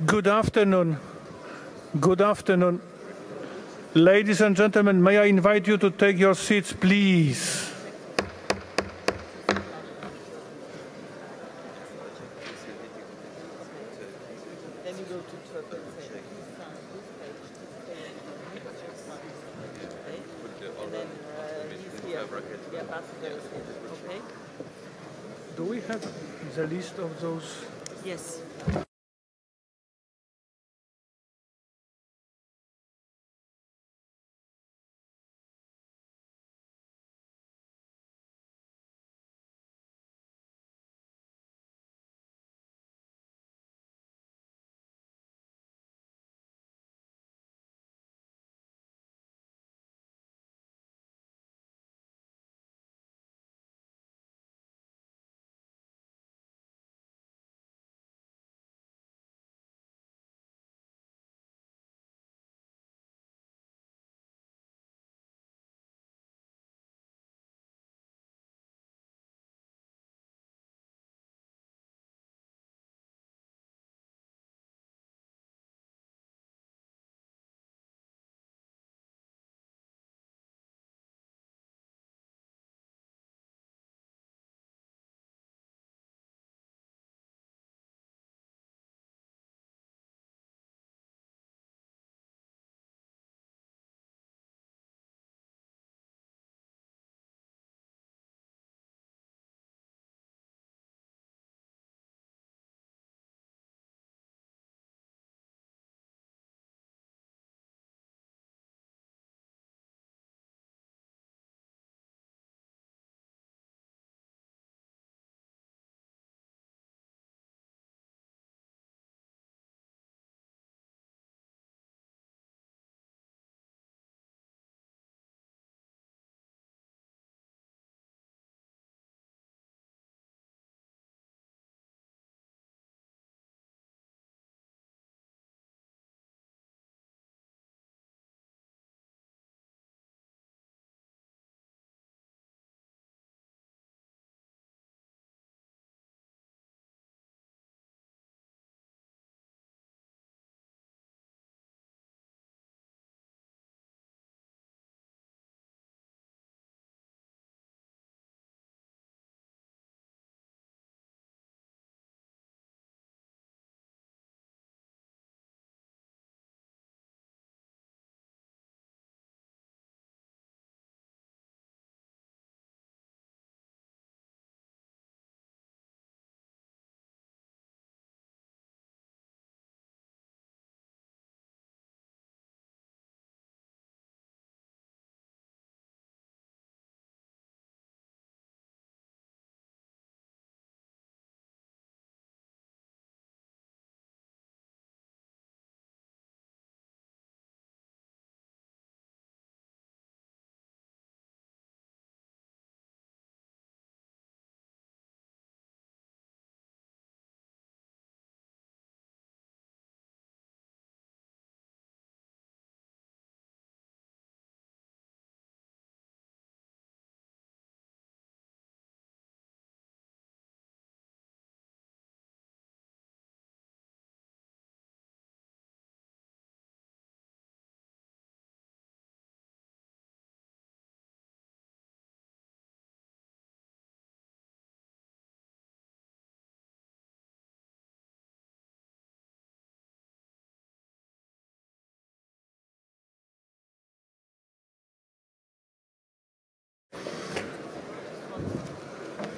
Good afternoon. Good afternoon. Ladies and gentlemen, may I invite you to take your seats, please? Do we have the list of those? Yes.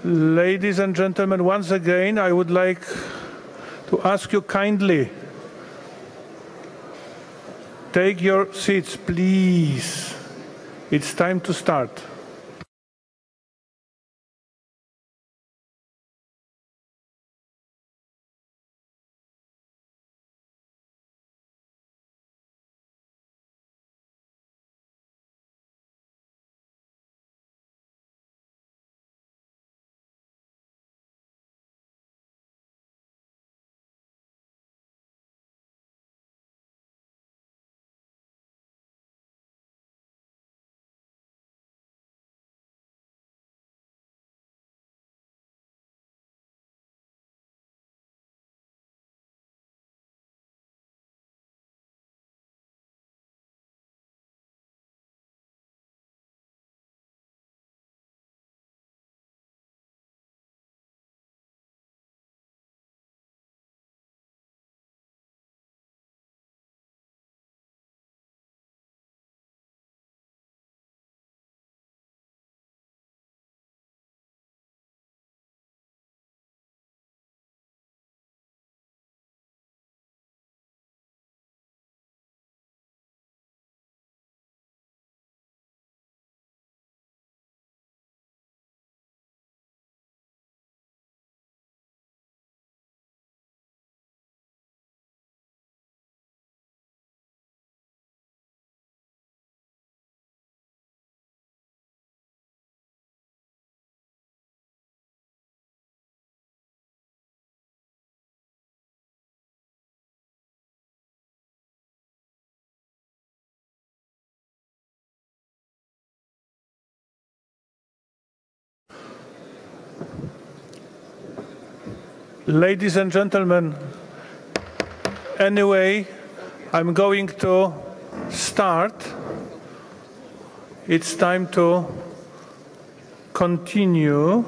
Ladies and gentlemen, once again, I would like to ask you kindly, take your seats, please. It's time to start. Ladies and gentlemen, anyway, I'm going to start. It's time to continue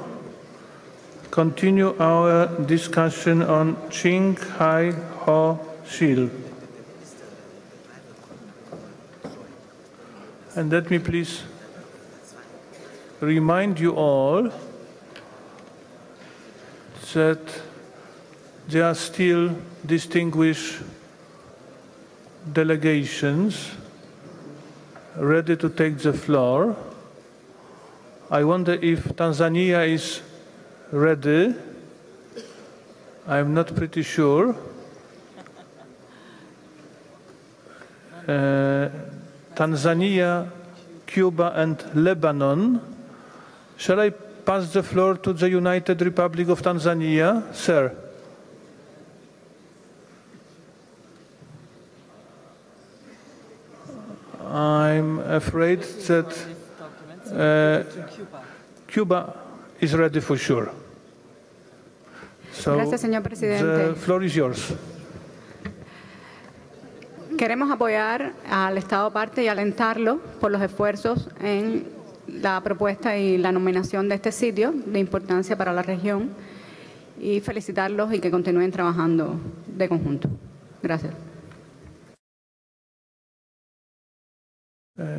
our discussion on Ching Hai Ho Shil. And let me please remind you all that there are still distinguished delegations ready to take the floor. I wonder if Tanzania is ready. I'm not pretty sure. Tanzania, Cuba, and Lebanon. Shall I pass the floor to the United Republic of Tanzania? Sir. I'm afraid that Cuba is ready for sure. So Gracias, señor presidente. the floor is yours. Queremos apoyar al Estado parte y alentarlo por los esfuerzos en la propuesta y la nominación de este sitio de importancia para la región y felicitarlos y que continúen trabajando de conjunto. Gracias.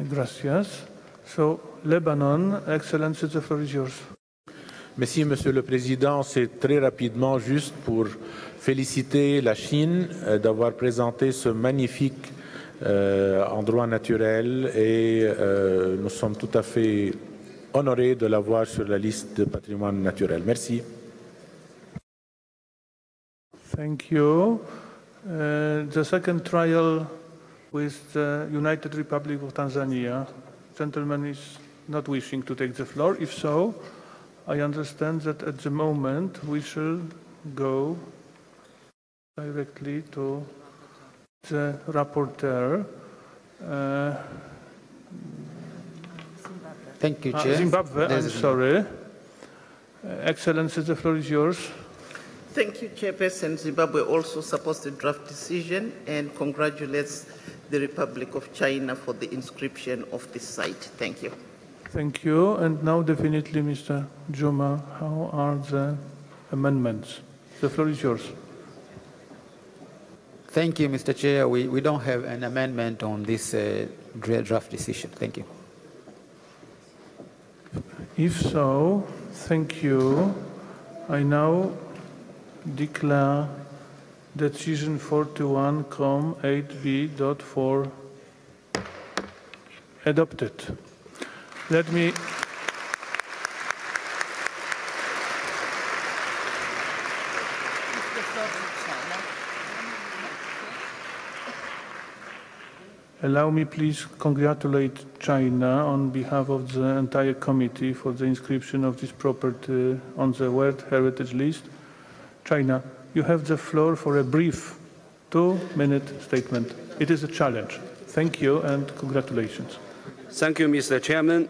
Gracias. So, Lebanon, Excellency, the floor is yours. Merci, Monsieur le Président. C'est très rapidement juste pour féliciter la Chine d'avoir présenté ce magnifique endroit naturel et nous sommes tout à fait honorés de l'avoir sur la liste de patrimoine naturel. Merci. Thank you. The second trial with the United Republic of Tanzania. Gentleman is not wishing to take the floor. If so, I understand that at the moment we shall go directly to the rapporteur. Thank you, Chair. Zimbabwe, I'm sorry. Excellency, the floor is yours. Thank you, Chairperson. Zimbabwe also supports the draft decision and congratulates the Republic of China for the inscription of this site. Thank you. Thank you. And now definitely, Mr. Juma, how are the amendments? The floor is yours. Thank you, Mr. Chair. We don't have an amendment on this draft decision. Thank you. If so, thank you. I now declare decision 41,8b.4 adopted. Let me allow me please congratulate China on behalf of the entire committee for the inscription of this property on the World Heritage List. China, you have the floor for a brief 2-minute statement. It is a challenge. Thank you and congratulations. Thank you, Mr. Chairman.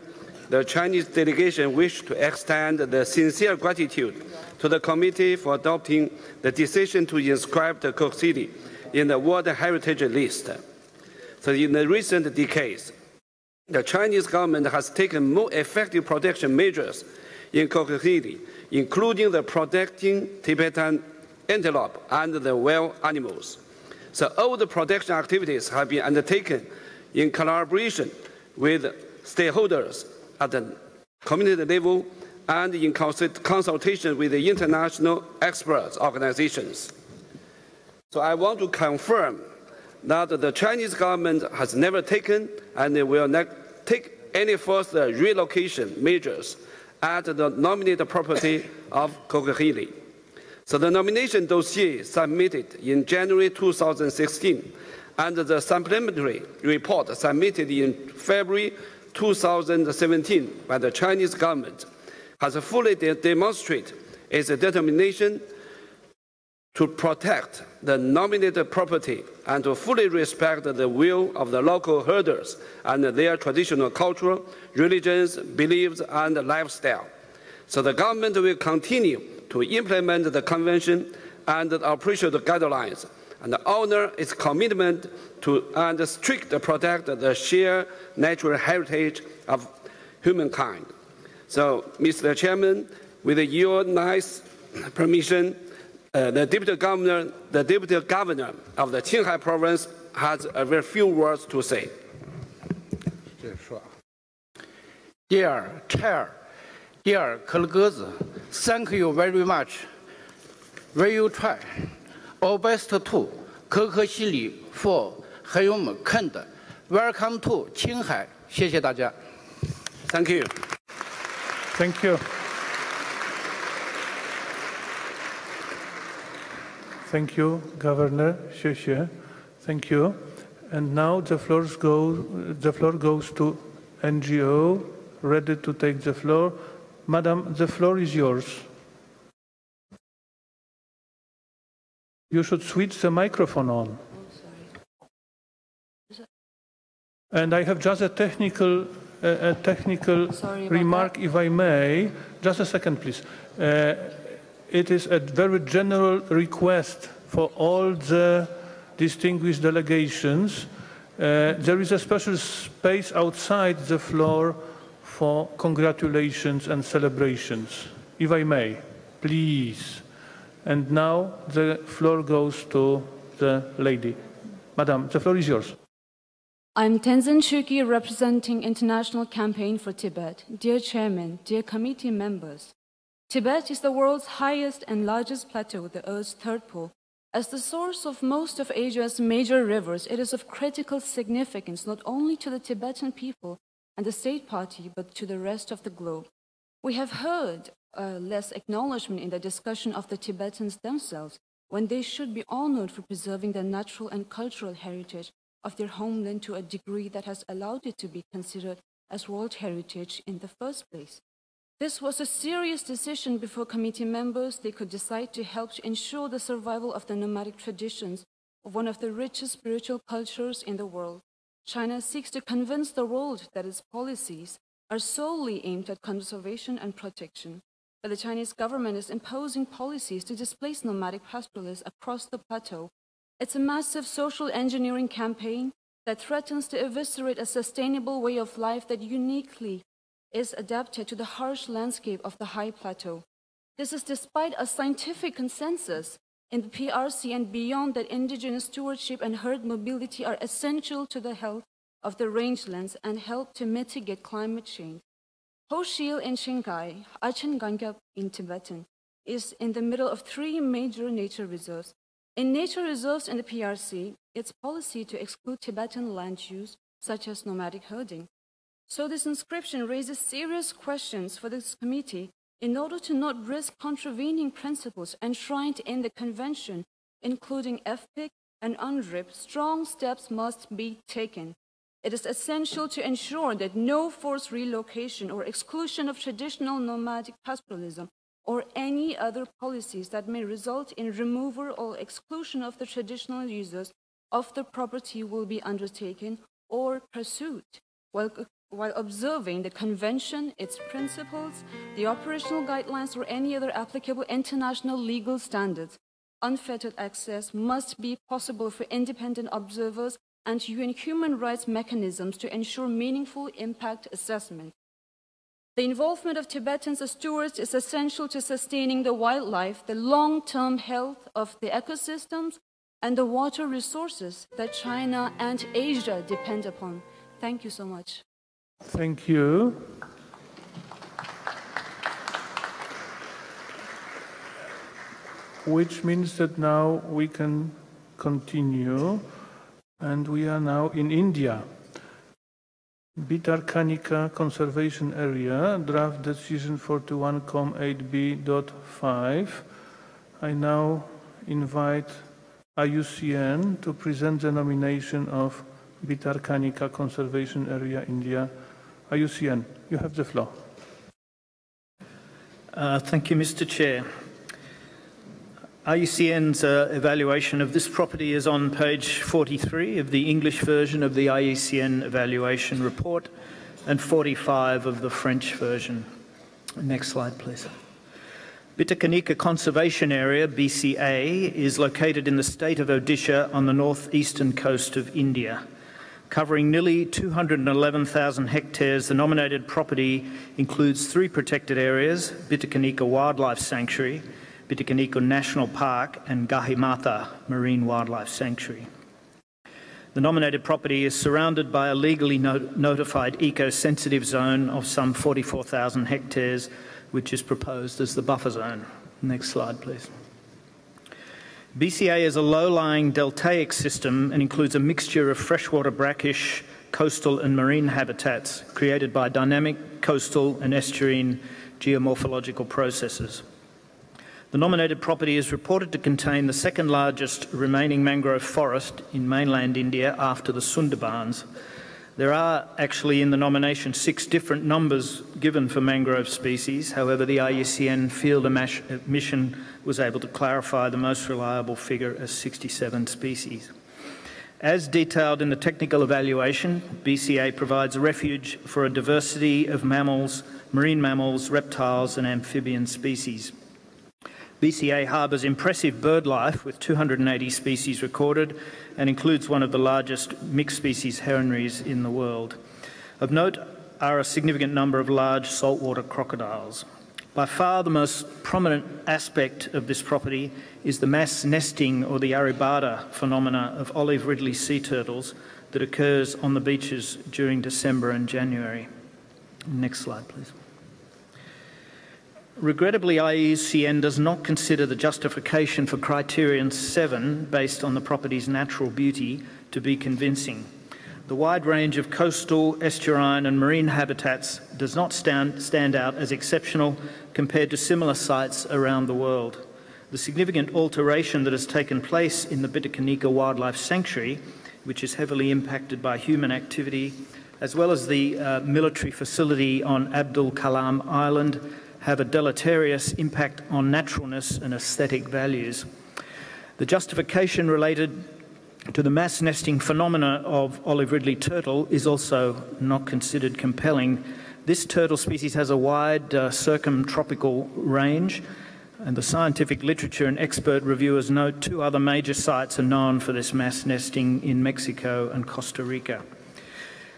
The Chinese delegation wishes to extend the sincere gratitude to the committee for adopting the decision to inscribe the Cook City in the World Heritage List. So in the recent decades, the Chinese government has taken more effective protection measures in Cook City, including the protecting Tibetan antelope and the wild animals. So all the protection activities have been undertaken in collaboration with stakeholders at the community level and in consultation with the international experts organizations. So I want to confirm that the Chinese government has never taken and will not take any further relocation measures at the nominated property of Kokheli. So the nomination dossier submitted in January 2016 and the supplementary report submitted in February 2017 by the Chinese government has fully demonstrated its determination to protect the nominated property and to fully respect the will of the local herders and their traditional culture, religions, beliefs, and lifestyle. So the government will continue to implement the Convention and the operational guidelines, and honor its commitment to and strictly protect the shared natural heritage of humankind. So, Mr. Chairman, with your nice permission, the Deputy Governor of the Qinghai Province has a very few words to say. Dear Chair, dear colleagues, thank you very much. Will you try our best to 可可西里 for 很有们看的 Welcome to 青海，谢谢大家。Thank you. Thank you. Thank you, Governor. 谢谢. Thank you. And now the floor goes to NGO, ready to take the floor. Madam, the floor is yours. You should switch the microphone on. And I have just a technical remark, if I may. Just a second, please. It is a very general request for all the distinguished delegations. There is a special space outside the floor for congratulations and celebrations, if I may, please. And now the floor goes to the lady. Madam, the floor is yours. I'm Tenzin Shuki, representing International Campaign for Tibet. Dear Chairman, dear committee members, Tibet is the world's highest and largest plateau, the Earth's third pole. As the source of most of Asia's major rivers, it is of critical significance not only to the Tibetan people and the state party, but to the rest of the globe. We have heard less acknowledgement in the discussion of the Tibetans themselves, when they should be honored for preserving the natural and cultural heritage of their homeland to a degree that has allowed it to be considered as World Heritage in the first place. This was a serious decision before committee members. They could decide to help to ensure the survival of the nomadic traditions of one of the richest spiritual cultures in the world. China seeks to convince the world that its policies are solely aimed at conservation and protection. But the Chinese government is imposing policies to displace nomadic pastoralists across the plateau. It's a massive social engineering campaign that threatens to eviscerate a sustainable way of life that uniquely is adapted to the harsh landscape of the high plateau. This is despite a scientific consensus in the PRC and beyond that indigenous stewardship and herd mobility are essential to the health of the rangelands and help to mitigate climate change. Hoshil in Qinghai, Achen Gangab in Tibetan, is in the middle of three major nature reserves. In nature reserves in the PRC, it's policy to exclude Tibetan land use, such as nomadic herding. So this inscription raises serious questions for this committee in order to not risk contravening principles enshrined in the convention, including FPIC and UNDRIP. Strong steps must be taken. It is essential to ensure that no forced relocation or exclusion of traditional nomadic pastoralism or any other policies that may result in removal or exclusion of the traditional users of the property will be undertaken or pursued, while observing the convention, its principles, the operational guidelines, or any other applicable international legal standards. Unfettered access must be possible for independent observers and UN human rights mechanisms to ensure meaningful impact assessment. The involvement of Tibetans as stewards is essential to sustaining the wildlife, the long-term health of the ecosystems, and the water resources that China and Asia depend upon. Thank you so much. Thank you. Which means that now we can continue, and we are now in India. Kanaka Conservation Area, draft decision 41.8b.5. I now invite Iucn to present the nomination of Kanaka Conservation Area, India. Iucn, you have the floor. Thank you, Mr. Chair. IUCN's evaluation of this property is on page 43 of the English version of the IUCN evaluation report and 45 of the French version. Next slide, please. Bitakanika Conservation Area, BCA, is located in the state of Odisha on the northeastern coast of India. Covering nearly 211,000 hectares, the nominated property includes 3 protected areas: Bitakanika Wildlife Sanctuary, Bitakanika National Park and Gahimata Marine Wildlife Sanctuary. The nominated property is surrounded by a legally notified eco-sensitive zone of some 44,000 hectares, which is proposed as the buffer zone. Next slide, please. BCA is a low-lying deltaic system and includes a mixture of freshwater brackish, coastal and marine habitats created by dynamic coastal and estuarine geomorphological processes. The nominated property is reported to contain the second largest remaining mangrove forest in mainland India after the Sundarbans. There are actually in the nomination 6 different numbers given for mangrove species. However, the Iucn field mission was able to clarify the most reliable figure as 67 species. As detailed in the technical evaluation, BCA provides a refuge for a diversity of mammals, marine mammals, reptiles and amphibian species. BCA harbours impressive bird life with 280 species recorded and includes one of the largest mixed species heronries in the world. Of note are a significant number of large saltwater crocodiles. By far the most prominent aspect of this property is the mass nesting or the aribada phenomena of olive ridley sea turtles that occurs on the beaches during December and January. Next slide, please. Regrettably, Iucn does not consider the justification for Criterion 7, based on the property's natural beauty, to be convincing. The wide range of coastal, estuarine and marine habitats does not stand out as exceptional compared to similar sites around the world. The significant alteration that has taken place in the Bitakanika Wildlife Sanctuary, which is heavily impacted by human activity, as well as the military facility on Abdul Kalam Island, have a deleterious impact on naturalness and aesthetic values. The justification related to the mass nesting phenomena of olive ridley turtle is also not considered compelling. This turtle species has a wide circumtropical range, and the scientific literature and expert reviewers note 2 other major sites are known for this mass nesting in Mexico and Costa Rica.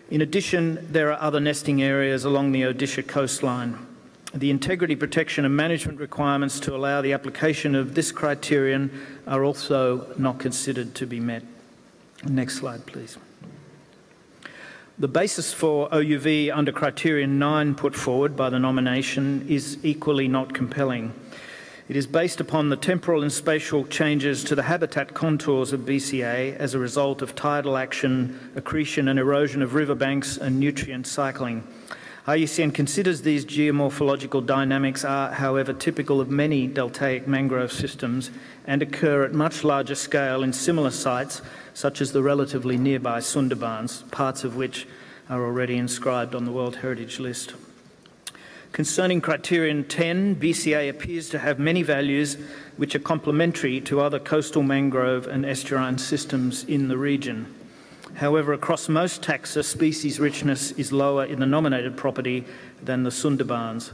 In addition, there are other nesting areas along the Odisha coastline. The integrity, protection and management requirements to allow the application of this criterion are also not considered to be met. Next slide, please. The basis for OUV under Criterion 9 put forward by the nomination is equally not compelling. It is based upon the temporal and spatial changes to the habitat contours of BCA as a result of tidal action, accretion and erosion of riverbanks and nutrient cycling. Iucn considers these geomorphological dynamics are, however, typical of many deltaic mangrove systems and occur at much larger scale in similar sites, such as the relatively nearby Sundarbans, parts of which are already inscribed on the World Heritage List. Concerning Criterion 10, BCA appears to have many values which are complementary to other coastal mangrove and estuarine systems in the region. However, across most taxa, species richness is lower in the nominated property than the Sundarbans.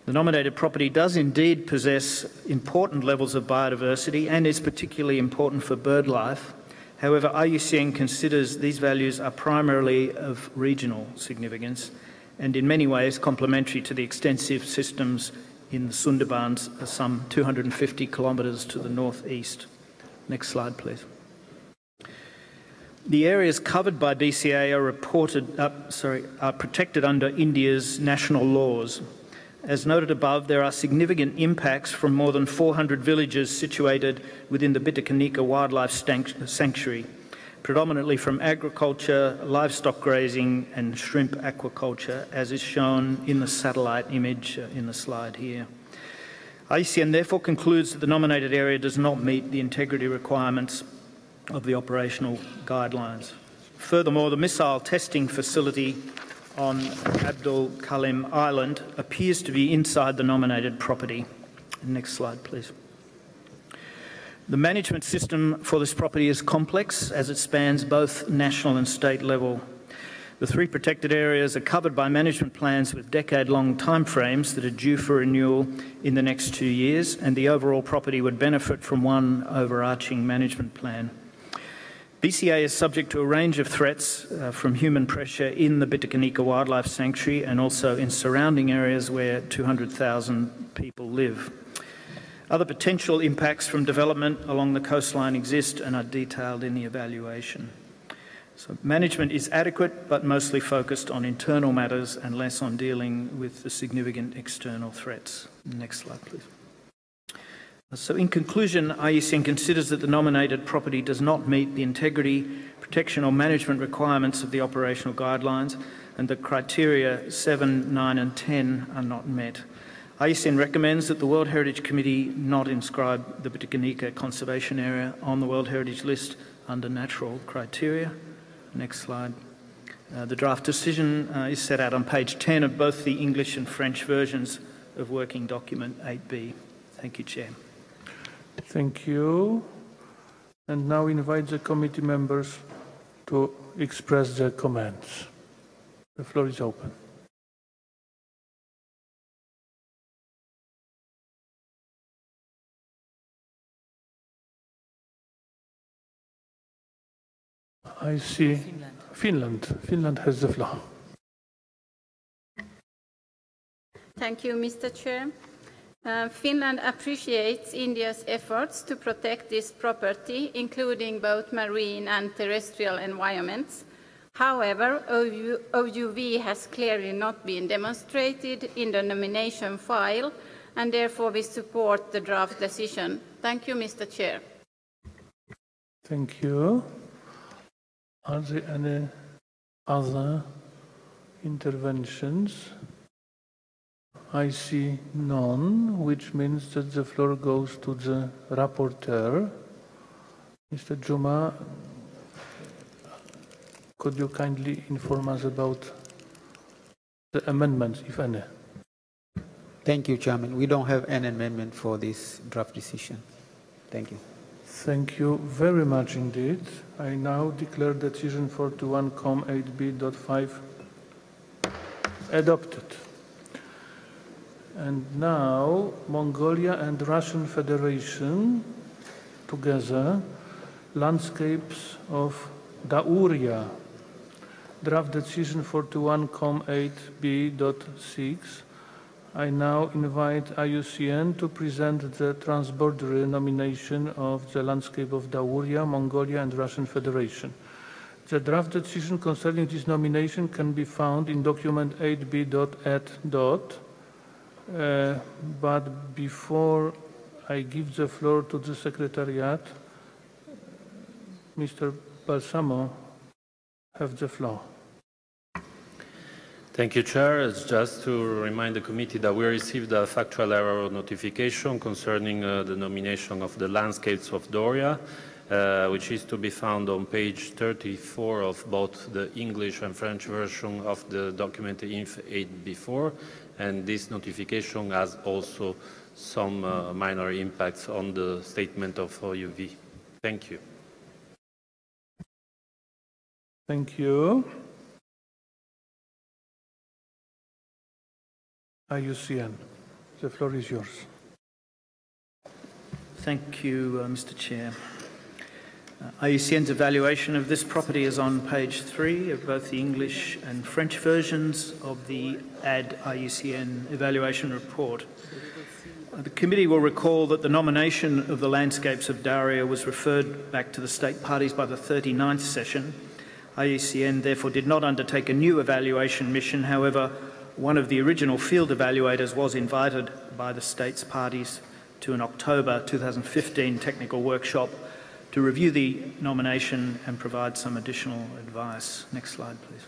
The nominated property does indeed possess important levels of biodiversity and is particularly important for bird life. However, Iucn considers these values are primarily of regional significance and in many ways complementary to the extensive systems in the Sundarbans, some 250 kilometres to the northeast. Next slide, please. The areas covered by BCA are protected under India's national laws. As noted above, there are significant impacts from more than 400 villages situated within the Bitakanika Wildlife Sanctuary, predominantly from agriculture, livestock grazing and shrimp aquaculture, as is shown in the satellite image in the slide here. Iucn therefore concludes that the nominated area does not meet the integrity requirements of the operational guidelines. Furthermore, the missile testing facility on Abdul Kalim Island appears to be inside the nominated property. Next slide, please. The management system for this property is complex as it spans both national and state level. The 3 protected areas are covered by management plans with decade-long timeframes that are due for renewal in the next 2 years, and the overall property would benefit from one overarching management plan. BCA is subject to a range of threats from human pressure in the Kanaka Wildlife Sanctuary and also in surrounding areas where 200,000 people live. Other potential impacts from development along the coastline exist and are detailed in the evaluation. So management is adequate but mostly focused on internal matters and less on dealing with the significant external threats. Next slide, please. So in conclusion, IUCN considers that the nominated property does not meet the integrity, protection or management requirements of the operational guidelines, and the criteria 7, 9 and 10 are not met. IUCN recommends that the World Heritage Committee not inscribe the Kanaka Conservation Area on the World Heritage List under natural criteria. Next slide. The draft decision is set out on page 10 of both the English and French versions of Working Document 8B. Thank you, Chair. Thank you. And now invite the committee members to express their comments. The floor is open. I see Finland. Finland has the floor. Thank you, Mr. Chair. Finland appreciates India's efforts to protect this property, including both marine and terrestrial environments. However, OUV has clearly not been demonstrated in the nomination file, and therefore we support the draft decision. Thank you, Mr. Chair. Thank you. Are there any other interventions? I see none, which means that the floor goes to the rapporteur. Mr. Juma, could you kindly inform us about the amendments, if any? Thank you, Chairman. We don't have an amendment for this draft decision. Thank you. Thank you very much indeed. I now declare decision 41.8b.5 adopted. And now Mongolia and Russian Federation together, landscapes of Dauria. Draft decision 41.8b.6. I now invite IUCN to present the transborder nomination of the landscape of Dauria, Mongolia and Russian Federation. The draft decision concerning this nomination can be found in document 8b.8. But before I give the floor to the Secretariat, Mr. Balsamo have the floor. Thank you, Chair. It's just to remind the committee that we received a factual error notification concerning the nomination of the landscapes of Dauria, which is to be found on page 34 of both the English and French version of the document INF 8B4. And this notification has also some minor impacts on the statement of OUV. Thank you. Thank you. IUCN, the floor is yours. Thank you, Mr. Chair. IUCN's evaluation of this property is on page 3 of both the English and French versions of the IUCN evaluation report. The committee will recall that the nomination of the landscapes of Dauria was referred back to the state parties by the 39th session. IUCN therefore did not undertake a new evaluation mission. However, one of the original field evaluators was invited by the states parties to an October 2015 technical workshop to review the nomination and provide some additional advice. Next slide, please.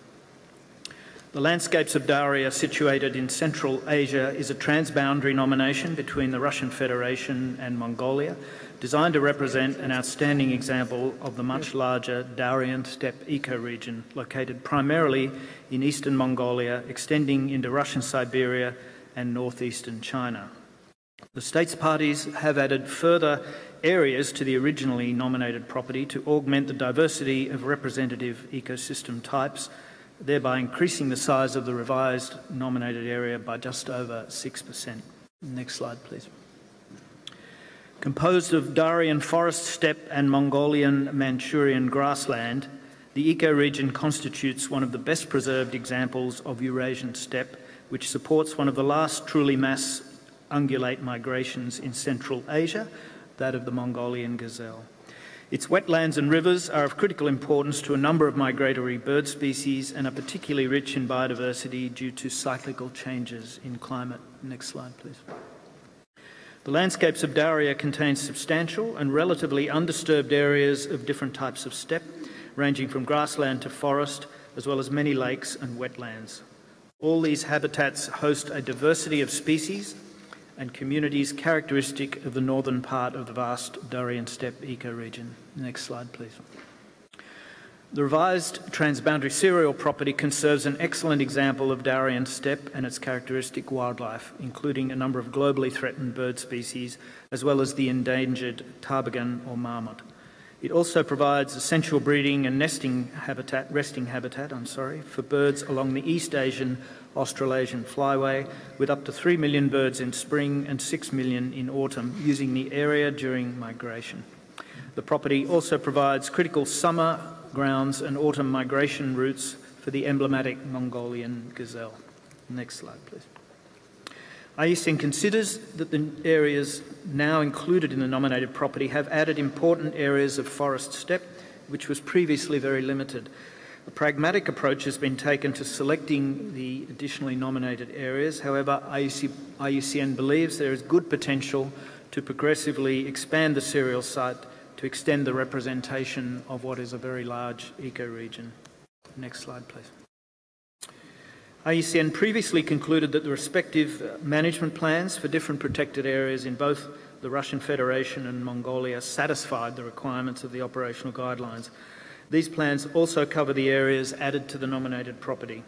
The landscapes of Dauria, situated in Central Asia, is a transboundary nomination between the Russian Federation and Mongolia, designed to represent an outstanding example of the much larger Daurian steppe ecoregion, located primarily in eastern Mongolia, extending into Russian Siberia and northeastern China. The states parties have added further areas to the originally nominated property to augment the diversity of representative ecosystem types thereby increasing the size of the revised nominated area by just over 6%. Next slide, please. Composed of Darien forest steppe and Mongolian Manchurian grassland, the ecoregion constitutes one of the best preserved examples of Eurasian steppe, which supports one of the last truly mass ungulate migrations in Central Asia, that of the Mongolian gazelle. Its wetlands and rivers are of critical importance to a number of migratory bird species and are particularly rich in biodiversity due to cyclical changes in climate. Next slide, please. The landscapes of Daria contain substantial and relatively undisturbed areas of different types of steppe, ranging from grassland to forest, as well as many lakes and wetlands. All these habitats host a diversity of species and communities characteristic of the northern part of the vast Darien steppe ecoregion. Next slide, please. The revised transboundary serial property conserves an excellent example of Darien steppe and its characteristic wildlife, including a number of globally threatened bird species, as well as the endangered ptarmigan or marmot. It also provides essential breeding and resting habitat for birds along the East Asian Australasian flyway, with up to 3 million birds in spring and 6 million in autumn, using the area during migration. The property also provides critical summer grounds and autumn migration routes for the emblematic Mongolian gazelle. Next slide, please. Iucn considers that the areas now included in the nominated property have added important areas of forest steppe, which was previously very limited. A pragmatic approach has been taken to selecting the additionally nominated areas. However, Iucn believes there is good potential to progressively expand the serial site to extend the representation of what is a very large ecoregion. Next slide, please. Iucn previously concluded that the respective management plans for different protected areas in both the Russian Federation and Mongolia satisfied the requirements of the operational guidelines. These plans also cover the areas added to the nominated property.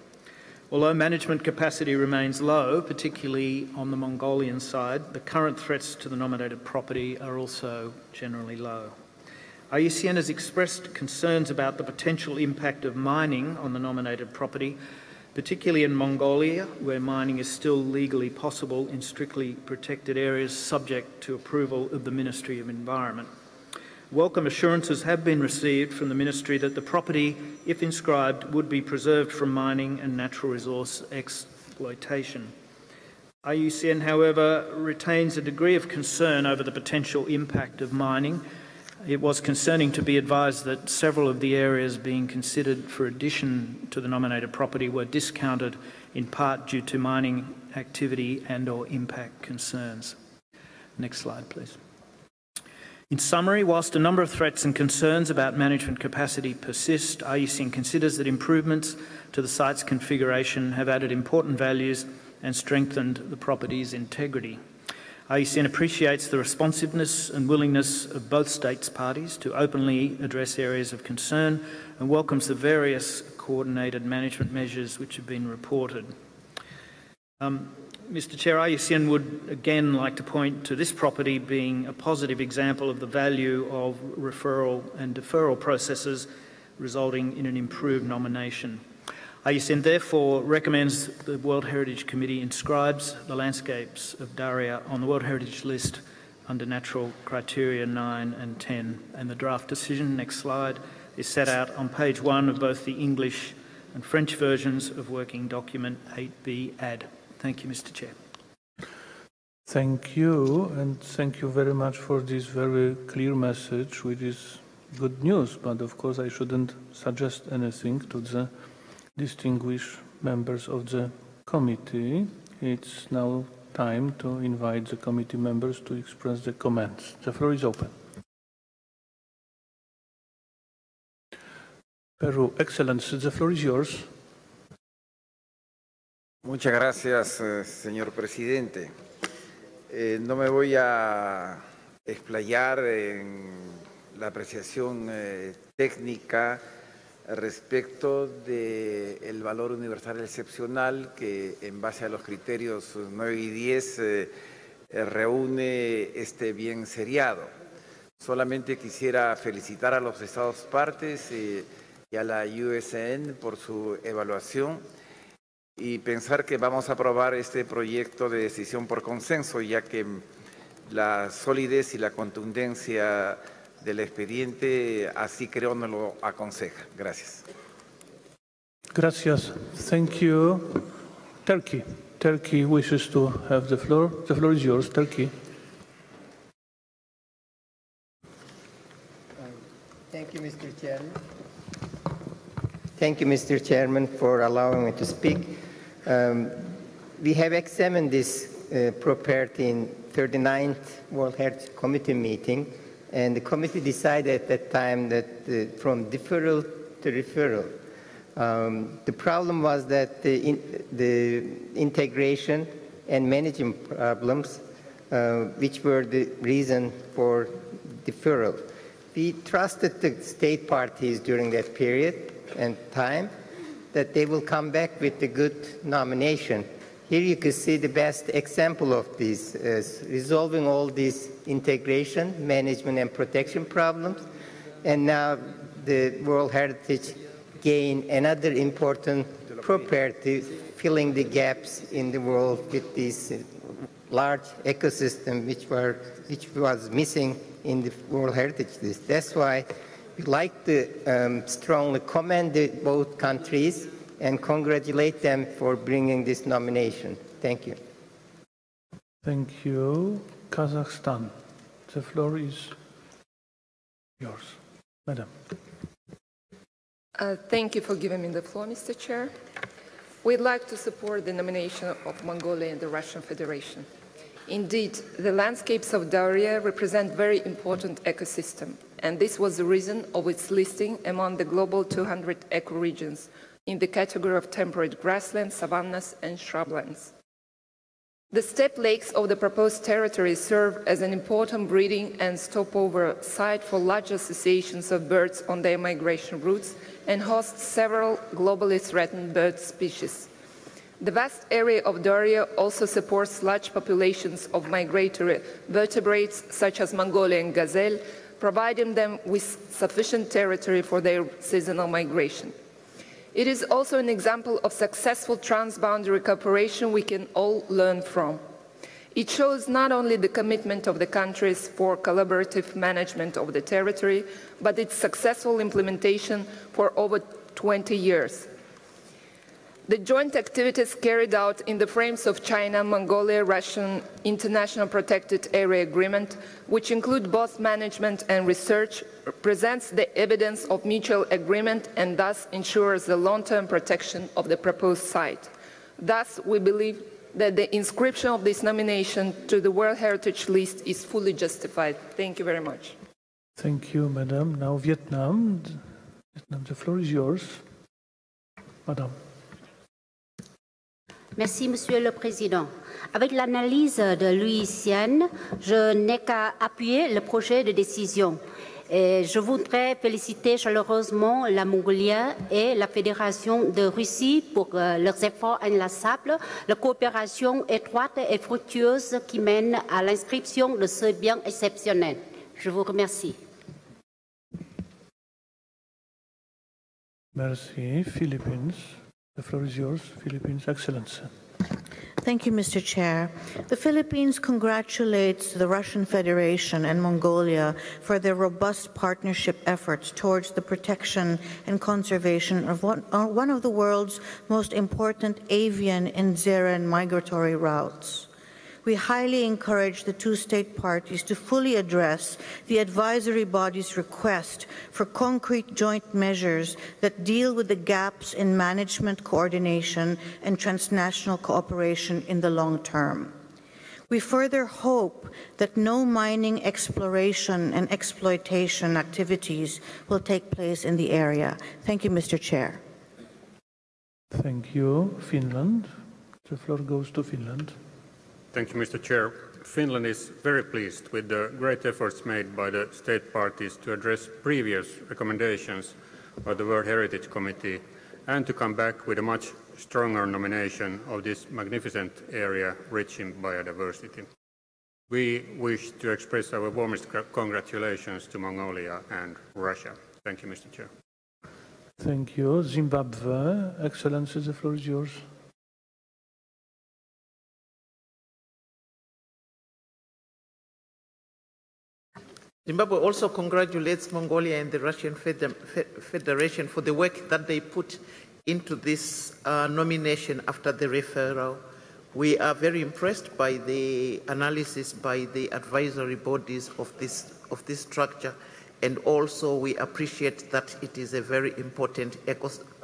Although management capacity remains low, particularly on the Mongolian side, the current threats to the nominated property are also generally low. Iucn has expressed concerns about the potential impact of mining on the nominated property, particularly in Mongolia, where mining is still legally possible in strictly protected areas subject to approval of the Ministry of Environment. Welcome assurances have been received from the Ministry that the property, if inscribed, would be preserved from mining and natural resource exploitation. Iucn, however, retains a degree of concern over the potential impact of mining. It was concerning to be advised that several of the areas being considered for addition to the nominated property were discounted in part due to mining activity and/or impact concerns. Next slide, please. In summary, whilst a number of threats and concerns about management capacity persist, Iucn considers that improvements to the site's configuration have added important values and strengthened the property's integrity. Iucn appreciates the responsiveness and willingness of both states' parties to openly address areas of concern and welcomes the various coordinated management measures which have been reported. Mr. Chair, Iucn would again like to point to this property being a positive example of the value of referral and deferral processes resulting in an improved nomination. Iucn therefore recommends the World Heritage Committee inscribes the landscapes of Daria on the World Heritage List under Natural Criteria 9 and 10. And the draft decision, next slide, is set out on page 1 of both the English and French versions of Working Document 8B Add. Thank you, Mr. Chair. Thank you, and thank you very much for this very clear message, which is good news, but of course I shouldn't suggest anything to the distinguished members of the committee. It's now time to invite the committee members to express their comments. The floor is open. Peru, Excellency, the floor is yours. Muchas gracias, señor presidente. No me voy a explayar en la apreciación técnica respecto del valor universal excepcional que en base a los criterios 9 y 10 reúne este bien seriado. Solamente quisiera felicitar a los Estados partes y a la Iucn por su evaluación y pensar que vamos a aprobar este proyecto de decisión por consenso, ya que la solidez y la contundencia del expediente así creo nos lo aconseja. Gracias. Gracias. Thank you. Turkey. Turkey wishes to have the floor. The floor is yours, Turkey. Thank you, Mr. Chairman. Thank you, Mr. Chairman, for allowing me to speak. We have examined this property in 39th World Heritage Committee meeting, and the committee decided at that time that from deferral to referral. The problem was that the integration and management problems, which were the reason for deferral. We trusted the state parties during that period and time that they will come back with a good nomination. Here you can see the best example of this, resolving all these integration, management, and protection problems. And now the World Heritage gained another important property, filling the gaps in the world with this large ecosystem which was missing in the World Heritage List. That's why we'd like to strongly commend both countries and congratulate them for bringing this nomination. Thank you. Thank you. Kazakhstan. The floor is yours. Madam. Thank you for giving me the floor, Mr. Chair. We'd like to support the nomination of Mongolia and the Russian Federation. Indeed, the landscapes of Dauria represent very important ecosystem, and this was the reason of its listing among the global 200 ecoregions in the category of temperate grasslands, savannas, and shrublands. The steppe lakes of the proposed territory serve as an important breeding and stopover site for large associations of birds on their migration routes and host several globally threatened bird species. The vast area of Dauria also supports large populations of migratory vertebrates such as Mongolian gazelle, providing them with sufficient territory for their seasonal migration. It is also an example of successful transboundary cooperation we can all learn from. It shows not only the commitment of the countries for collaborative management of the territory, but its successful implementation for over 20 years. The joint activities carried out in the frames of China-Mongolia-Russian International Protected Area Agreement, which include both management and research, presents the evidence of mutual agreement and thus ensures the long-term protection of the proposed site. Thus, we believe that the inscription of this nomination to the World Heritage List is fully justified. Thank you very much. Thank you, Madam. Now Vietnam. Vietnam, the floor is yours. Madam. Merci, Monsieur le Président. Avec l'analyse de l'Iucn, je n'ai qu'à appuyer le projet de décision. Et je voudrais féliciter chaleureusement la Mongolie et la Fédération de Russie pour leurs efforts inlassables, la coopération étroite et fructueuse qui mène à l'inscription de ce bien exceptionnel. Je vous remercie. Merci. Philippines. The floor is yours, Philippines. Excellency. Thank you, Mr. Chair. The Philippines congratulates the Russian Federation and Mongolia for their robust partnership efforts towards the protection and conservation of one of the world's most important avian and xeren migratory routes. We highly encourage the two state parties to fully address the advisory body's request for concrete joint measures that deal with the gaps in management coordination and transnational cooperation in the long term. We further hope that no mining, exploration, and exploitation activities will take place in the area. Thank you, Mr. Chair. Thank you. Finland. The floor goes to Finland. Thank you, Mr. Chair. Finland is very pleased with the great efforts made by the state parties to address previous recommendations by the World Heritage Committee and to come back with a much stronger nomination of this magnificent area rich in biodiversity. We wish to express our warmest congratulations to Mongolia and Russia. Thank you, Mr. Chair. Thank you. Zimbabwe, Excellency, the floor is yours. Zimbabwe also congratulates Mongolia and the Russian Federation for the work that they put into this nomination after the referral. We are very impressed by the analysis by the advisory bodies of this structure, and also we appreciate that it is a very important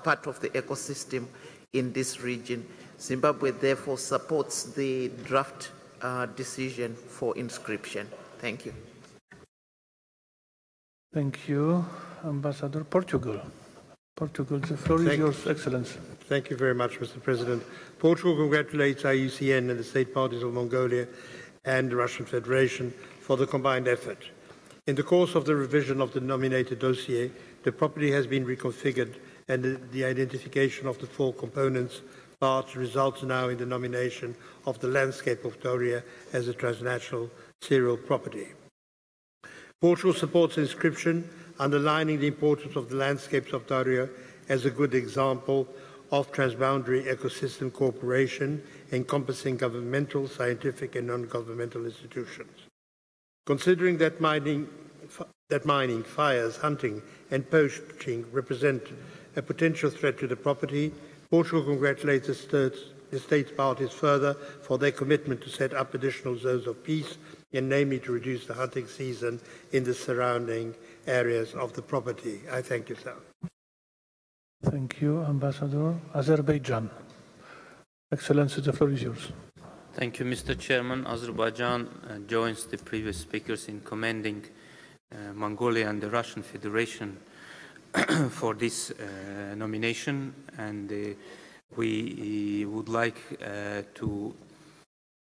part of the ecosystem in this region. Zimbabwe therefore supports the draft decision for inscription. Thank you. Thank you. Ambassador, Portugal. Portugal, the floor is yours, Excellency. Thank you very much, Mr. President. Portugal congratulates Iucn and the state parties of Mongolia and the Russian Federation for the combined effort. In the course of the revision of the nominated dossier, the property has been reconfigured and the identification of the four components parts results now in the nomination of the landscape of Doria as a transnational serial property. Portugal supports inscription, underlining the importance of the landscapes of Doria as a good example of transboundary ecosystem cooperation encompassing governmental, scientific and non-governmental institutions. Considering that mining, fires, hunting and poaching represent a potential threat to the property, Portugal congratulates the state's parties further for their commitment to set up additional zones of peace and namely to reduce the hunting season in the surrounding areas of the property. I thank you, sir. Thank you, Ambassador. Azerbaijan. Excellency, the floor is yours. Thank you, Mr. Chairman. Azerbaijan joins the previous speakers in commending Mongolia and the Russian Federation for this nomination, and we would like to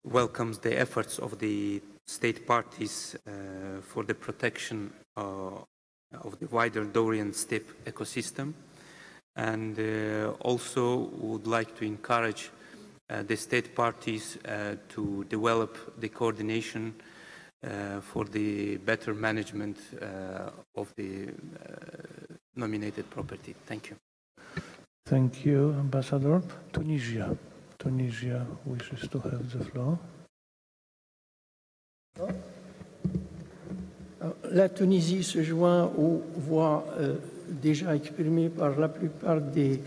welcome the efforts of the state parties for the protection of the wider Dorian steppe ecosystem, and also would like to encourage the state parties to develop the coordination for the better management of the nominated property. Thank you. Thank you, Ambassador. Tunisia. Tunisia wishes to have the floor. La Tunisie se joint aux voix déjà exprimées par la plupart des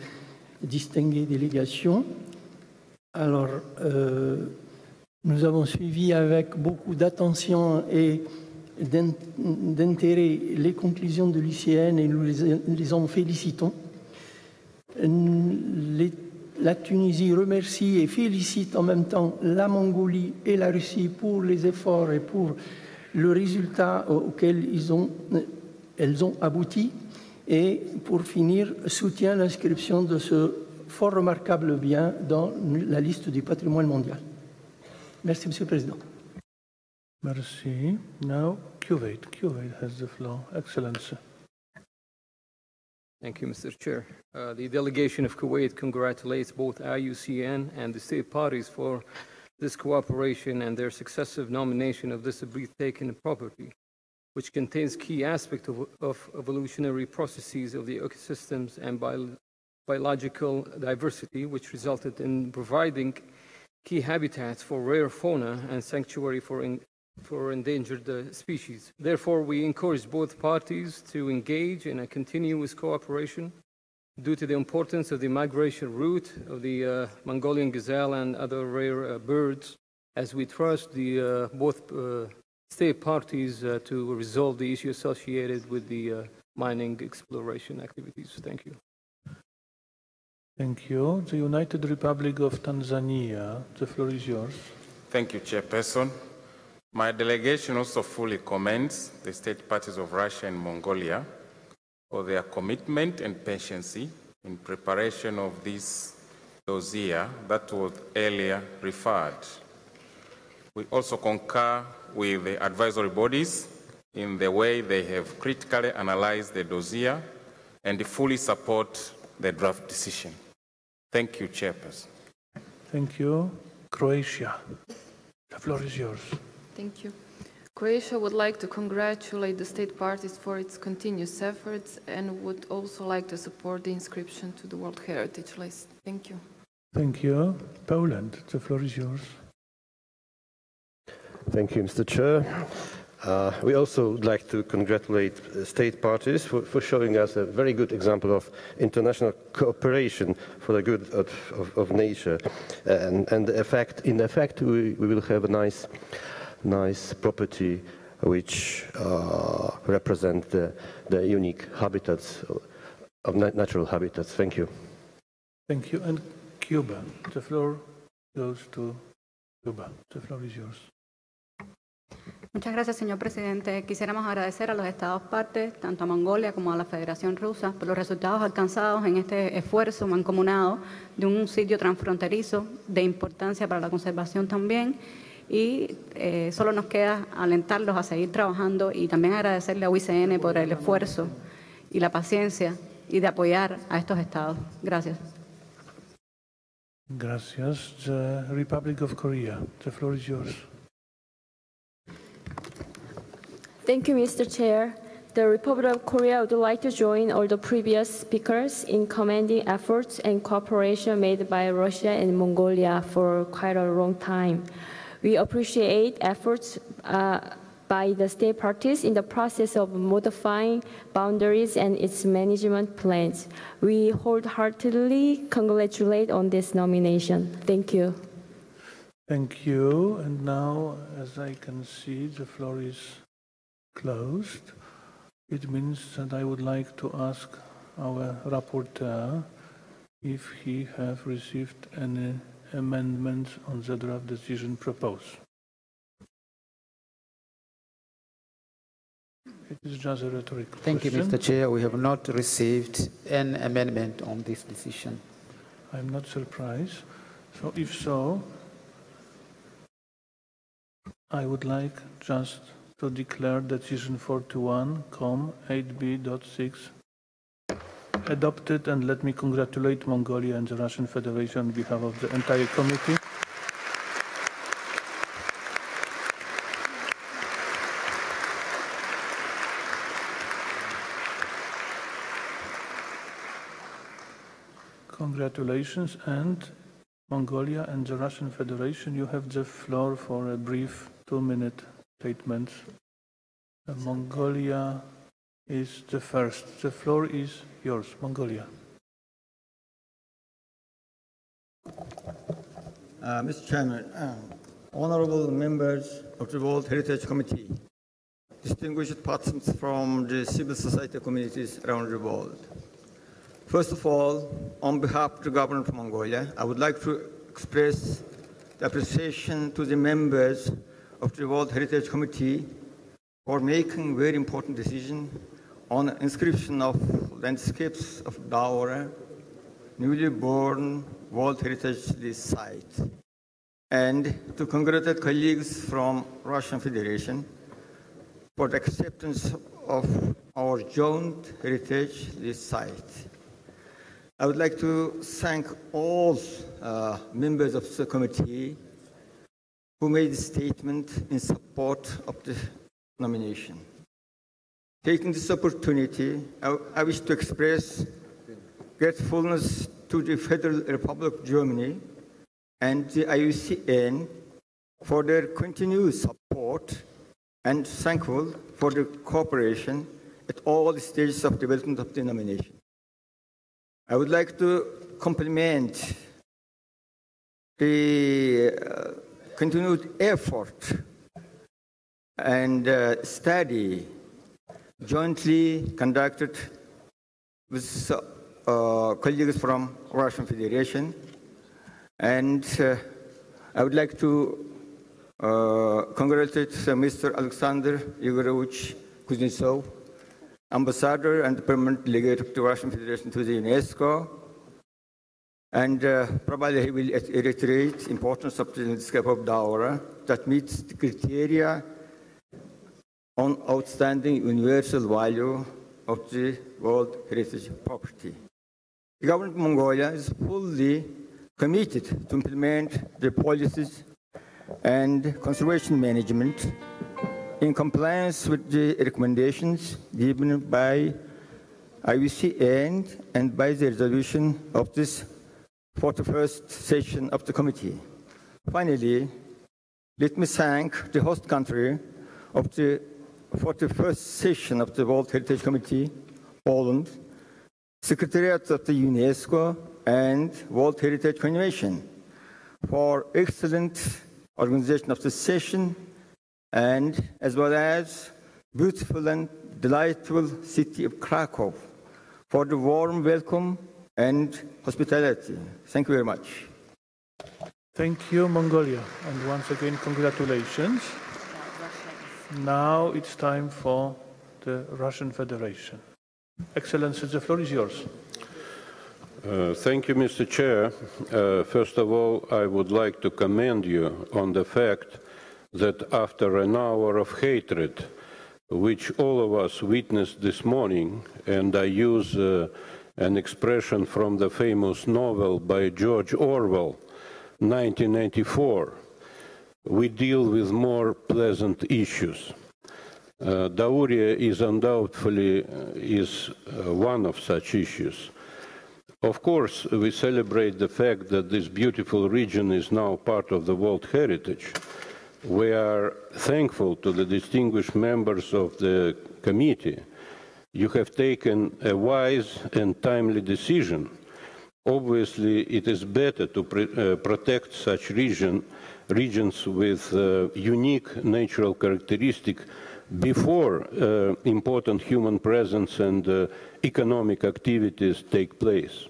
distinguées délégations. Alors, nous avons suivi avec beaucoup d'attention et d'intérêt les conclusions de l'Iucn et nous les en félicitons. La Tunisie remercie et félicite en même temps la Mongolie et la Russie pour les efforts et pour le résultat auquel elles ont abouti, et pour finir, soutient l'inscription de ce fort remarquable bien dans la liste du patrimoine mondial. Merci, Monsieur le Président. Merci. Now, Kuwait. Kuwait has the floor. Excellency. Thank you, Mr. Chair. The delegation of Kuwait congratulates both Iucn and the state parties for this cooperation and their successive nomination of this breathtaking property, which contains key aspects of evolutionary processes of the ecosystems and biological diversity, which resulted in providing key habitats for rare fauna and sanctuary for endangered species. Therefore, we encourage both parties to engage in a continuous cooperation due to the importance of the migration route of the Mongolian gazelle and other rare birds, as we trust the both state parties to resolve the issue associated with the mining exploration activities. Thank you. Thank you. The United Republic of Tanzania, the floor is yours. Thank you, Chairperson. My delegation also fully commends the state parties of Russia and Mongolia for their commitment and patience in preparation of this dossier that was earlier referred. We also concur with the advisory bodies in the way they have critically analyzed the dossier and fully support the draft decision. Thank you, Chairperson. Thank you. Croatia. The floor is yours. Thank you. Croatia would like to congratulate the state parties for its continuous efforts and would also like to support the inscription to the World Heritage List. Thank you. Thank you. Poland, the floor is yours. Thank you, Mr. Chair. We also would like to congratulate state parties for showing us a very good example of international cooperation for the good of nature. And in effect, we will have a nice property which represent the unique habitats of natural habitats. Thank you. Thank you. And Cuba, the floor goes to Cuba. The floor is yours. Muchas gracias, señor presidente. Quisiéramos agradecer a los Estados partes, tanto a Mongolia como a la Federación Rusa, por los resultados alcanzados en este esfuerzo mancomunado de un sitio transfronterizo de importancia para la conservación también. Y solo nos queda alentarlos a seguir trabajando y también agradecerle a Iucn por el esfuerzo y la paciencia y de apoyar a estos estados. Gracias. Gracias. The Republic of Korea. The floor is yours. Thank you, Mr. Chair. The Republic of Korea would like to join all the previous speakers in commending efforts and cooperation made by Russia and Mongolia for quite a long time. We appreciate efforts by the state parties in the process of modifying boundaries and its management plans. We wholeheartedly congratulate on this nomination. Thank you. Thank you. And now, as I can see, the floor is closed. It means that I would like to ask our rapporteur if he have received any amendments on the draft decision proposed. It is just a rhetorical Thank question. you, Mr. Chair. We have not received an amendment on this decision. I'm not surprised. So if so, I would like just to declare decision 41,8b.6 adopted, and let me congratulate Mongolia and the Russian Federation on behalf of the entire committee. Congratulations, and Mongolia and the Russian Federation, you have the floor for a brief 2-minute statement. Mongolia is the first. The floor is yours, Mongolia. Mr. Chairman, honorable members of the World Heritage Committee, distinguished participants from the civil society communities around the world. First of all, on behalf of the government of Mongolia, I would like to express the appreciation to the members of the World Heritage Committee for making very important decision on the inscription of landscapes of Daura, newly born World Heritage List site, and to congratulate colleagues from Russian Federation for the acceptance of our joint heritage list site. I would like to thank all members of the committee who made a statement in support of the nomination. Taking this opportunity, I wish to express gratefulness to the Federal Republic of Germany and the Iucn for their continued support, and thankful for the cooperation at all stages of development of the nomination. I would like to compliment the continued effort and study jointly conducted with colleagues from Russian Federation. And I would like to congratulate Mr. Alexander Igorovich Kuznetsov, Ambassador and Permanent Delegate of the Russian Federation to the UNESCO. And probably he will reiterate the importance of the landscape of Daura that meets the criteria on outstanding universal value of the World Heritage property. The government of Mongolia is fully committed to implement the policies and conservation management in compliance with the recommendations given by Iucn and by the resolution of this 41st session of the committee. Finally, let me thank the host country of the 41st session of the World Heritage Committee, Poland, Secretariat of the UNESCO and World Heritage Convention for excellent organization of the session, and as well as beautiful and delightful city of Krakow for the warm welcome and hospitality. Thank you very much. Thank you, Mongolia, and once again, congratulations. Now it's time for the Russian Federation. Excellency, the floor is yours. Thank you, Mr. Chair. First of all, I would like to commend you on the fact that after an hour of hatred, which all of us witnessed this morning, and I use an expression from the famous novel by George Orwell, 1984, we deal with more pleasant issues. Dauria is undoubtedly one of such issues. Of course, we celebrate the fact that this beautiful region is now part of the World Heritage. We are thankful to the distinguished members of the committee. You have taken a wise and timely decision. Obviously, it is better to protect such regions with unique natural characteristics before important human presence and economic activities take place.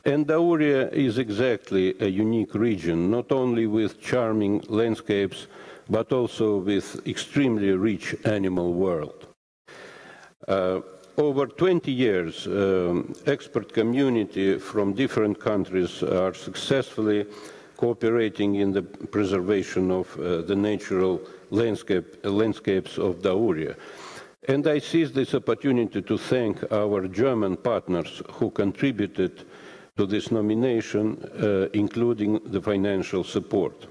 And Dauria is exactly a unique region, not only with charming landscapes, but also with extremely rich animal world. Over 20 years, expert community from different countries are successfully cooperating in the preservation of the natural landscapes of Dauria. And I seize this opportunity to thank our German partners who contributed to this nomination, including the financial support.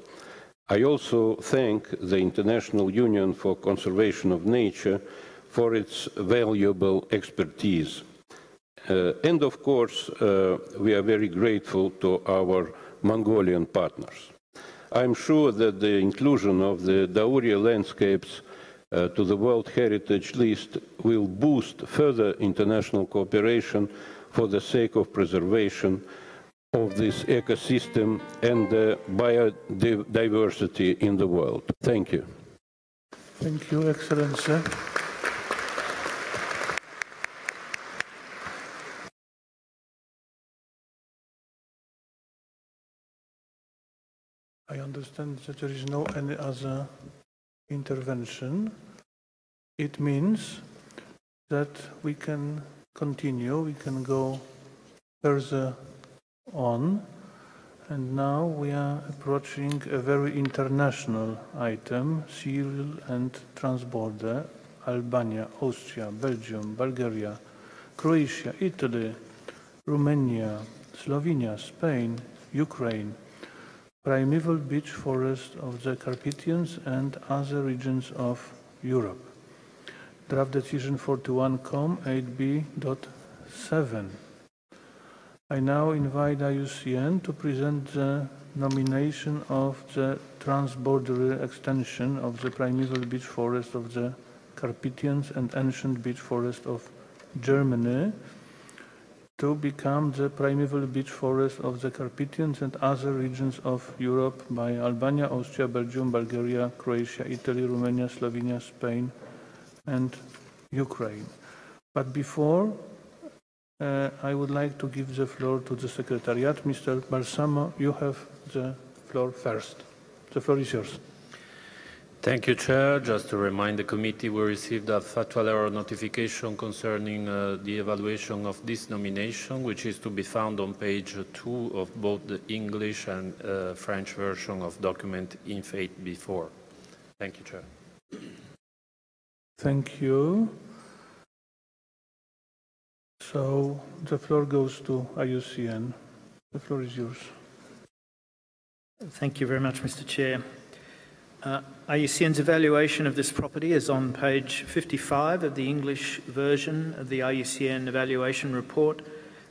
I also thank the International Union for Conservation of Nature for its valuable expertise. And of course, we are very grateful to our Mongolian partners. I'm sure that the inclusion of the Dauria landscapes to the World Heritage List will boost further international cooperation for the sake of preservation of this ecosystem and the biodiversity in the world. Thank you. Thank you, Excellency. I understand that there is no any other intervention. It means that we can continue, we can go further on, and now we are approaching a very international item, civil and transborder, Albania, Austria, Belgium, Bulgaria, Croatia, Italy, Romania, Slovenia, Spain, Ukraine, Primeval beech forest of the Carpathians and other regions of Europe. Draft decision 41.8b.7. I now invite Iucn to present the nomination of the transborder extension of the primeval beech forest of the Carpathians and ancient beech forest of Germany to become the primeval beech forest of the Carpathians and other regions of Europe by Albania, Austria, Belgium, Bulgaria, Croatia, Italy, Romania, Slovenia, Spain, and Ukraine. But before, I would like to give the floor to the Secretariat. Mr. Balsamo, you have the floor first. The floor is yours. Thank you, Chair. Just to remind the committee, we received a factual error notification concerning the evaluation of this nomination, which is to be found on page 2 of both the English and French version of document INF8B4. Thank you, Chair. Thank you. So the floor goes to Iucn. The floor is yours. Thank you very much, Mr. Chair. IUCN's evaluation of this property is on page 55 of the English version of the IUCN Evaluation Report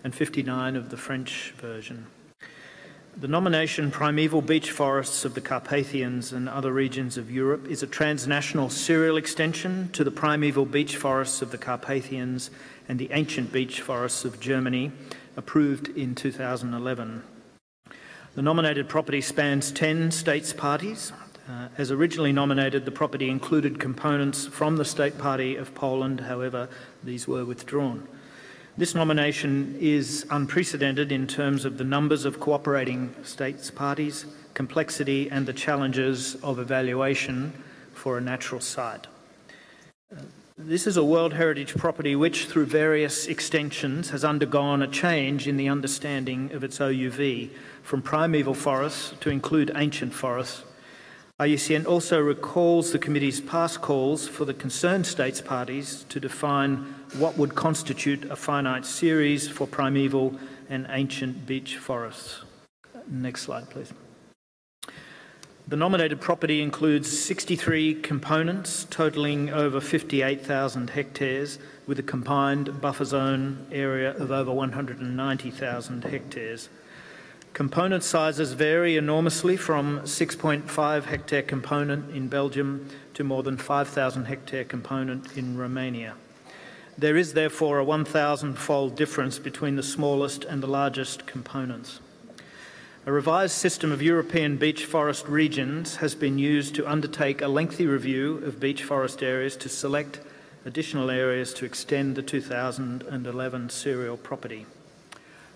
and 59 of the French version. The nomination Primeval Beech Forests of the Carpathians and other regions of Europe is a transnational serial extension to the Primeval Beech Forests of the Carpathians and the Ancient Beech Forests of Germany, approved in 2011. The nominated property spans 10 states parties. As originally nominated, the property included components from the State Party of Poland, however, these were withdrawn. This nomination is unprecedented in terms of the numbers of cooperating states parties, complexity and the challenges of evaluation for a natural site. This is a World Heritage property which, through various extensions, has undergone a change in the understanding of its OUV, from primeval forests to include ancient forests. IUCN also recalls the committee's past calls for the concerned states parties to define what would constitute a finite series for primeval and ancient beech forests. Next slide, please. The nominated property includes 63 components totalling over 58,000 hectares with a combined buffer zone area of over 190,000 hectares. Component sizes vary enormously from 6.5 hectare component in Belgium to more than 5,000 hectare component in Romania. There is therefore a 1,000-fold difference between the smallest and the largest components. A revised system of European beech forest regions has been used to undertake a lengthy review of beech forest areas to select additional areas to extend the 2011 serial property.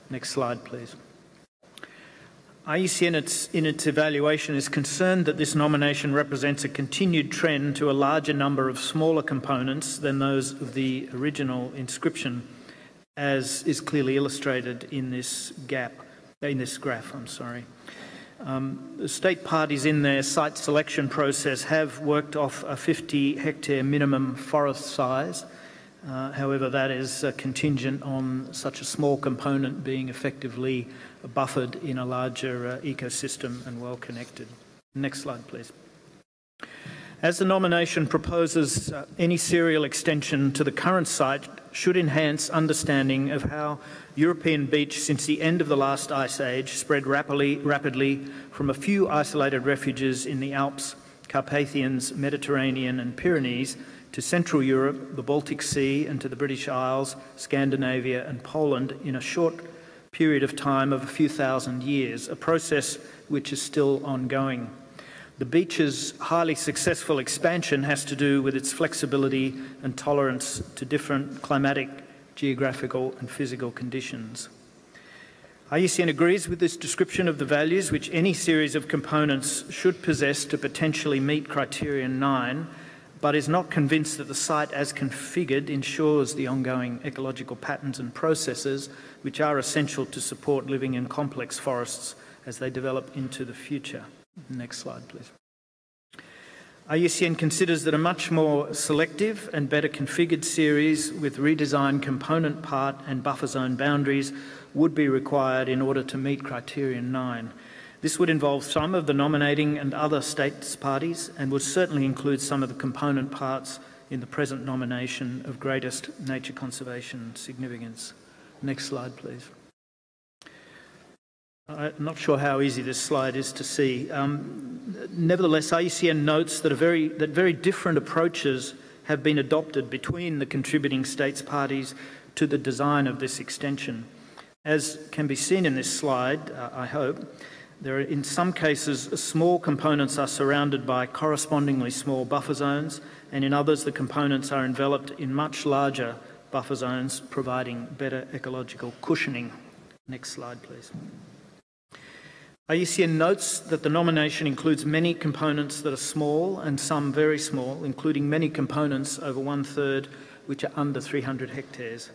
Next slide, please. IUCN in its evaluation is concerned that this nomination represents a continued trend to a larger number of smaller components than those of the original inscription, as is clearly illustrated in this graph. The state parties in their site selection process have worked off a 50 hectare minimum forest size. However, that is contingent on such a small component being effectively buffered in a larger ecosystem and well connected. Next slide, please. As the nomination proposes, any serial extension to the current site should enhance understanding of how European beech since the end of the last ice age spread rapidly from a few isolated refuges in the Alps, Carpathians, Mediterranean and Pyrenees to Central Europe, the Baltic Sea and to the British Isles, Scandinavia and Poland in a short period of time of a few thousand years, a process which is still ongoing. The beech's highly successful expansion has to do with its flexibility and tolerance to different climatic, geographical and physical conditions. IUCN agrees with this description of the values which any series of components should possess to potentially meet Criterion 9, but is not convinced that the site as configured ensures the ongoing ecological patterns and processes which are essential to support living in complex forests as they develop into the future. Next slide, please. IUCN considers that a much more selective and better configured series with redesigned component part and buffer zone boundaries would be required in order to meet Criterion 9. This would involve some of the nominating and other states parties and would certainly include some of the component parts in the present nomination of greatest nature conservation significance. Next slide, please. I'm not sure how easy this slide is to see. Nevertheless, IUCN notes that very different approaches have been adopted between the contributing states parties to the design of this extension. As can be seen in this slide, I hope, in some cases, small components are surrounded by correspondingly small buffer zones, and in others, the components are enveloped in much larger buffer zones, providing better ecological cushioning. Next slide, please. IUCN notes that the nomination includes many components that are small and some very small, including many components over 1/3 which are under 300 hectares.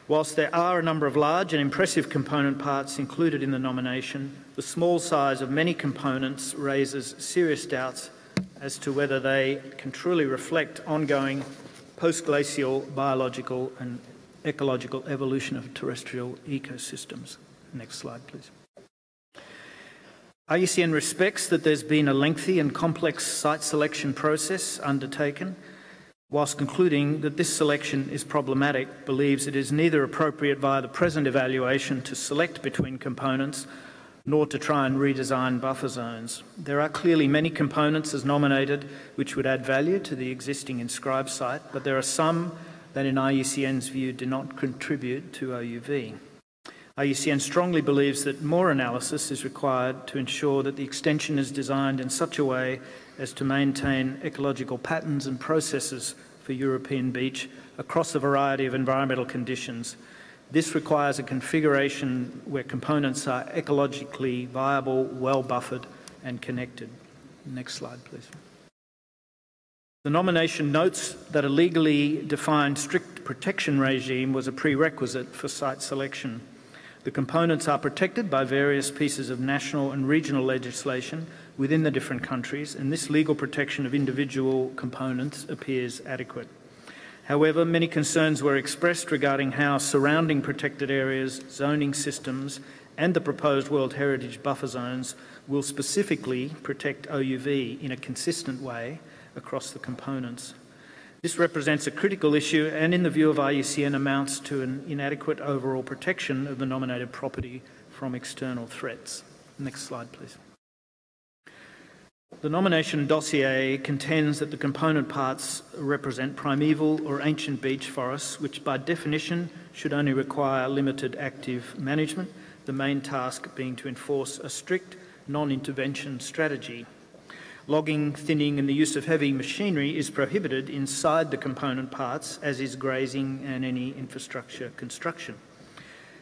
Whilst there are a number of large and impressive component parts included in the nomination, the small size of many components raises serious doubts as to whether they can truly reflect ongoing post-glacial biological and ecological evolution of terrestrial ecosystems. Next slide, please. IUCN respects that there's been a lengthy and complex site selection process undertaken, whilst concluding that this selection is problematic, believes it is neither appropriate via the present evaluation to select between components nor to try and redesign buffer zones. There are clearly many components as nominated which would add value to the existing inscribed site, but there are some that in IUCN's view do not contribute to OUV. IUCN strongly believes that more analysis is required to ensure that the extension is designed in such a way as to maintain ecological patterns and processes for European beech across a variety of environmental conditions. This requires a configuration where components are ecologically viable, well buffered and connected. Next slide, please. The nomination notes that a legally defined strict protection regime was a prerequisite for site selection. The components are protected by various pieces of national and regional legislation within the different countries, and this legal protection of individual components appears adequate. However, many concerns were expressed regarding how surrounding protected areas, zoning systems, and the proposed World Heritage buffer zones will specifically protect OUV in a consistent way across the components. This represents a critical issue and, in the view of IUCN, amounts to an inadequate overall protection of the nominated property from external threats. Next slide, please. The nomination dossier contends that the component parts represent primeval or ancient beech forests, which by definition should only require limited active management, the main task being to enforce a strict non-intervention strategy. Logging, thinning and the use of heavy machinery is prohibited inside the component parts, as is grazing and any infrastructure construction.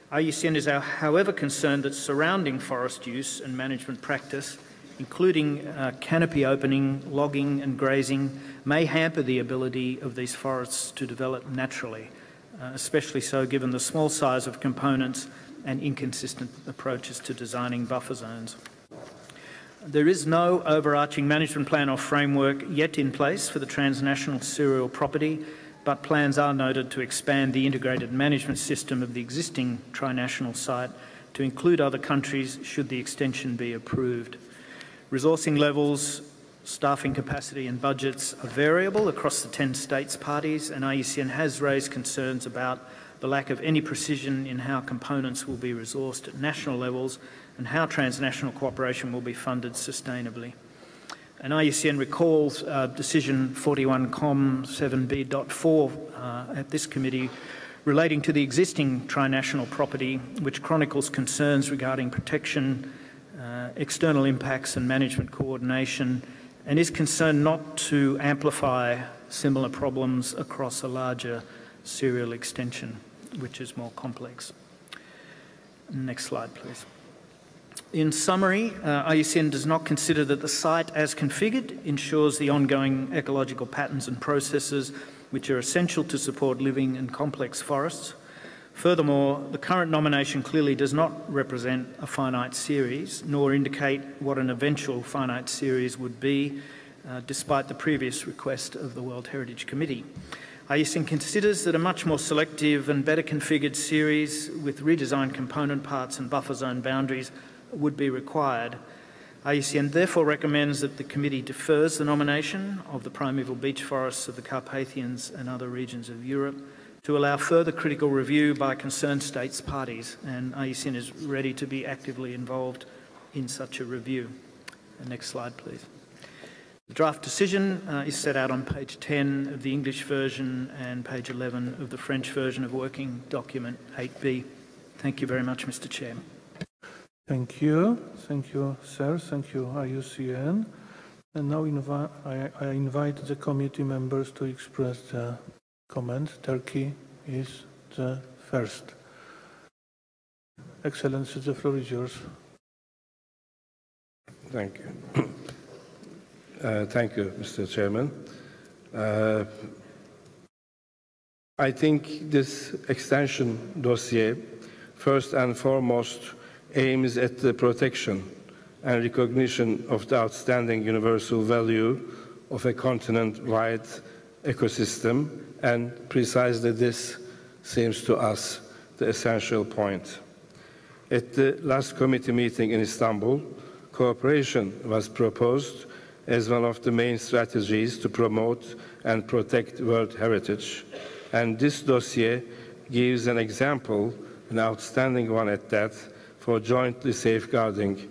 IUCN is however concerned that surrounding forest use and management practice, including canopy opening, logging and grazing, may hamper the ability of these forests to develop naturally, especially so given the small size of components and inconsistent approaches to designing buffer zones. There is no overarching management plan or framework yet in place for the transnational cereal property, but plans are noted to expand the integrated management system of the existing trinational site to include other countries should the extension be approved. Resourcing levels, staffing capacity and budgets are variable across the 10 states parties, and IUCN has raised concerns about the lack of any precision in how components will be resourced at national levels and how transnational cooperation will be funded sustainably. And IUCN recalls Decision 41Com7B.4 at this committee relating to the existing trinational property, which chronicles concerns regarding protection, external impacts and management coordination, and is concerned not to amplify similar problems across a larger cereal extension, which is more complex. Next slide, please. In summary, IUCN does not consider that the site as configured ensures the ongoing ecological patterns and processes which are essential to support living and complex forests. Furthermore, the current nomination clearly does not represent a finite series, nor indicate what an eventual finite series would be, despite the previous request of the World Heritage Committee. IUCN considers that a much more selective and better configured series with redesigned component parts and buffer zone boundaries would be required. IUCN therefore recommends that the committee defers the nomination of the primeval beech forests of the Carpathians and other regions of Europe to allow further critical review by concerned states parties, and IUCN is ready to be actively involved in such a review. Next slide, please. The draft decision is set out on page 10 of the English version and page 11 of the French version of Working Document 8B. Thank you very much, Mr. Chair. Thank you, sir. Thank you, IUCN. And now I invite the committee members to express their comments. Turkey is the first. Excellency, the floor is yours. Thank you. Thank you, Mr. Chairman. I think this extension dossier, first and foremost, aims at the protection and recognition of the outstanding universal value of a continent-wide ecosystem, and precisely this seems to us the essential point. At the last committee meeting in Istanbul, cooperation was proposed as one of the main strategies to promote and protect World Heritage. And this dossier gives an example, an outstanding one at that, for jointly safeguarding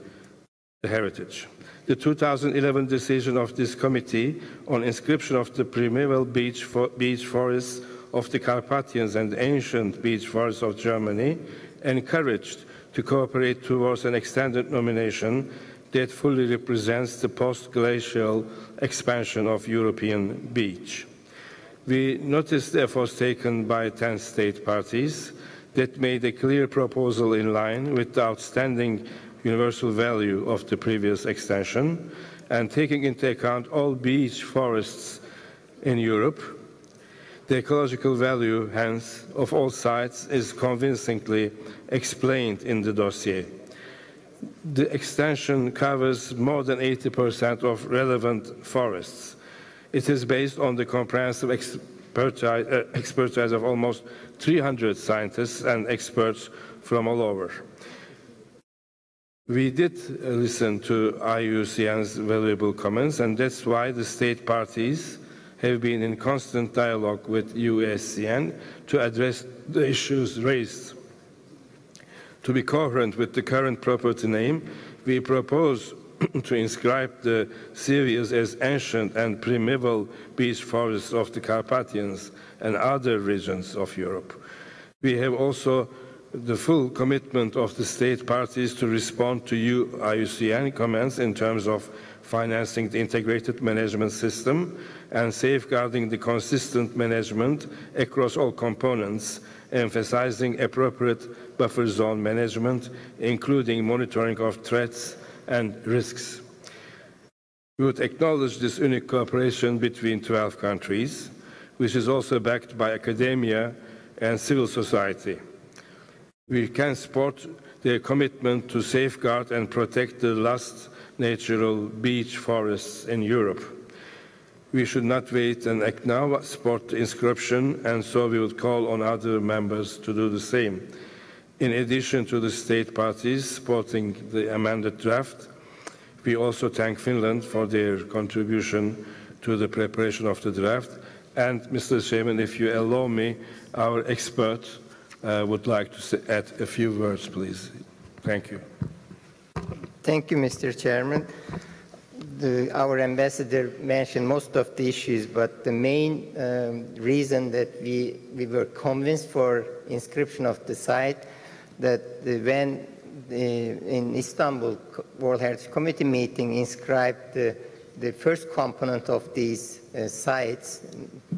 the heritage. The 2011 decision of this committee on inscription of the primeval beech forests of the Carpathians and ancient beech forests of Germany encouraged to cooperate towards an extended nomination that fully represents the post-glacial expansion of European beech. We noticed the efforts taken by 10 state parties that made a clear proposal in line with the outstanding universal value of the previous extension, and taking into account all beech forests in Europe, the ecological value, hence, of all sites is convincingly explained in the dossier. The extension covers more than 80% of relevant forests. It is based on the comprehensive expertise of almost 300 scientists and experts from all over. We did listen to Iucn's valuable comments, and that's why the state parties have been in constant dialogue with Iucn to address the issues raised. To be coherent with the current property name, we propose to inscribe the series as ancient and primeval beech forests of the Carpathians and other regions of Europe. We have also the full commitment of the state parties to respond to Iucn comments in terms of financing the integrated management system and safeguarding the consistent management across all components, emphasizing appropriate buffer zone management, including monitoring of threats and risks. We would acknowledge this unique cooperation between 12 countries, which is also backed by academia and civil society. We can support their commitment to safeguard and protect the last natural beech forests in Europe. We should not wait and act now, support the inscription, and so we would call on other members to do the same. In addition to the state parties supporting the amended draft, we also thank Finland for their contribution to the preparation of the draft. And, Mr. Chairman, if you allow me, our expert would like to add a few words, please. Thank you. Thank you, Mr. Chairman. Our ambassador mentioned most of the issues, but the main reason that we were convinced for inscription of the site, that when in Istanbul World Heritage Committee meeting inscribed the first component of these sites,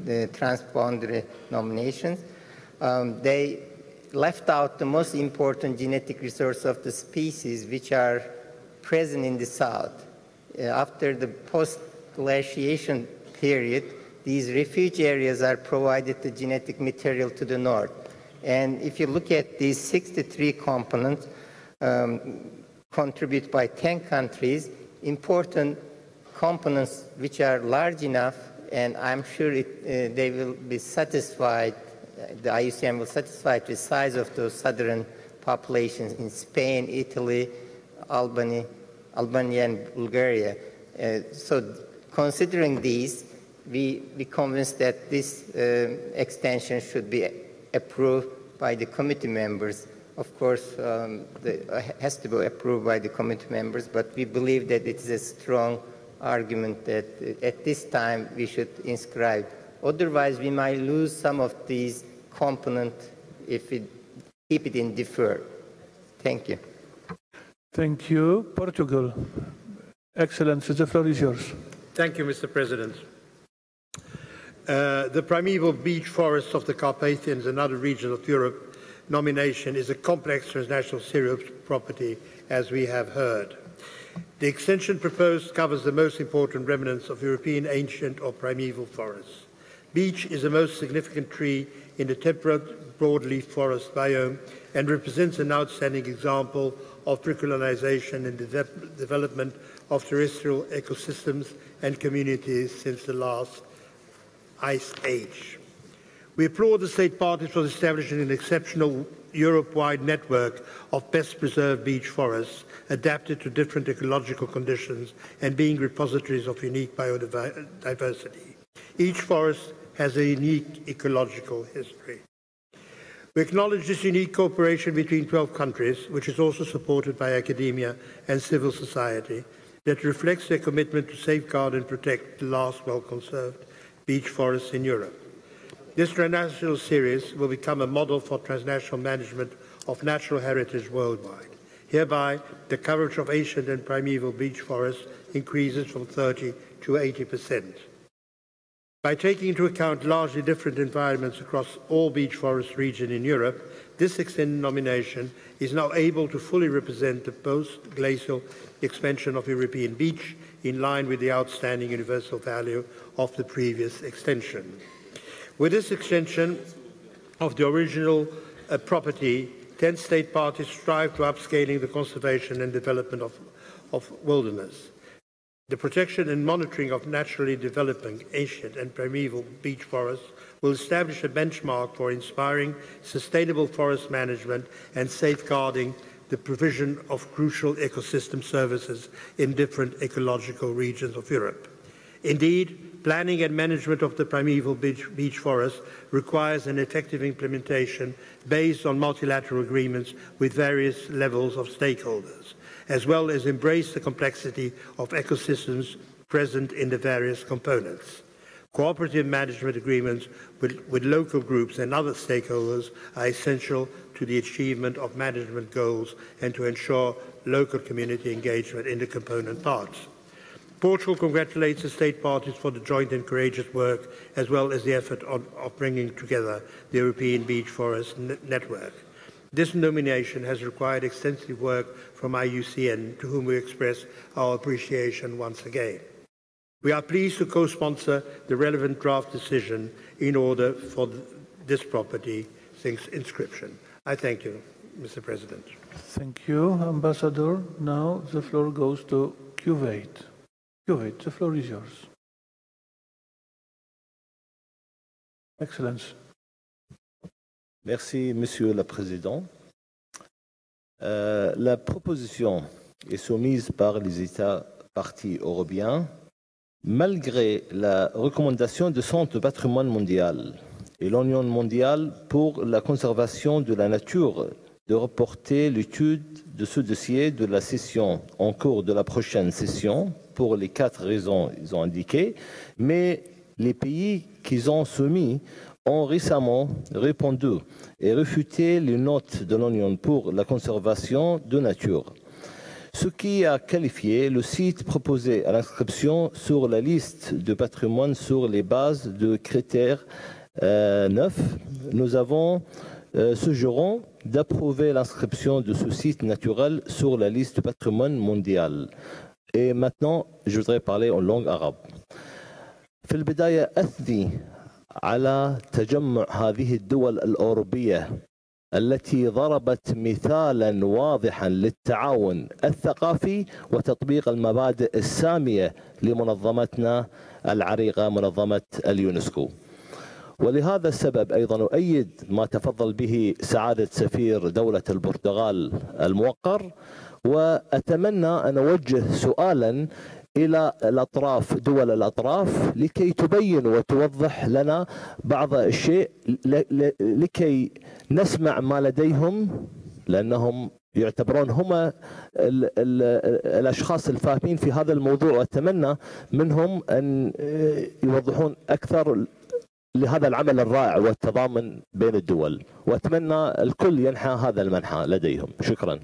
the transboundary nominations, they left out the most important genetic resource of the species which are present in the south. After the post-glaciation period, these refuge areas are provided the genetic material to the north. And if you look at these 63 components contributed by 10 countries, important components which are large enough, and I'm sure they will be satisfied, the Iucn will satisfy the size of those southern populations in Spain, Italy, Albania, and Bulgaria. So considering these, we convinced that this extension should be approved by the committee members. Of course, it has to be approved by the committee members, but we believe that it is a strong argument that at this time we should inscribe. Otherwise, we might lose some of these components if we keep it in deferred. Thank you. Thank you. Portugal. Excellency, the floor is yours. Thank you, Mr. President. The primeval beech forests of the Carpathians and other regions of Europe nomination is a complex transnational serious property, as we have heard. The extension proposed covers the most important remnants of European ancient or primeval forests. Beech is the most significant tree in the temperate broadleaf forest biome and represents an outstanding example of pre-colonization and the development of terrestrial ecosystems and communities since the last ice age. We applaud the state parties for establishing an exceptional Europe-wide network of best preserved beech forests adapted to different ecological conditions and being repositories of unique biodiversity. Each forest has a unique ecological history. We acknowledge this unique cooperation between 12 countries, which is also supported by academia and civil society, that reflects their commitment to safeguard and protect the last well-conserved beech forests in Europe. This transnational series will become a model for transnational management of natural heritage worldwide. Hereby, the coverage of ancient and primeval beech forests increases from 30 to 80%. By taking into account largely different environments across all beech forest regions in Europe, this extended nomination is now able to fully represent the post-glacial expansion of European beech in line with the outstanding universal value of the previous extension. With this extension of the original property, 10 state parties strive to upscaling the conservation and development of wilderness. The protection and monitoring of naturally developing ancient and primeval beech forests will establish a benchmark for inspiring sustainable forest management and safeguarding the provision of crucial ecosystem services in different ecological regions of Europe. Indeed, planning and management of the primeval beech forest requires an effective implementation based on multilateral agreements with various levels of stakeholders, as well as embrace the complexity of ecosystems present in the various components. Cooperative management agreements with local groups and other stakeholders are essential to the achievement of management goals and to ensure local community engagement in the component parts. Portugal congratulates the state parties for the joint and courageous work, as well as the effort of bringing together the European Beech Forest Network. This nomination has required extensive work from Iucn, to whom we express our appreciation once again. We are pleased to co-sponsor the relevant draft decision in order for this property's inscription. I thank you, Mr. President. Thank you, Ambassador. Now the floor goes to Kuwait. Kuwait, the floor is yours. Excellence. Merci, Monsieur le Président. La proposition est soumise par les États parties européens malgré la recommandation du Centre de patrimoine mondial et l'Union mondiale pour la conservation de la nature de reporter l'étude de ce dossier de la session en cours de la prochaine session pour les 4 raisons qu'ils ont indiquées, mais les pays qu'ils ont soumis ont récemment répondu et refuté les notes de l'Union pour la conservation de nature, ce qui a qualifié le site proposé à l'inscription sur la liste de patrimoine sur les bases de critères 9. Nous avons suggéré d'approuver l'inscription de ce site naturel sur la liste de patrimoine mondial. Et maintenant, je voudrais parler en langue arabe. في البداية أثني على تجمع هذه الدول الأوروبية التي ضربت مثالا واضحا للتعاون الثقافي وتطبيق المبادئ السامية لمنظمتنا العريقة منظمة اليونسكو. ولهذا السبب أيضا أؤيد ما تفضل به سعادة سفير دولة البرتغال الموقر، وأتمنى أن أوجه سؤالا إلى الأطراف دول الأطراف لكي تبين وتوضح لنا بعض الشيء لكي نسمع ما لديهم، لأنهم يعتبرون هم الأشخاص الفاهمين في هذا الموضوع، وأتمنى منهم أن يوضحون أكثر لهذا العمل الرائع والتضامن بين الدول، وأتمنى الكل ينحى هذا المنحى لديهم. شكرا.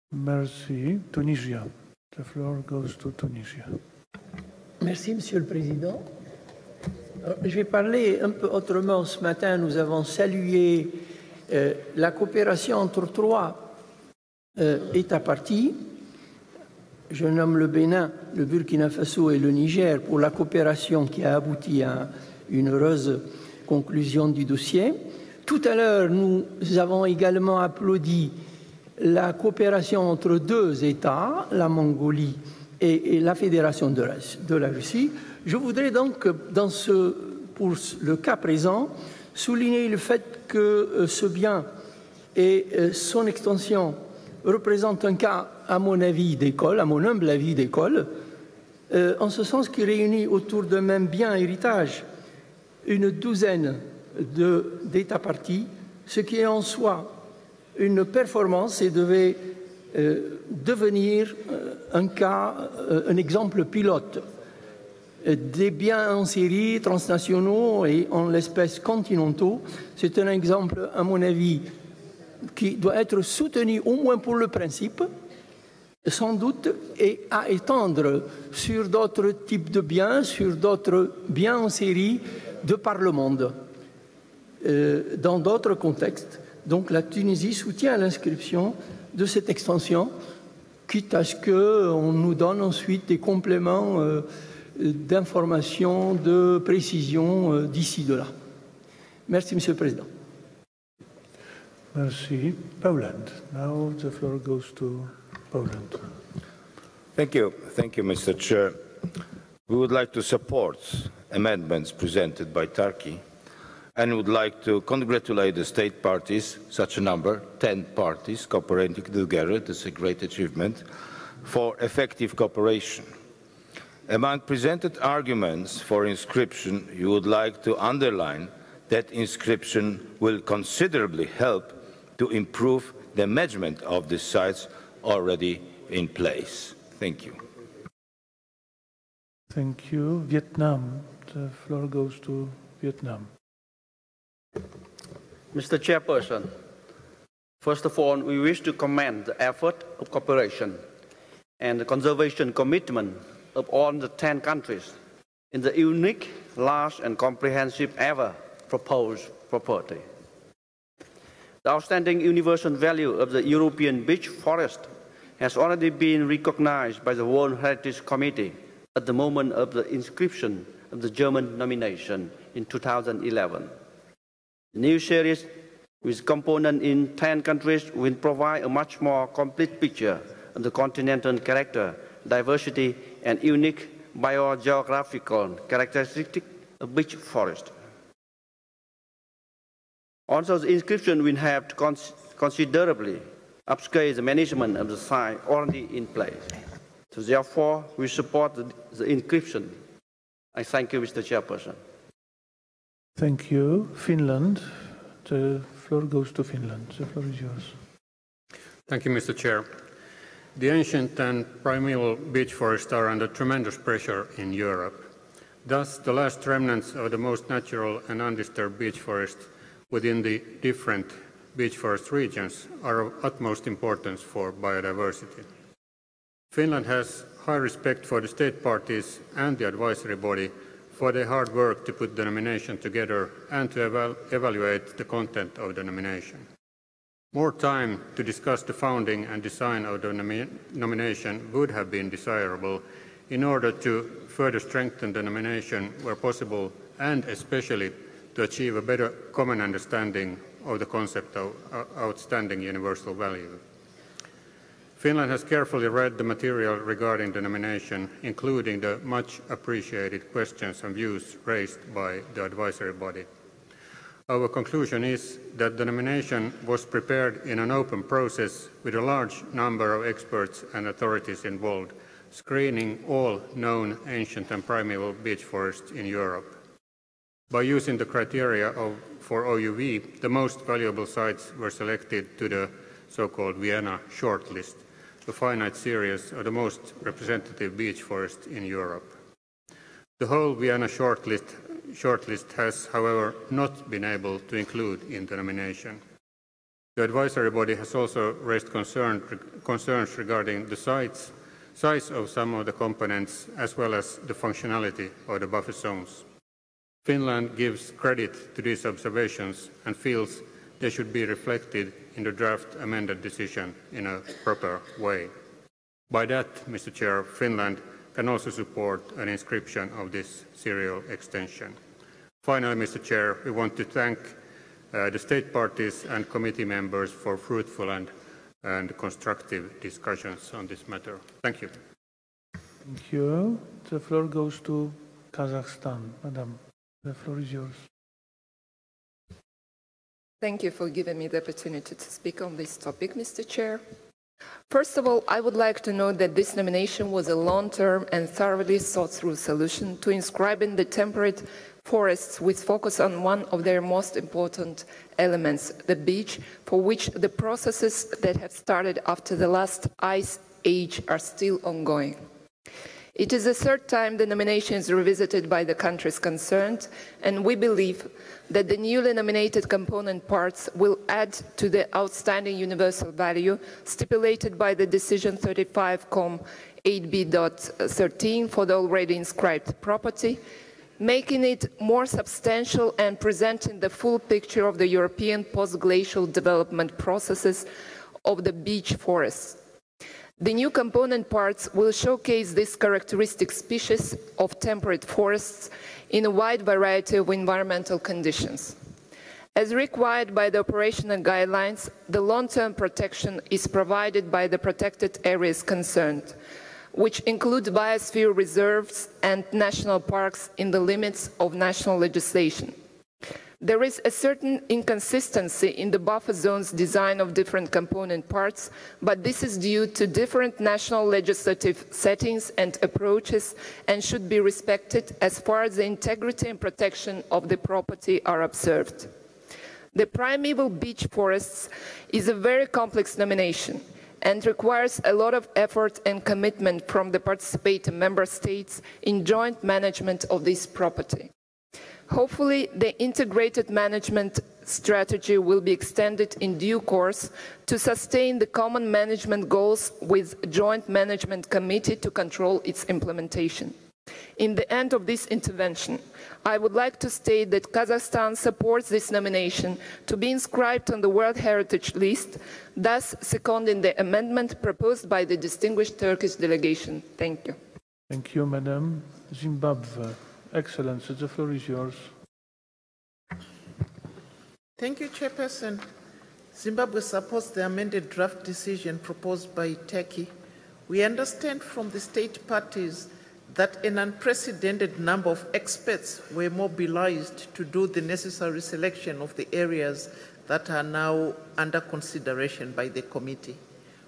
Merci. Tunisia. The floor goes to Tunisia. Merci, Monsieur le Président. Je vais parler un peu autrement. Ce matin, nous avons salué la coopération entre 3 États parties. Je nomme le Bénin, le Burkina Faso et le Niger pour la coopération qui a abouti à une heureuse conclusion du dossier. Tout à l'heure, nous avons également applaudi la coopération entre 2 États, la Mongolie et la Fédération de la Russie. Je voudrais donc, pour le cas présent, souligner le fait que ce bien et son extension représentent un cas, à mon avis, d'école, à mon humble avis d'école, en ce sens qu'il réunit autour d'un même bien héritage une douzaine d'États parties, ce qui est en soi une performance et devait devenir un exemple pilote. Des biens en série, transnationaux et en l'espèce continentaux, c'est un exemple, à mon avis, qui doit être soutenu au moins pour le principe, sans doute, et à étendre sur d'autres types de biens, sur d'autres biens en série de par le monde, dans d'autres contextes. Donc la Tunisie soutient l'inscription de cette extension, quitte à ce qu'on nous donne ensuite des compléments d'informations, de précision d'ici de là. Merci, Monsieur le Président. Merci. Poland. Now the floor goes to Poland. Thank you, Mr. Chair. We would like to support amendments presented by Turkey and would like to congratulate the state parties, such a number, 10 parties cooperating together, this is a great achievement, for effective cooperation. Among presented arguments for inscription, you would like to underline that inscription will considerably help to improve the management of the sites already in place. Thank you. Thank you. Vietnam. The floor goes to Vietnam. Mr. Chairperson, first of all, we wish to commend the effort of cooperation and the conservation commitment of all the 10 countries in the unique, large, and comprehensive ever proposed property. The outstanding universal value of the European beech forest has already been recognized by the World Heritage Committee at the moment of the inscription of the German nomination in 2011. The new series, with components in 10 countries, will provide a much more complete picture of the continental character, diversity, and unique biogeographical characteristics of beech forest. Also, the inscription will have to considerably upscale the management of the site already in place. So therefore, we support the inscription. I thank you, Mr. Chairperson. Thank you. Finland. The floor goes to Finland. The floor is yours. Thank you, Mr. Chair. The ancient and primeval beech forests are under tremendous pressure in Europe. Thus, the last remnants of the most natural and undisturbed beech forests within the different beech forest regions are of utmost importance for biodiversity. Finland has high respect for the state parties and the advisory body for their hard work to put the nomination together and to evaluate the content of the nomination. More time to discuss the founding and design of the nomination would have been desirable in order to further strengthen the nomination where possible and especially to achieve a better common understanding of the concept of outstanding universal value. Finland has carefully read the material regarding the nomination, including the much appreciated questions and views raised by the advisory body. Our conclusion is that the nomination was prepared in an open process with a large number of experts and authorities involved, screening all known ancient and primeval beech forests in Europe. By using the criteria for OUV, the most valuable sites were selected to the so-called Vienna Shortlist, a finite series of the most representative beech forests in Europe. The whole Vienna shortlist has, however, not been able to include in the nomination. The advisory body has also raised concerns regarding the size of some of the components as well as the functionality of the buffer zones. Finland gives credit to these observations and feels they should be reflected in the draft amended decision in a proper way. By that, Mr. Chair, Finland can also support an inscription of this serial extension. Finally, Mr. Chair, we want to thank the state parties and committee members for fruitful and constructive discussions on this matter. Thank you. Thank you. The floor goes to Kazakhstan. Madam, the floor is yours. Thank you for giving me the opportunity to speak on this topic, Mr. Chair. First of all, I would like to note that this nomination was a long-term and thoroughly thought-through solution to inscribing the temperate forests with focus on one of their most important elements, the beech, for which the processes that have started after the last ice age are still ongoing. It is the third time the nomination is revisited by the countries concerned, and we believe that the newly nominated component parts will add to the outstanding universal value stipulated by the decision 35,8b.13 for the already inscribed property, making it more substantial and presenting the full picture of the European post-glacial development processes of the beech forests. The new component parts will showcase this characteristic species of temperate forests in a wide variety of environmental conditions. As required by the operational guidelines, the long-term protection is provided by the protected areas concerned, which include biosphere reserves and national parks in the limits of national legislation. There is a certain inconsistency in the buffer zones design of different component parts, but this is due to different national legislative settings and approaches and should be respected as far as the integrity and protection of the property are observed. The primeval beech forests is a very complex nomination and requires a lot of effort and commitment from the participating member states in joint management of this property. Hopefully, the integrated management strategy will be extended in due course to sustain the common management goals with a joint management committee to control its implementation. In the end of this intervention, I would like to state that Kazakhstan supports this nomination to be inscribed on the World Heritage List, thus seconding the amendment proposed by the distinguished Turkish delegation. Thank you. Thank you, Madam. Zimbabwe. Excellency, the floor is yours. Thank you, Chairperson. Zimbabwe supports the amended draft decision proposed by Turkey. We understand from the state parties that an unprecedented number of experts were mobilized to do the necessary selection of the areas that are now under consideration by the committee.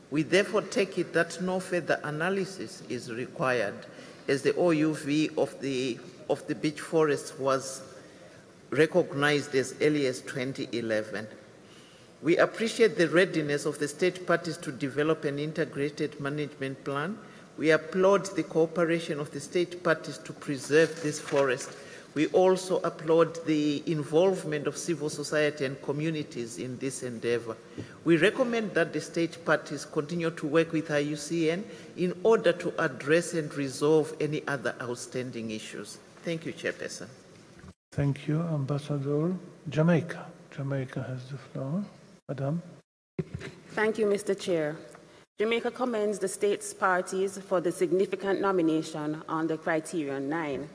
We therefore take it that no further analysis is required, as the OUV of the beech forest was recognized as early as 2011. We appreciate the readiness of the state parties to develop an integrated management plan. We applaud the cooperation of the state parties to preserve this forest. We also applaud the involvement of civil society and communities in this endeavor. We recommend that the state parties continue to work with Iucn in order to address and resolve any other outstanding issues. Thank you, Chairperson. Thank you, Ambassador. Jamaica. Jamaica has the floor. Madam. Thank you, Mr. Chair. Jamaica commends the state's parties for the significant nomination on the Criterion 9.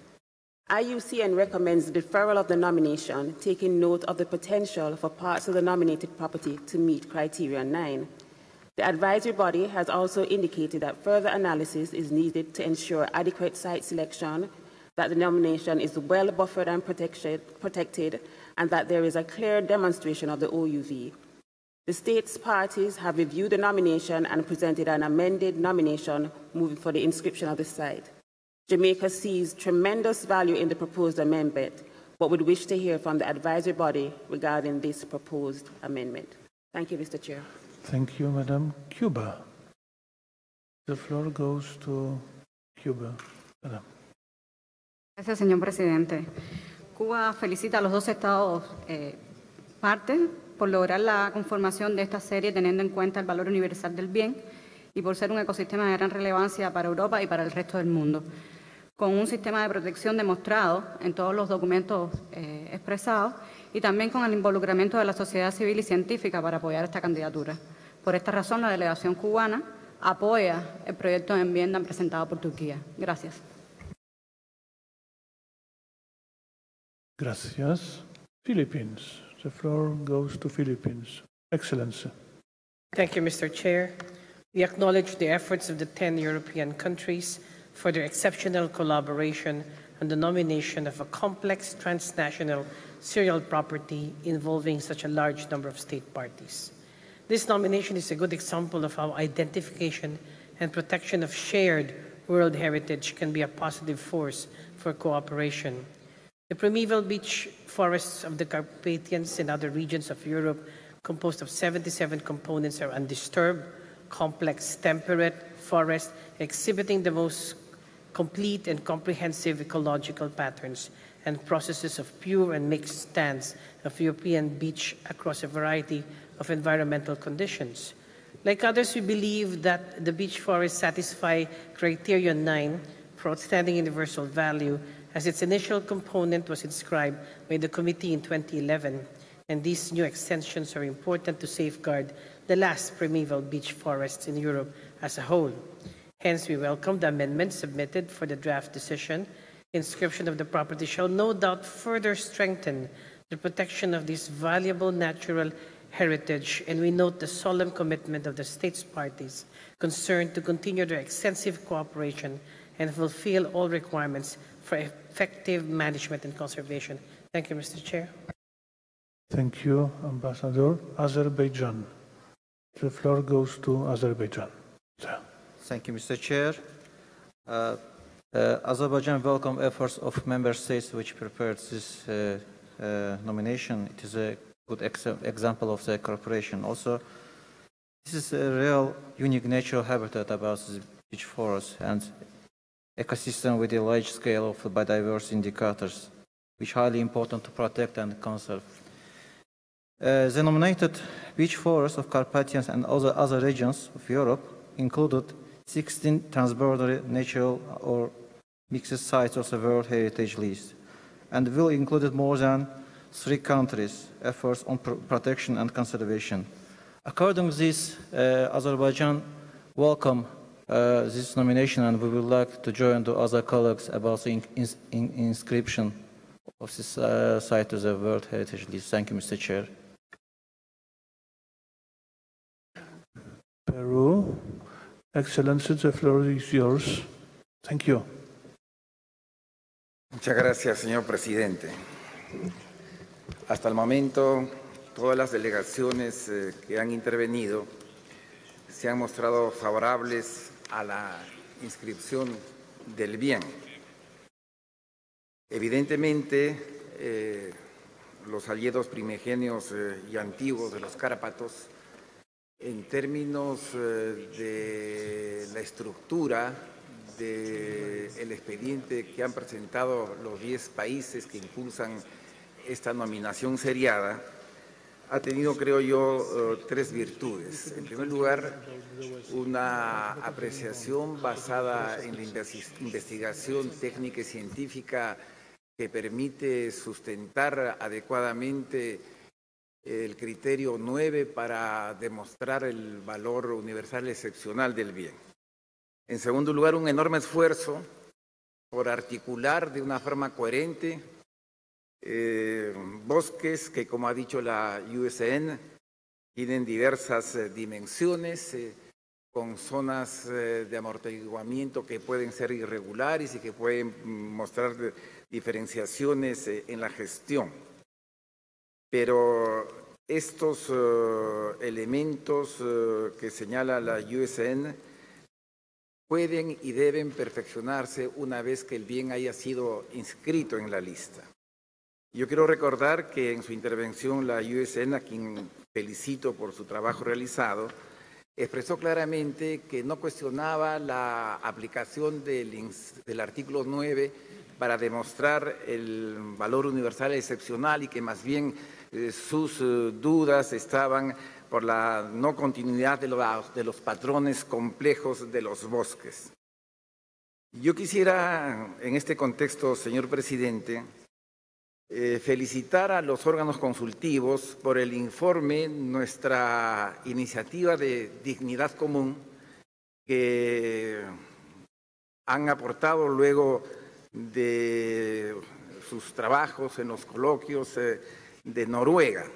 Iucn recommends the deferral of the nomination, taking note of the potential for parts of the nominated property to meet Criterion 9. The advisory body has also indicated that further analysis is needed to ensure adequate site selection, that the nomination is well buffered and protected, and that there is a clear demonstration of the OUV. The state's parties have reviewed the nomination and presented an amended nomination moving for the inscription of the site. Jamaica sees tremendous value in the proposed amendment, but would wish to hear from the advisory body regarding this proposed amendment. Thank you, Mr. Chair. Thank you, Madam. Cuba. The floor goes to Cuba. Madam. Gracias, señor presidente. Cuba felicita a los dos estados partes por lograr la conformación de esta serie teniendo en cuenta el valor universal del bien y por ser un ecosistema de gran relevancia para Europa y para el resto del mundo, con un sistema de protección demostrado en todos los documentos expresados y también con el involucramiento de la sociedad civil y científica para apoyar esta candidatura. Por esta razón, la delegación cubana apoya el proyecto de enmienda presentado por Turquía. Gracias. Gracias. Philippines. The floor goes to Philippines. Excellency. Thank you, Mr. Chair. We acknowledge the efforts of the 10 European countries for their exceptional collaboration on the nomination of a complex transnational serial property involving such a large number of state parties. This nomination is a good example of how identification and protection of shared world heritage can be a positive force for cooperation. The primeval beech forests of the Carpathians and other regions of Europe, composed of 77 components, are undisturbed, complex, temperate forests exhibiting the most complete and comprehensive ecological patterns and processes of pure and mixed stands of European beech across a variety of environmental conditions. Like others, we believe that the beech forests satisfy Criterion 9 for outstanding universal value, as its initial component was inscribed by the committee in 2011, and these new extensions are important to safeguard the last primeval beech forests in Europe as a whole. Hence, we welcome the amendments submitted for the draft decision. Inscription of the property shall no doubt further strengthen the protection of this valuable natural heritage, and we note the solemn commitment of the states parties concerned to continue their extensive cooperation and fulfill all requirements for effective management and conservation. Thank you, Mr. Chair. Thank you, Ambassador. Azerbaijan. The floor goes to Azerbaijan. Sir. Thank you, Mr. Chair. Azerbaijan welcomes efforts of member states which prepared this nomination. It is a good example of the cooperation. Also, this is a real unique natural habitat about the beech forest and ecosystem with a large scale of biodiversity indicators, which are highly important to protect and conserve. The nominated beech forests of Carpathians and other regions of Europe included 16 transboundary natural or mixed sites of the World Heritage List, and will include more than 3 countries' efforts on protection and conservation. According to this, Azerbaijan welcomes this nomination, and we would like to join the other colleagues about the inscription of this site to the World Heritage List. Thank you, Mr. Chair. Peru. Excellency, the floor is yours. Thank you. Muchas gracias, señor presidente. Hasta el momento, todas las delegaciones que han intervenido se han mostrado favorables a la inscripción del bien. Evidentemente, los hayedos primigenios y antiguos de los Cárpatos, en términos de la estructura del expediente que han presentado los 10 países que impulsan esta nominación seriada, ha tenido, creo yo, 3 virtudes. En primer lugar, una apreciación basada en la investigación técnica y científica que permite sustentar adecuadamente el criterio 9 para demostrar el valor universal excepcional del bien. En segundo lugar, un enorme esfuerzo por articular de una forma coherente bosques que, como ha dicho la Iucn, tienen diversas dimensiones, con zonas de amortiguamiento que pueden ser irregulares y que pueden mostrar diferenciaciones en la gestión. Pero estos elementos que señala la Iucn pueden y deben perfeccionarse una vez que el bien haya sido inscrito en la lista. Yo quiero recordar que en su intervención la Iucn, a quien felicito por su trabajo realizado, expresó claramente que no cuestionaba la aplicación del artículo 9 para demostrar el valor universal excepcional y que más bien sus dudas estaban por la no continuidad de los patrones complejos de los bosques. Yo quisiera, en este contexto, señor presidente, felicitar a los órganos consultivos por el informe, nuestra iniciativa de dignidad común, que han aportado luego de sus trabajos en los coloquios de Noruega.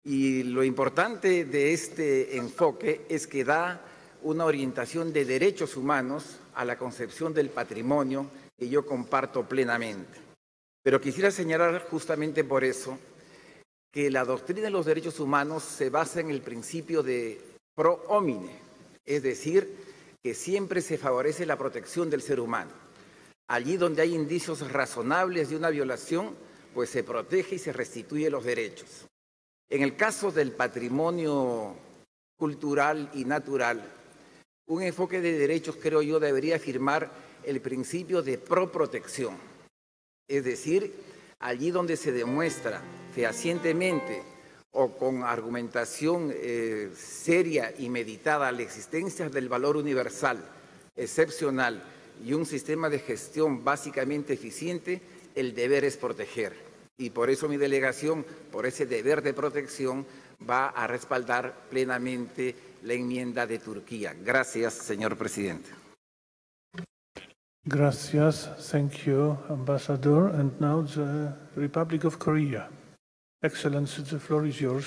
Y lo importante de este enfoque es que da una orientación de derechos humanos a la concepción del patrimonio que yo comparto plenamente. Pero quisiera señalar justamente por eso que la doctrina de los derechos humanos se basa en el principio de pro homine, es decir, que siempre se favorece la protección del ser humano. Allí donde hay indicios razonables de una violación, pues se protege y se restituye los derechos. En el caso del patrimonio cultural y natural, un enfoque de derechos, creo yo, debería afirmar el principio de pro-protección. Es decir, allí donde se demuestra fehacientemente o con argumentación seria y meditada la existencia del valor universal, excepcional y un sistema de gestión básicamente eficiente, el deber es proteger. Y por eso mi delegación, por ese deber de protección, va a respaldar plenamente la enmienda de Turquía. Gracias, señor presidente. Gracias. Thank you, Ambassador. And now the Republic of Korea. Excellency, the floor is yours.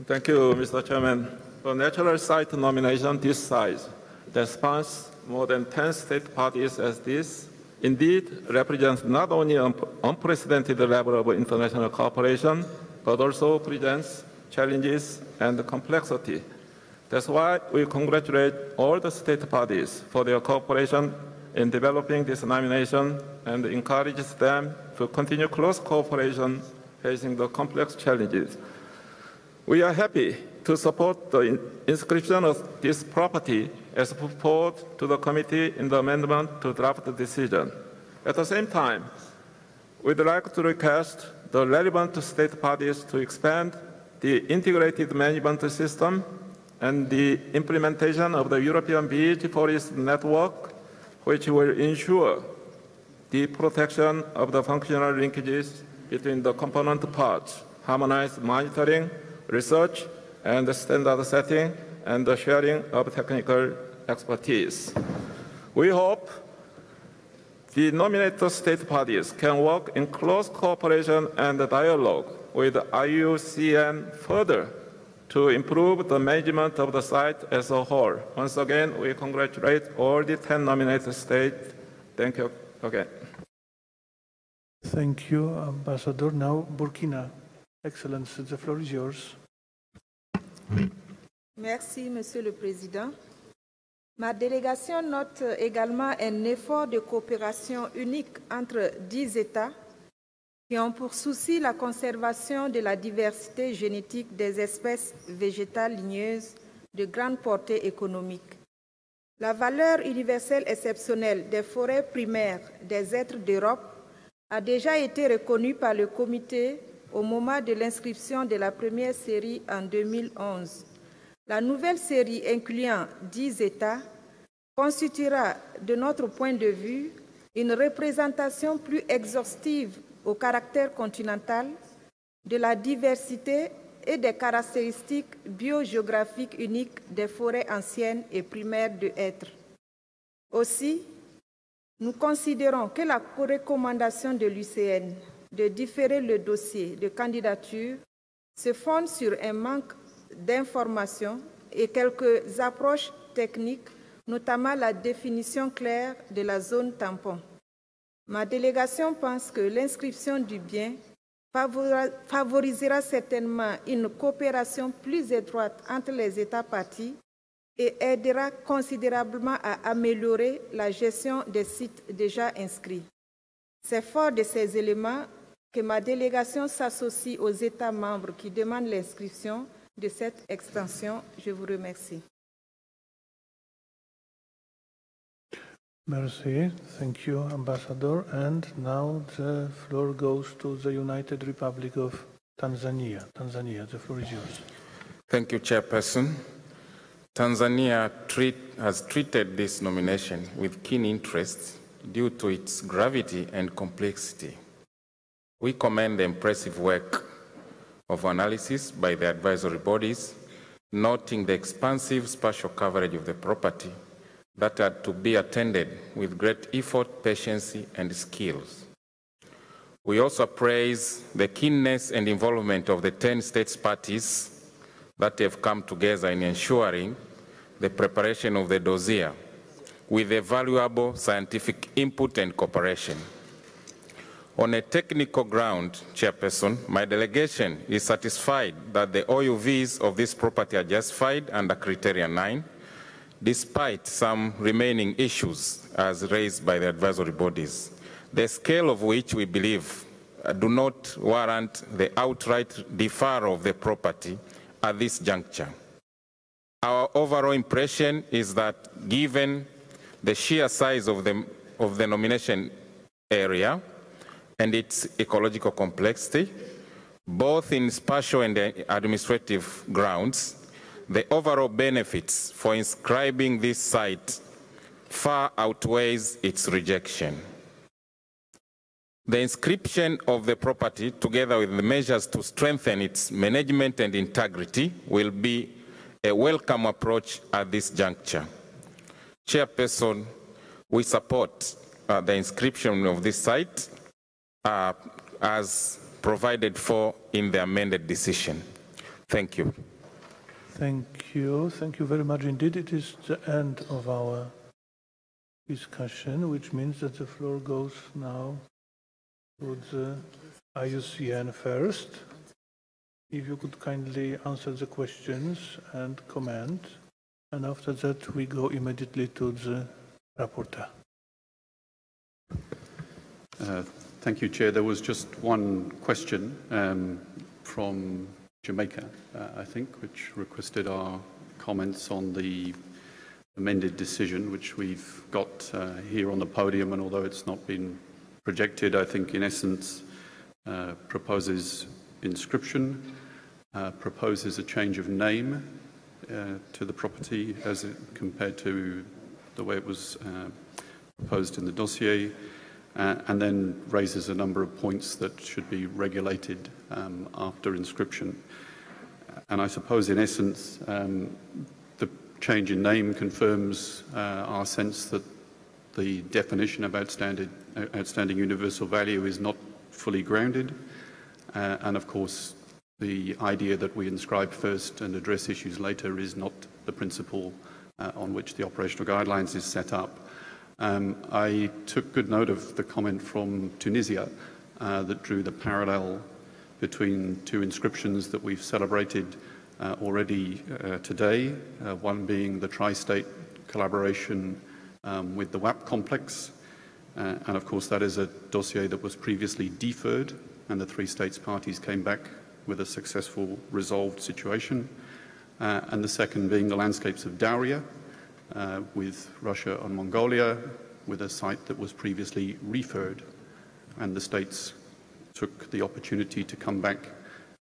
Thank you, Mr. Chairman. For natural site nomination this size, that spans more than 10 state parties as this, indeed represents not only an unprecedented level of international cooperation, but also presents challenges and complexity. That's why we congratulate all the state parties for their cooperation in developing this nomination and encourage them to continue close cooperation facing the complex challenges. We are happy to support the inscription of this property as proposed to the committee in the amendment to draft the decision. At the same time, we'd like to request the relevant state parties to expand the integrated management system and the implementation of the European Beech Forest Network, which will ensure the protection of the functional linkages between the component parts, harmonized monitoring, research, and standard setting, and the sharing of technical expertise. We hope the nominated state parties can work in close cooperation and dialogue with Iucn further to improve the management of the site as a whole. Once again, we congratulate all the 10 nominated states. Thank you again. Thank you, Ambassador. Now, Burkina. Excellency, the floor is yours. Merci, Monsieur le Président. Ma délégation note également un effort de coopération unique entre 10 États qui ont pour souci la conservation de la diversité génétique des espèces végétales ligneuses de grande portée économique. La valeur universelle exceptionnelle des forêts primaires des êtres d'Europe a déjà été reconnue par le comité au moment de l'inscription de la première série en 2011. La nouvelle série incluant 10 États constituera, de notre point de vue, une représentation plus exhaustive au caractère continental de la diversité et des caractéristiques biogéographiques uniques des forêts anciennes et primaires de hêtres. Aussi, nous considérons que la recommandation de l'Iucn de différer le dossier de candidature se fonde sur un manque d'informations et quelques approches techniques, notamment la définition claire de la zone tampon. Ma délégation pense que l'inscription du bien favorisera certainement une coopération plus étroite entre les États parties et aidera considérablement à améliorer la gestion des sites déjà inscrits. C'est fort de ces éléments que ma délégation s'associe aux États membres qui demandent l'inscription de cette extension. Je vous remercie. Merci. Thank you, Ambassador. And now the floor goes to the United Republic of Tanzania. Tanzania, the floor is yours. Thank you, Chairperson. Tanzania has treated this nomination with keen interest due to its gravity and complexity. We commend the impressive work of analysis by the advisory bodies, noting the expansive spatial coverage of the property that had to be attended with great effort, patience, and skills. We also praise the keenness and involvement of the 10 states parties that have come together in ensuring the preparation of the dossier with a valuable scientific input and cooperation. On a technical ground, Chairperson, my delegation is satisfied that the OUVs of this property are justified under Criterion 9, despite some remaining issues as raised by the advisory bodies, the scale of which we believe do not warrant the outright deferral of the property at this juncture. Our overall impression is that given the sheer size of the nomination area and its ecological complexity, both in spatial and administrative grounds, the overall benefits for inscribing this site far outweighs its rejection. The inscription of the property, together with the measures to strengthen its management and integrity, will be a welcome approach at this juncture. Chairperson, we support the inscription of this site as provided for in the amended decision. Thank you. Thank you. Thank you very much indeed. It is the end of our discussion, which means that the floor goes now to the Iucn first. If you could kindly answer the questions and comment, and after that we go immediately to the rapporteur. Thank you, Chair. There was just one question from Jamaica, I think, which requested our comments on the amended decision, which we've got here on the podium, and although it's not been projected, I think in essence proposes inscription, proposes a change of name to the property as compared to the way it was proposed in the dossier, and then raises a number of points that should be regulated after inscription. And I suppose in essence the change in name confirms our sense that the definition of outstanding universal value is not fully grounded, and of course the idea that we inscribe first and address issues later is not the principle on which the operational guidelines is set up. I took good note of the comment from Tunisia that drew the parallel between two inscriptions that we've celebrated already today, one being the tri-state collaboration with the WAP complex, and of course that is a dossier that was previously deferred, and the three states parties came back with a successful resolved situation, and the second being the landscapes of Dauria with Russia and Mongolia, with a site that was previously referred, and the states took the opportunity to come back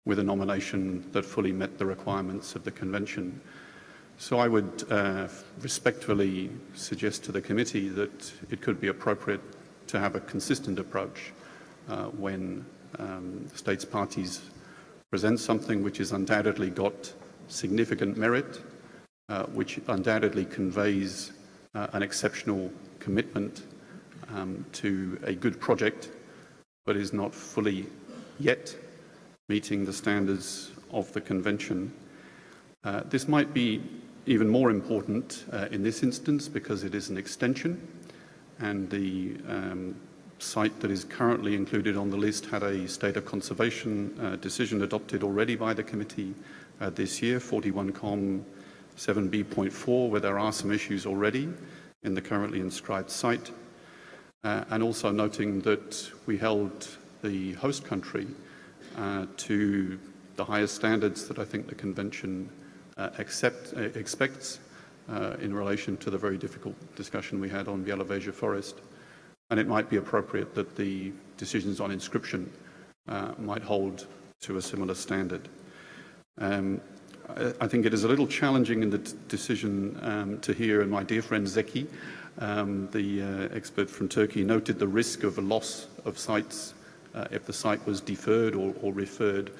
with a nomination that fully met the requirements of the convention. So I would respectfully suggest to the committee that it could be appropriate to have a consistent approach when states parties present something which has undoubtedly got significant merit, which undoubtedly conveys an exceptional commitment to a good project, but is not fully yet meeting the standards of the convention. This might be even more important in this instance because it is an extension, and the site that is currently included on the list had a state of conservation decision adopted already by the committee this year, 41Com 7B.4, where there are some issues already in the currently inscribed site, and also noting that we held the host country to the highest standards that I think the convention expects in relation to the very difficult discussion we had on Bielaveja forest. And it might be appropriate that the decisions on inscription might hold to a similar standard. I think it is a little challenging in the decision to hear, and my dear friend Zeki, the expert from Turkey, noted the risk of a loss of sites if the site was deferred or referred.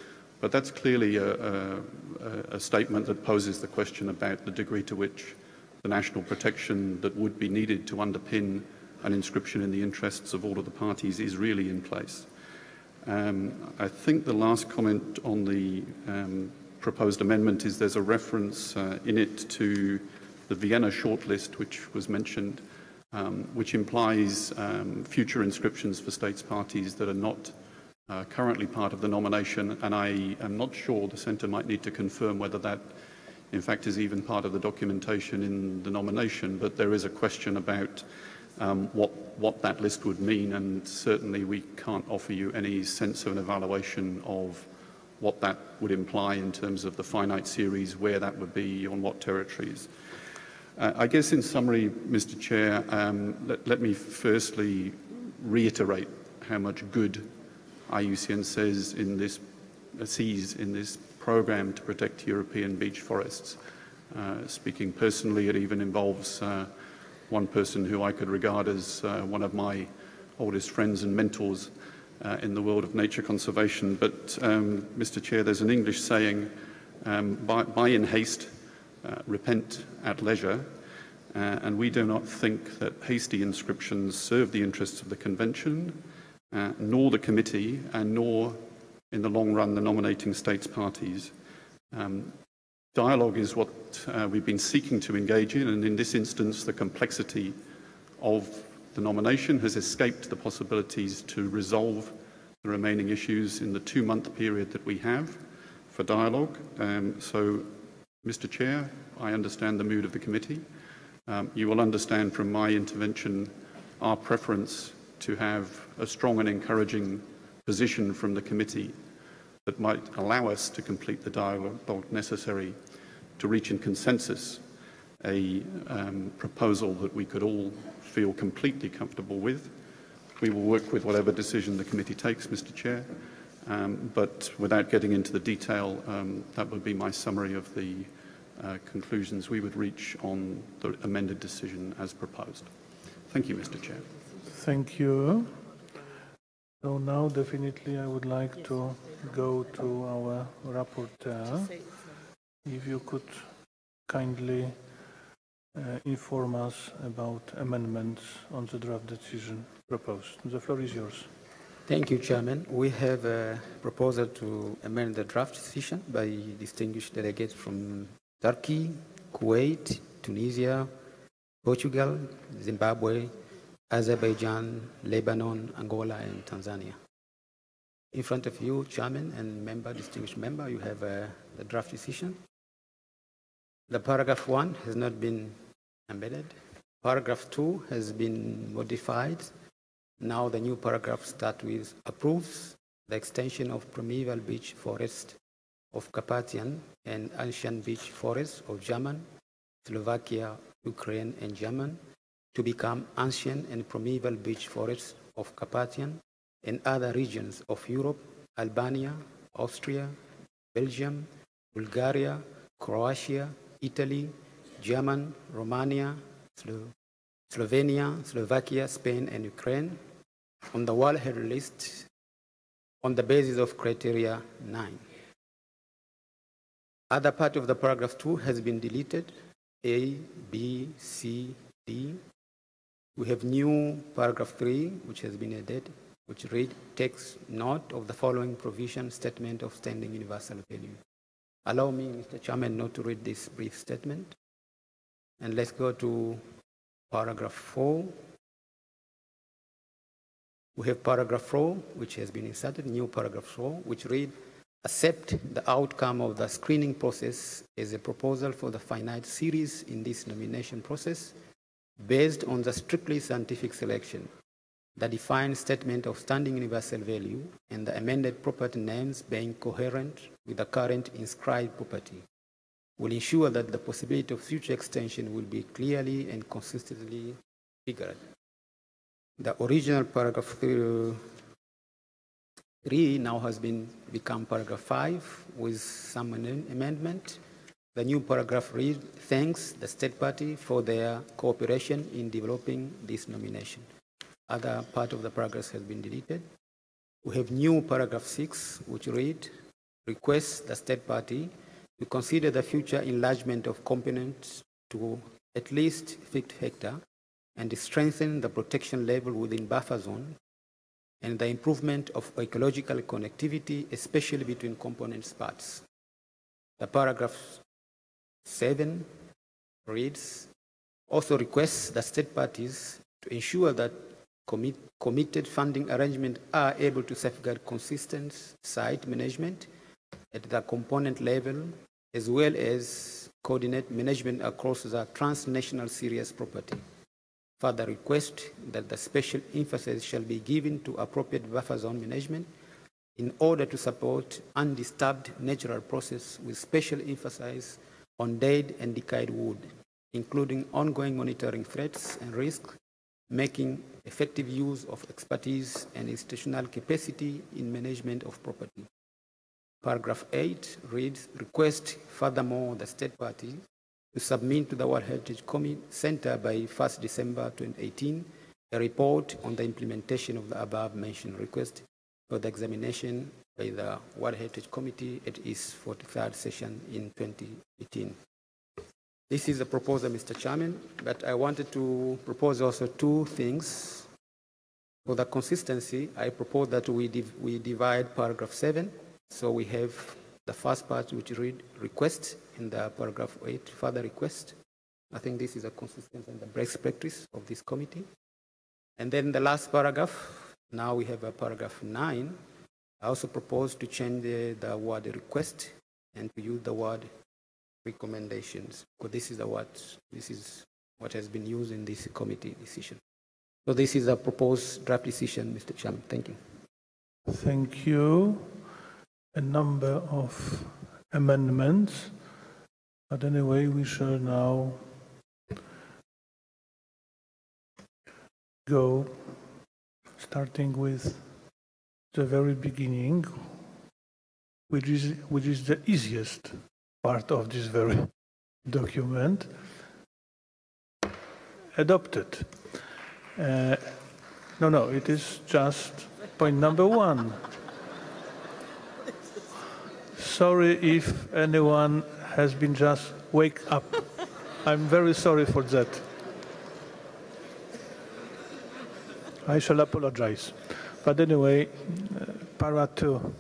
But that's clearly a statement that poses the question about the degree to which the national protection that would be needed to underpin an inscription in the interests of all of the parties is really in place. I think the last comment on the proposed amendment is there's a reference in it to the Vienna Shortlist, which was mentioned, which implies future inscriptions for states parties that are not currently part of the nomination, and I am not sure, the Centre might need to confirm whether that in fact is even part of the documentation in the nomination, but there is a question about what that list would mean, and certainly we can't offer you any sense of an evaluation of what that would imply in terms of the finite series, where that would be, on what territories. I guess in summary, Mr. Chair, let me firstly reiterate how much good Iucn sees in this programme to protect European beech forests. Speaking personally, it even involves one person who I could regard as one of my oldest friends and mentors in the world of nature conservation. But, Mr. Chair, there's an English saying, buy in haste, repent at leisure, and we do not think that hasty inscriptions serve the interests of the Convention, nor the committee, and nor, in the long run, the nominating states parties. Dialogue is what we've been seeking to engage in, and in this instance, the complexity of the nomination has escaped the possibilities to resolve the remaining issues in the 2-month period that we have for dialogue. So, Mr. Chair, I understand the mood of the committee. You will understand from my intervention our preference to have a strong and encouraging position from the committee that might allow us to complete the dialogue necessary to reach in consensus a proposal that we could all feel completely comfortable with. We will work with whatever decision the committee takes, Mr. Chair, but without getting into the detail, that would be my summary of the conclusions we would reach on the amended decision as proposed. Thank you, Mr. Chair. Thank you. So now definitely I would like to go to our rapporteur. If you could kindly inform us about amendments on the draft decision proposed. The floor is yours. Thank you, Chairman. We have a proposal to amend the draft decision by distinguished delegates from Turkey, Kuwait, Tunisia, Portugal, Zimbabwe, Azerbaijan, Lebanon, Angola, and Tanzania. In front of you, Chairman and distinguished member, you have the draft decision. The paragraph 1 has not been embedded. Paragraph 2 has been modified. Now the new paragraph starts with approves the extension of primeval beech forest of Carpathian and ancient beech forests of German, Slovakia, Ukraine, and German to become ancient and primeval beech forests of Carpathian and other regions of Europe, Albania, Austria, Belgium, Bulgaria, Croatia, Italy, German, Romania, Slovenia, Slovakia, Spain, and Ukraine on the World Heritage List on the basis of Criteria 9. Other part of the paragraph 2 has been deleted. A, B, C, D. We have new paragraph 3, which has been added, which takes note of the following provision statement of standing universal value. Allow me, Mr. Chairman, not to read this brief statement. And let's go to paragraph 4. We have paragraph 4, which has been inserted, new paragraph 4, which read, accept the outcome of the screening process as a proposal for the finite series in this nomination process based on the strictly scientific selection, the defined statement of standing universal value, and the amended property names being coherent with the current inscribed property will ensure that the possibility of future extension will be clearly and consistently figured. The original paragraph 3 now has become paragraph 5 with some amendment. The new paragraph reads, thanks the state party for their cooperation in developing this nomination. Other part of the paragraph has been deleted. We have new paragraph 6, which reads, requests the state party to consider the future enlargement of components to at least 50 hectares and to strengthen the protection level within buffer zone and the improvement of ecological connectivity, especially between component parts. The paragraph 7 reads, also requests the state parties to ensure that committed funding arrangements are able to safeguard consistent site management at the component level, as well as coordinate management across the transnational serious property. Further request that the special emphasis shall be given to appropriate buffer zone management in order to support undisturbed natural process with special emphasis on dead and decayed wood, including ongoing monitoring threats and risks, making effective use of expertise and institutional capacity in management of property. Paragraph 8 reads, request furthermore the state party to submit to the World Heritage Center by 1st December 2018 a report on the implementation of the above mentioned request for the examination by the World Heritage Committee at its 43rd session in 2018. This is a proposal, Mr. Chairman, but I wanted to propose also two things. For the consistency, I propose that we divide paragraph 7. So we have the first part which read request, in the paragraph 8 further request. I think this is a consistent and the best practice of this committee. And then the last paragraph, now we have a paragraph 9. I also propose to change the word request and to use the word recommendations, because this is what has been used in this committee decision. So this is a proposed draft decision, Mr. Chairman. Thank you. Thank you. A number of amendments, but anyway, we shall now go, starting with the very beginning, which is the easiest part of this very document. Adopted. No, it is just point number 1. Sorry if anyone has been just wake up. I'm very sorry for that. I shall apologize. But anyway, para 2.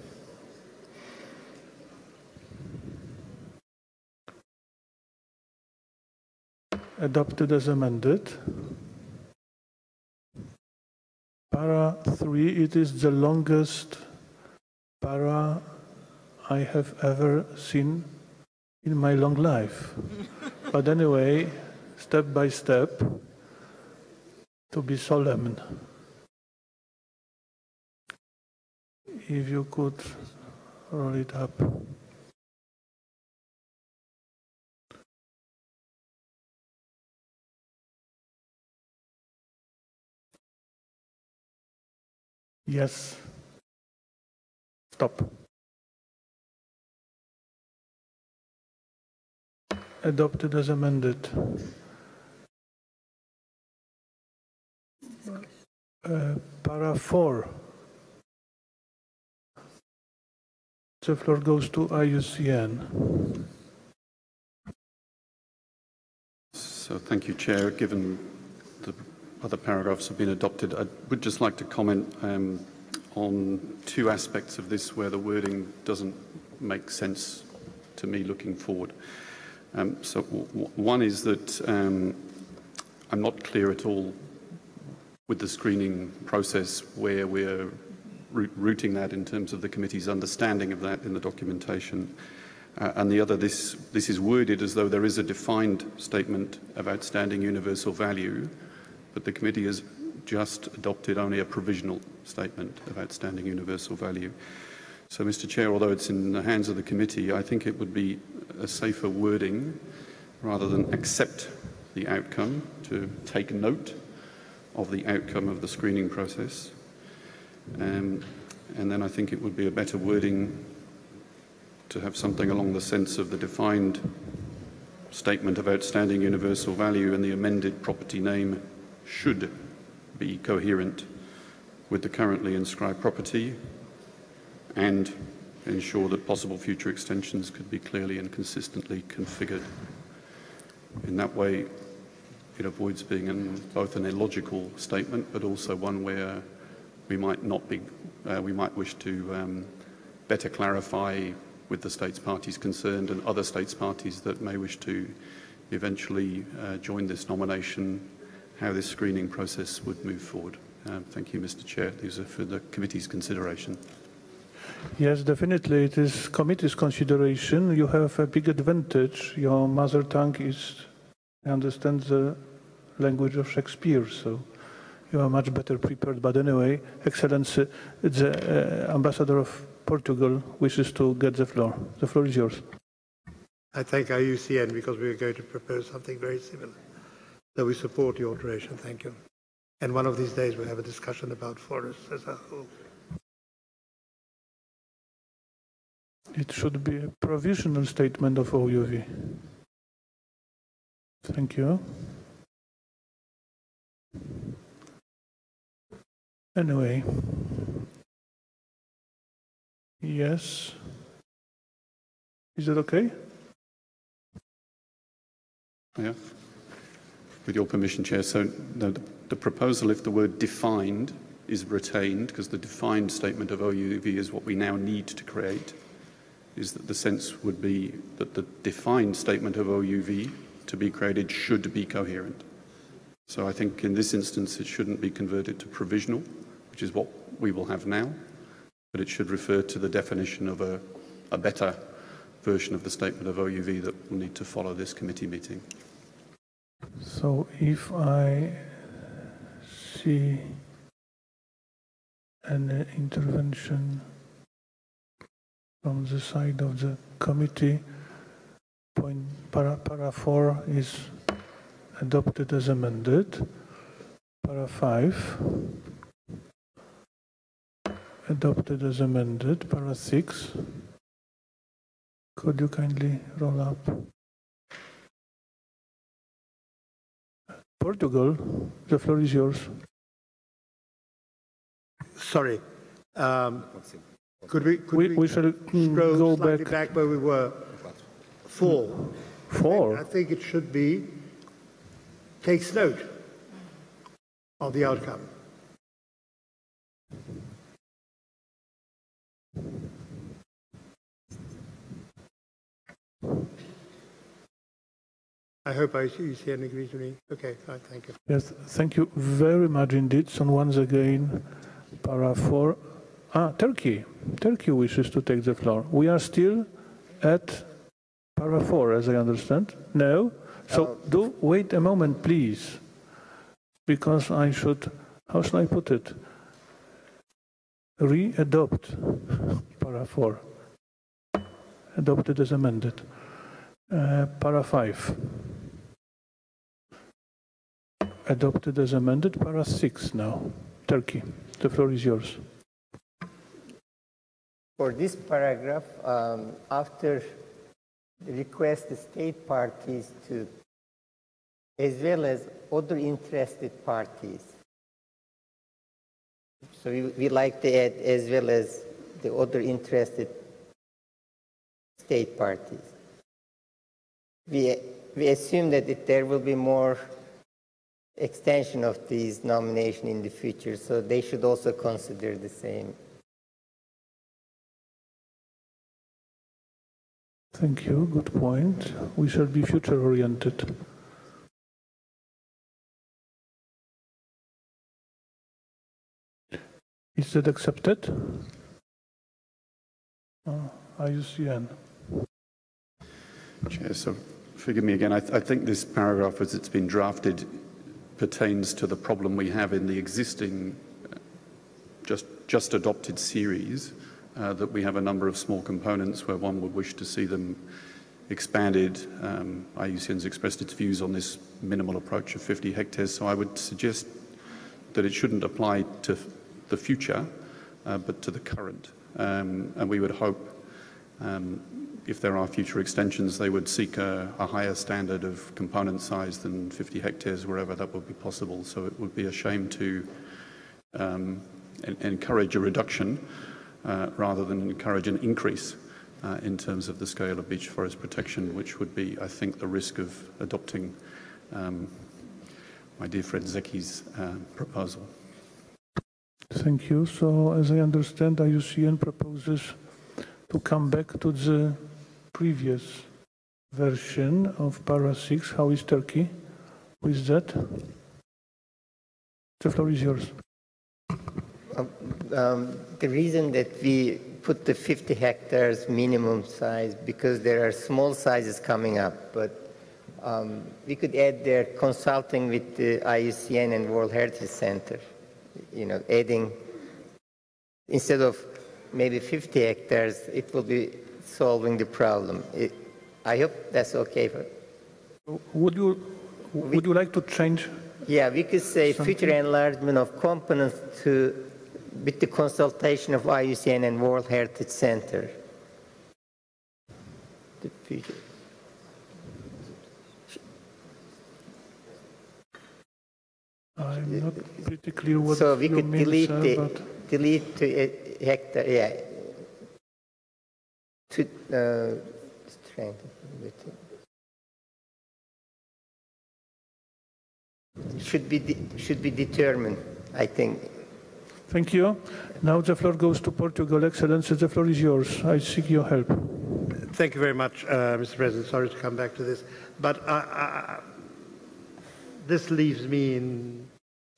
Adopted as amended. Para 3, it is the longest para I have ever seen in my long life. But anyway, step by step, to be solemn. If you could roll it up. Yes. Stop. Adopted as amended. Para 4. The floor goes to Iucn. So thank you, Chair. Given the other paragraphs have been adopted, I would just like to comment on two aspects of this where the wording doesn't make sense to me looking forward. So one is that I'm not clear at all with the screening process where we're routing that in terms of the committee's understanding of that in the documentation. And the other, this is worded as though there is a defined statement of outstanding universal value, but the committee has just adopted only a provisional statement of outstanding universal value. So, Mr. Chair, although it's in the hands of the committee, I think it would be a safer wording rather than accept the outcome, to take note of the outcome of the screening process. And then I think it would be a better wording to have something along the sense of the defined statement of outstanding universal value and the amended property name should be coherent with the currently inscribed property and ensure that possible future extensions could be clearly and consistently configured. In that way, it avoids being both an illogical statement, but also one where we might not be, we might wish to better clarify with the states parties concerned and other states parties that may wish to eventually join this nomination, how this screening process would move forward. Thank you, Mr. Chair. These are for the committee's consideration. Yes, definitely. It is committee's consideration. You have a big advantage. Your mother tongue is, I understand, the language of Shakespeare, so you are much better prepared. But anyway, Excellency, the Ambassador of Portugal wishes to get the floor. The floor is yours. I thank IUCN because we are going to propose something very similar. So we support the alteration. Thank you. And one of these days we'll have a discussion about forests as a whole. It should be a provisional statement of OUV. Thank you. Anyway. Yes. Is it okay? Yeah. With your permission, Chair. So the proposal, if the word defined is retained, because the defined statement of OUV is what we now need to create, is that the sense would be that the defined statement of OUV to be created should be coherent. So I think in this instance it shouldn't be converted to provisional, which is what we will have now, but it should refer to the definition of a better version of the statement of OUV that will need to follow this committee meeting. So if I see an intervention from the side of the committee, para 4 is adopted as amended. Para 5 adopted as amended. Para 6, could you kindly roll up? Portugal, the floor is yours. Sorry. Could we shall go go back where we were? 4. 4? I think it should be takes note of the outcome. I hope IUCN agrees with me. Okay, fine, thank you. Yes, thank you very much indeed. So once again, para 4. Turkey. Turkey wishes to take the floor. We are still at para 4, as I understand. No? So do wait a moment, please. Because I should, how shall I put it? Re-adopt para 4. Adopted as amended. Para 5. Adopted as amended. Para 6 now. Turkey. The floor is yours. For this paragraph, after the request the state parties to, as well as other interested parties. So we like to add as well as the other interested state parties. We assume that there will be more extension of these nominations in the future, so they should also consider the same. Thank you. Good point. We shall be future-oriented. Is that accepted? IUCN. Chair, so forgive me again. I think this paragraph, as it's been drafted, pertains to the problem we have in the existing just adopted series. That we have a number of small components where one would wish to see them expanded. IUCN's expressed its views on this minimal approach of 50 hectares, so I would suggest that it shouldn't apply to the future, but to the current. And we would hope, if there are future extensions, they would seek a higher standard of component size than 50 hectares wherever that would be possible. So it would be a shame to encourage a reduction rather than encourage an increase in terms of the scale of beech forest protection, which would be, I think, the risk of adopting my dear friend Zeki's proposal. Thank you. So, as I understand, IUCN proposes to come back to the previous version of para 6. How is Turkey with that? The floor is yours. The reason that we put the 50 hectares minimum size, because there are small sizes coming up, but we could add there consulting with the IUCN and World Heritage Center, adding, instead of maybe 50 hectares, it will be solving the problem. I hope that's okay. Would you like to change? Yeah, we could say something? future enlargement of components with the consultation of IUCN and World Heritage Center. The future. I'm not pretty clear what so we you could mean, delete sir, delete to a hectare, yeah. Should be determined, I think. Thank you. Now the floor goes to Portugal. Excellency, the floor is yours. I seek your help. Thank you very much, Mr. President. Sorry to come back to this, but this leaves me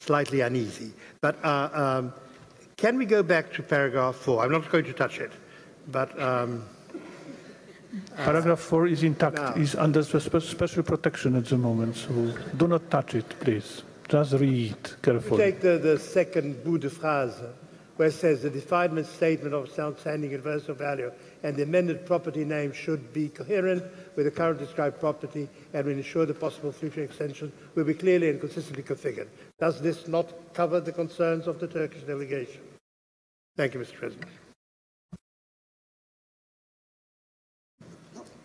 slightly uneasy. But can we go back to paragraph 4? I'm not going to touch it, but paragraph 4 is intact. Is under special protection at the moment, so do not touch it, please. Just read carefully. Take the second bout de phrase, where it says the definement statement of outstanding universal value and the amended property name should be coherent with the current described property and will ensure the possible future extension will be clearly and consistently configured. Does this not cover the concerns of the Turkish delegation? Thank you, Mr. President.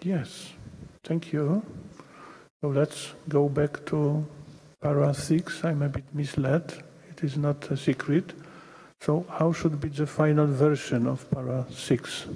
Yes, thank you. So let's go back to para 6. I'm a bit misled. It is not a secret. So how should be the final version of para 6?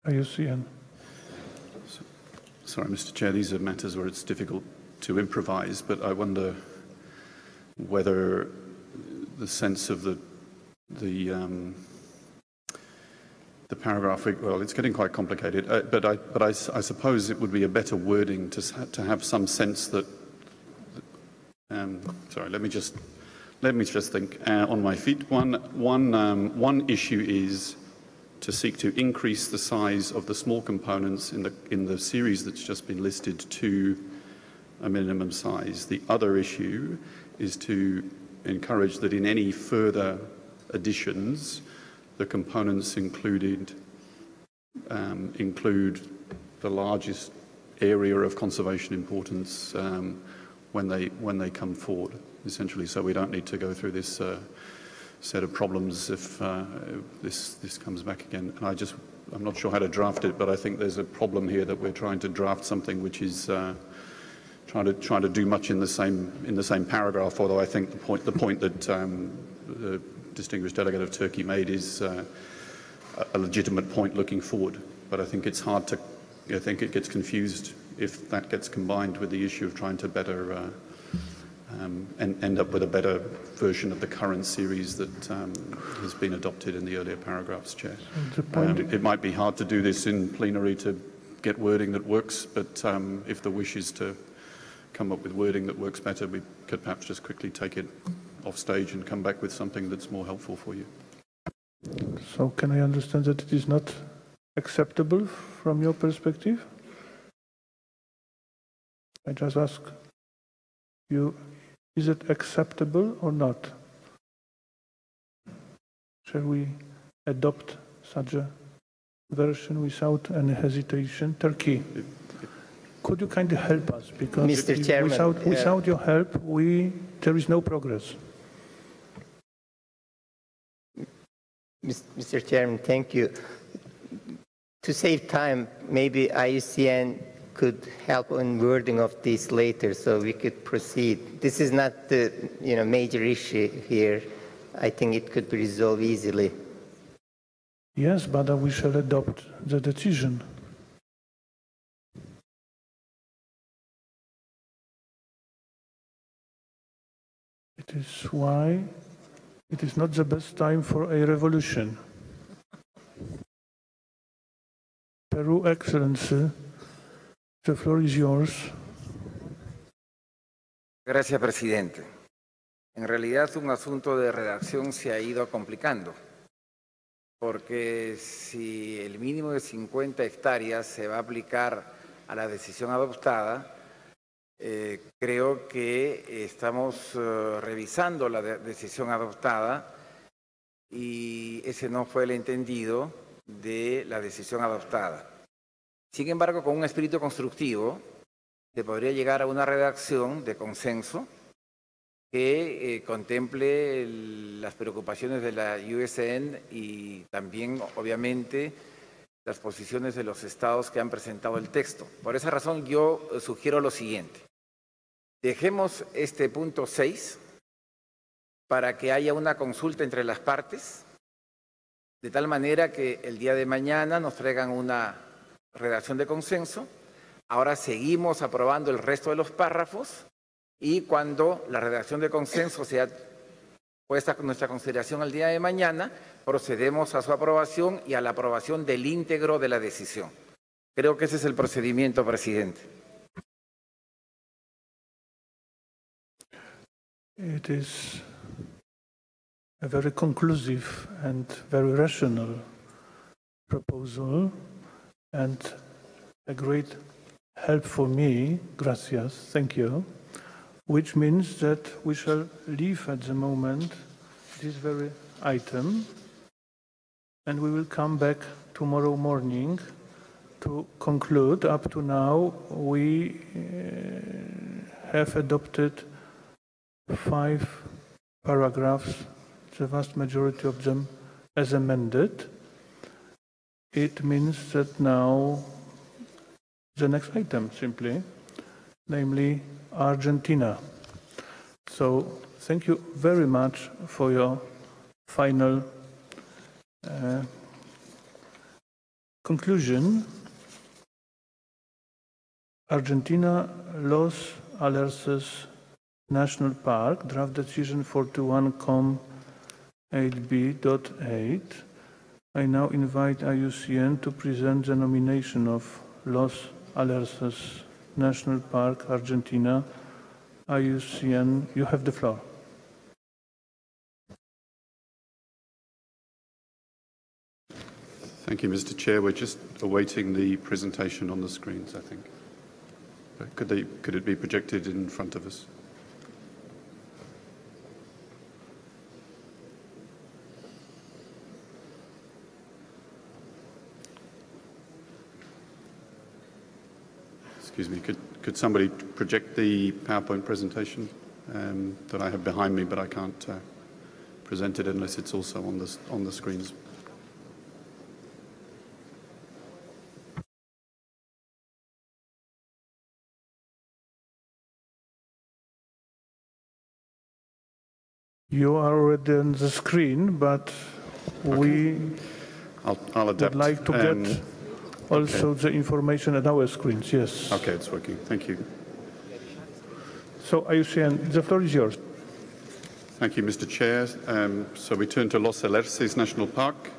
Iucn. Sorry, Mr. Chair, these are matters where it's difficult to improvise, but I wonder whether the sense of the paragraph, well, it's getting quite complicated, but I suppose it would be a better wording to have some sense that. Sorry, let me just think on my feet. One issue is to seek to increase the size of the small components in the series that's just been listed to a minimum size. The other issue is to encourage that in any further additions, the components include the largest area of conservation importance when they come forward, essentially. So we don't need to go through this set of problems if this comes back again. And I'm not sure how to draft it, but I think there's a problem here that we're trying to draft something which is trying to do much in the same paragraph. Although I think the point that the distinguished delegate of Turkey made is a legitimate point looking forward. But I think it's hard to. I think it gets confused if that gets combined with the issue of trying to better. And end up with a better version of the current series that has been adopted in the earlier paragraphs, Chair. It might be hard to do this in plenary to get wording that works, but if the wish is to come up with wording that works better, we could perhaps just quickly take it off stage and come back with something that's more helpful for you. So can I understand that it is not acceptable from your perspective? I just ask you, is it acceptable or not? Shall we adopt such a version without any hesitation? Turkey, could you kindly help us? Because Mr. Chairman, without your help, there is no progress. Mr. Chairman, thank you. To save time, maybe IUCN could help in wording of this later, so we could proceed. This is not the major issue here. I think it could be resolved easily. Yes, but we shall adopt the decision. It is why it is not the best time for a revolution. Peru, Excellency, the floor is yours. Gracias, presidente. En realidad, un asunto de redacción se ha ido complicando, porque si el mínimo de 50 hectáreas se va a aplicar a la decisión adoptada, creo que estamos revisando la decisión adoptada y ese no fue el entendido de la decisión adoptada. Sin embargo, con un espíritu constructivo, se podría llegar a una redacción de consenso que contemple las preocupaciones de la Iucn y también, obviamente, las posiciones de los estados que han presentado el texto. Por esa razón, yo sugiero lo siguiente. Dejemos este punto 6 para que haya una consulta entre las partes, de tal manera que el día de mañana nos traigan una redacción de consenso. Ahora seguimos aprobando el resto de los párrafos y cuando la redacción de consenso sea puesta en nuestra consideración el día de mañana, procedemos a su aprobación y a la aprobación del íntegro de la decisión. Creo que ese es el procedimiento, presidente. It is a very conclusive and very rational proposal and a great help for me, gracias, thank you, which means that we shall leave at the moment this very item and we will come back tomorrow morning to conclude. Up to now, we have adopted 5 paragraphs, the vast majority of them as amended. It means that now the next item simply, namely Argentina. So thank you very much for your final conclusion. Argentina, Los Alerces National Park, draft decision 41.8b.8. I now invite Iucn to present the nomination of Los Alerces National Park, Argentina. Iucn, you have the floor. Thank you, Mr. Chair. We're just awaiting the presentation on the screens, I think. Could it be projected in front of us? Excuse me, could somebody project the PowerPoint presentation that I have behind me, but I can't present it unless it's also on the screens. You are already on the screen, but we I'll adapt. would like to get also the information at our screens, yes. Okay, it's working. Thank you. So, Iucn, the floor is yours. Thank you, Mr. Chair. So we turn to Los Alerces National Park,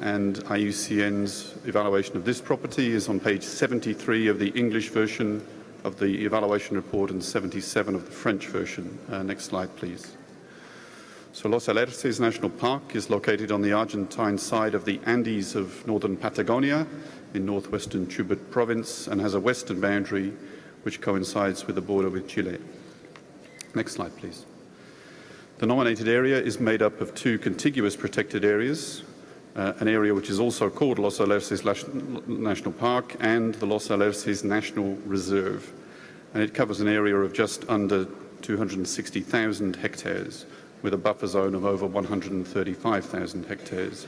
and Iucn's evaluation of this property is on page 73 of the English version of the evaluation report and 77 of the French version. Next slide, please. So Los Alerces National Park is located on the Argentine side of the Andes of northern Patagonia in northwestern Tibet province and has a western boundary which coincides with the border with Chile. Next slide, please. The nominated area is made up of 2 contiguous protected areas, an area which is also called Los Alerces National Park and the Los Alerces National Reserve. And it covers an area of just under 260,000 hectares, with a buffer zone of over 135,000 hectares.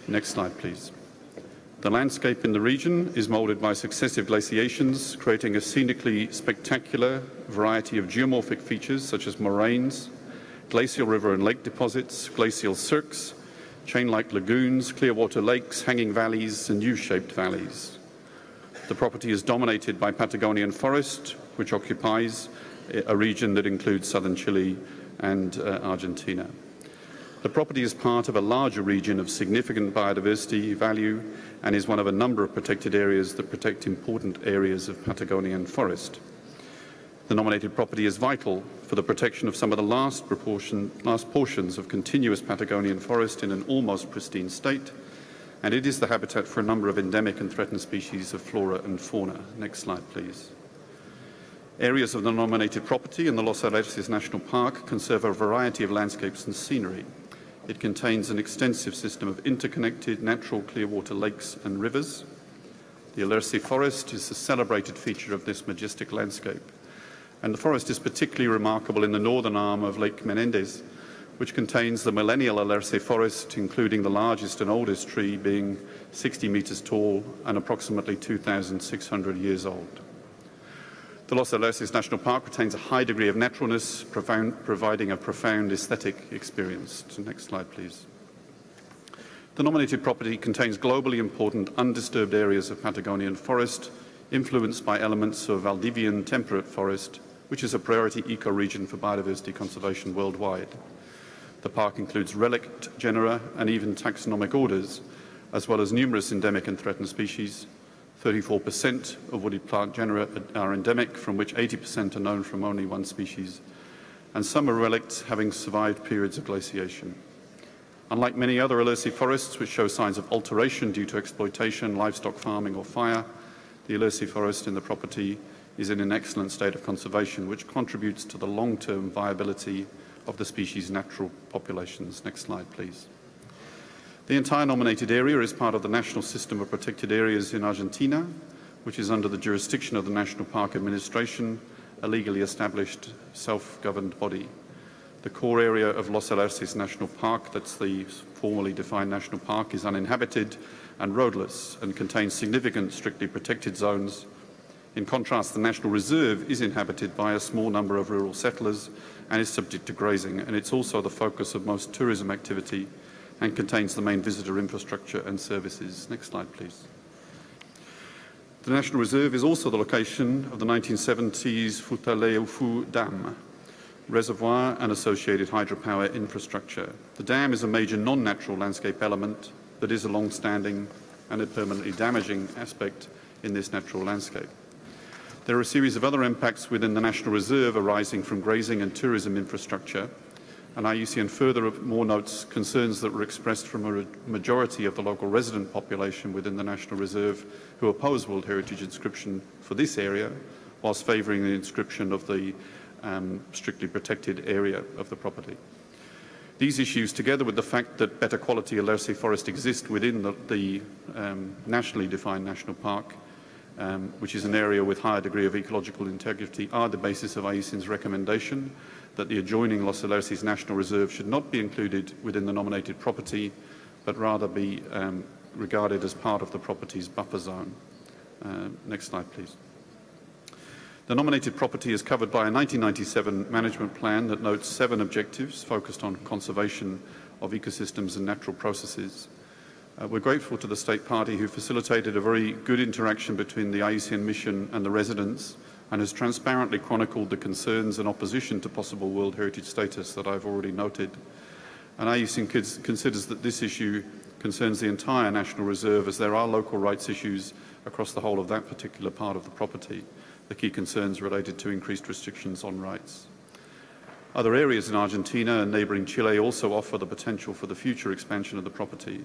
Next slide, please. The landscape in the region is moulded by successive glaciations, creating a scenically spectacular variety of geomorphic features such as moraines, glacial river and lake deposits, glacial cirques, chain-like lagoons, clear water lakes, hanging valleys, and U-shaped valleys. The property is dominated by Patagonian forest, which occupies a region that includes southern Chile and Argentina. The property is part of a larger region of significant biodiversity value and is one of a number of protected areas that protect important areas of Patagonian forest. The nominated property is vital for the protection of some of the last portions of continuous Patagonian forest in an almost pristine state, and it is the habitat for a number of endemic and threatened species of flora and fauna. Next slide, please. Areas of the nominated property in the Los Alerces National Park conserve a variety of landscapes and scenery. It contains an extensive system of interconnected natural clear water lakes and rivers. The Alerce forest is a celebrated feature of this majestic landscape. And the forest is particularly remarkable in the northern arm of Lake Menendez, which contains the millennial Alerce forest, including the largest and oldest tree being 60 meters tall and approximately 2,600 years old. The Los Alerces National Park retains a high degree of naturalness, providing a profound aesthetic experience. Next slide, please. The nominated property contains globally important undisturbed areas of Patagonian forest, influenced by elements of Valdivian temperate forest, which is a priority ecoregion for biodiversity conservation worldwide. The park includes relict genera and even taxonomic orders, as well as numerous endemic and threatened species. 34% of woody plant genera are endemic, from which 80% are known from only one species, and some are relicts having survived periods of glaciation. Unlike many other Alerce forests which show signs of alteration due to exploitation, livestock farming or fire, the Alerce forest in the property is in an excellent state of conservation, which contributes to the long-term viability of the species' natural populations. Next slide, please. The entire nominated area is part of the National System of Protected Areas in Argentina, which is under the jurisdiction of the National Park Administration, a legally established self-governed body. The core area of Los Alerces National Park, that's the formally defined national park, is uninhabited and roadless and contains significant strictly protected zones. In contrast, the National Reserve is inhabited by a small number of rural settlers and is subject to grazing, and it's also the focus of most tourism activity and contains the main visitor infrastructure and services. Next slide, please. The National Reserve is also the location of the 1970s Futaleufu Dam reservoir and associated hydropower infrastructure. The dam is a major non-natural landscape element that is a long-standing and a permanently damaging aspect in this natural landscape. There are a series of other impacts within the National Reserve arising from grazing and tourism infrastructure, and Iucn furthermore notes concerns that were expressed from a majority of the local resident population within the National Reserve who oppose World Heritage inscription for this area, whilst favouring the inscription of the strictly protected area of the property. These issues, together with the fact that better quality Alerce forest exists within the nationally defined national park, which is an area with higher degree of ecological integrity, are the basis of Iucn's recommendation that the adjoining Los Alerces National Reserve should not be included within the nominated property, but rather be regarded as part of the property's buffer zone. Next slide, please. The nominated property is covered by a 1997 management plan that notes 7 objectives focused on conservation of ecosystems and natural processes. We're grateful to the State Party who facilitated a very good interaction between the Iucn mission and the residents and has transparently chronicled the concerns and opposition to possible World Heritage status that I've already noted. And Iucn considers that this issue concerns the entire National Reserve, as there are local rights issues across the whole of that particular part of the property. The key concerns related to increased restrictions on rights. Other areas in Argentina and neighbouring Chile also offer the potential for the future expansion of the property,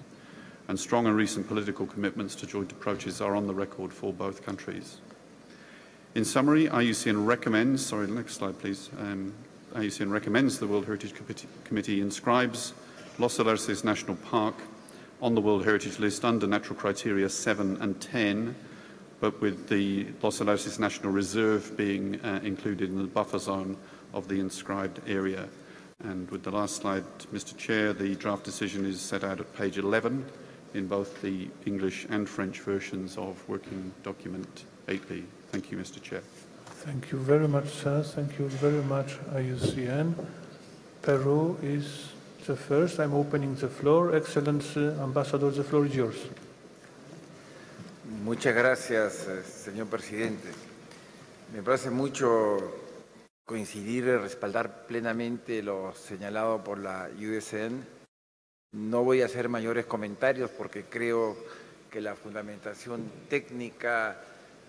and strong and recent political commitments to joint approaches are on the record for both countries. In summary, Iucn recommends, next slide please, Iucn recommends the World Heritage Committee inscribes Los Alerces National Park on the World Heritage List under natural criteria 7 and 10, but with the Los Alerces National Reserve being included in the buffer zone of the inscribed area. And with the last slide, Mr. Chair, the draft decision is set out at page 11 in both the English and French versions of Working Document 8B. Thank you, Mr. Chair. Thank you very much, sir. Thank you very much, Iucn. Peru is the first. I'm opening the floor. Excellency, Ambassador, the floor is yours. Muchas gracias, señor presidente. Me place mucho coincidir y respaldar plenamente lo señalado por la Iucn. No voy a hacer mayores comentarios porque creo que la fundamentación técnica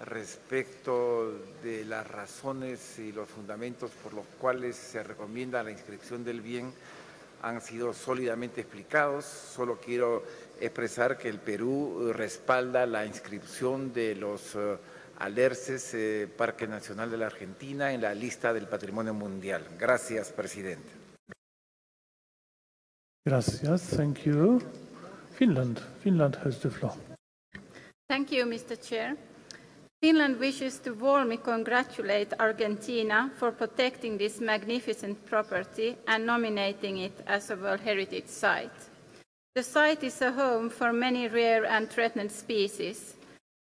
respecto de las razones y los fundamentos por los cuales se recomienda la inscripción del bien han sido sólidamente explicados. Solo quiero expresar que el Perú respalda la inscripción de los alerces Parque Nacional de la Argentina en la lista del Patrimonio Mundial. Gracias, presidente. Gracias. Thank you. Finland has the floor. Thank you, Mr. Chair. Finland wishes to warmly congratulate Argentina for protecting this magnificent property and nominating it as a World Heritage Site. The site is a home for many rare and threatened species.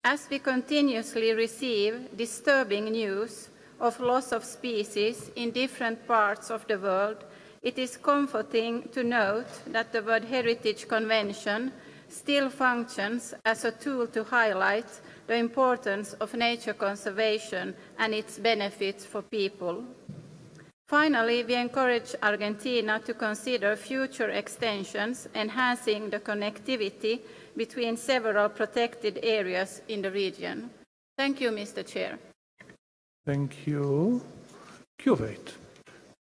As we continuously receive disturbing news of loss of species in different parts of the world, it is comforting to note that the World Heritage Convention still functions as a tool to highlight the importance of nature conservation and its benefits for people. Finally, we encourage Argentina to consider future extensions enhancing the connectivity between several protected areas in the region. Thank you, Mr. Chair. Thank you. Kuwait.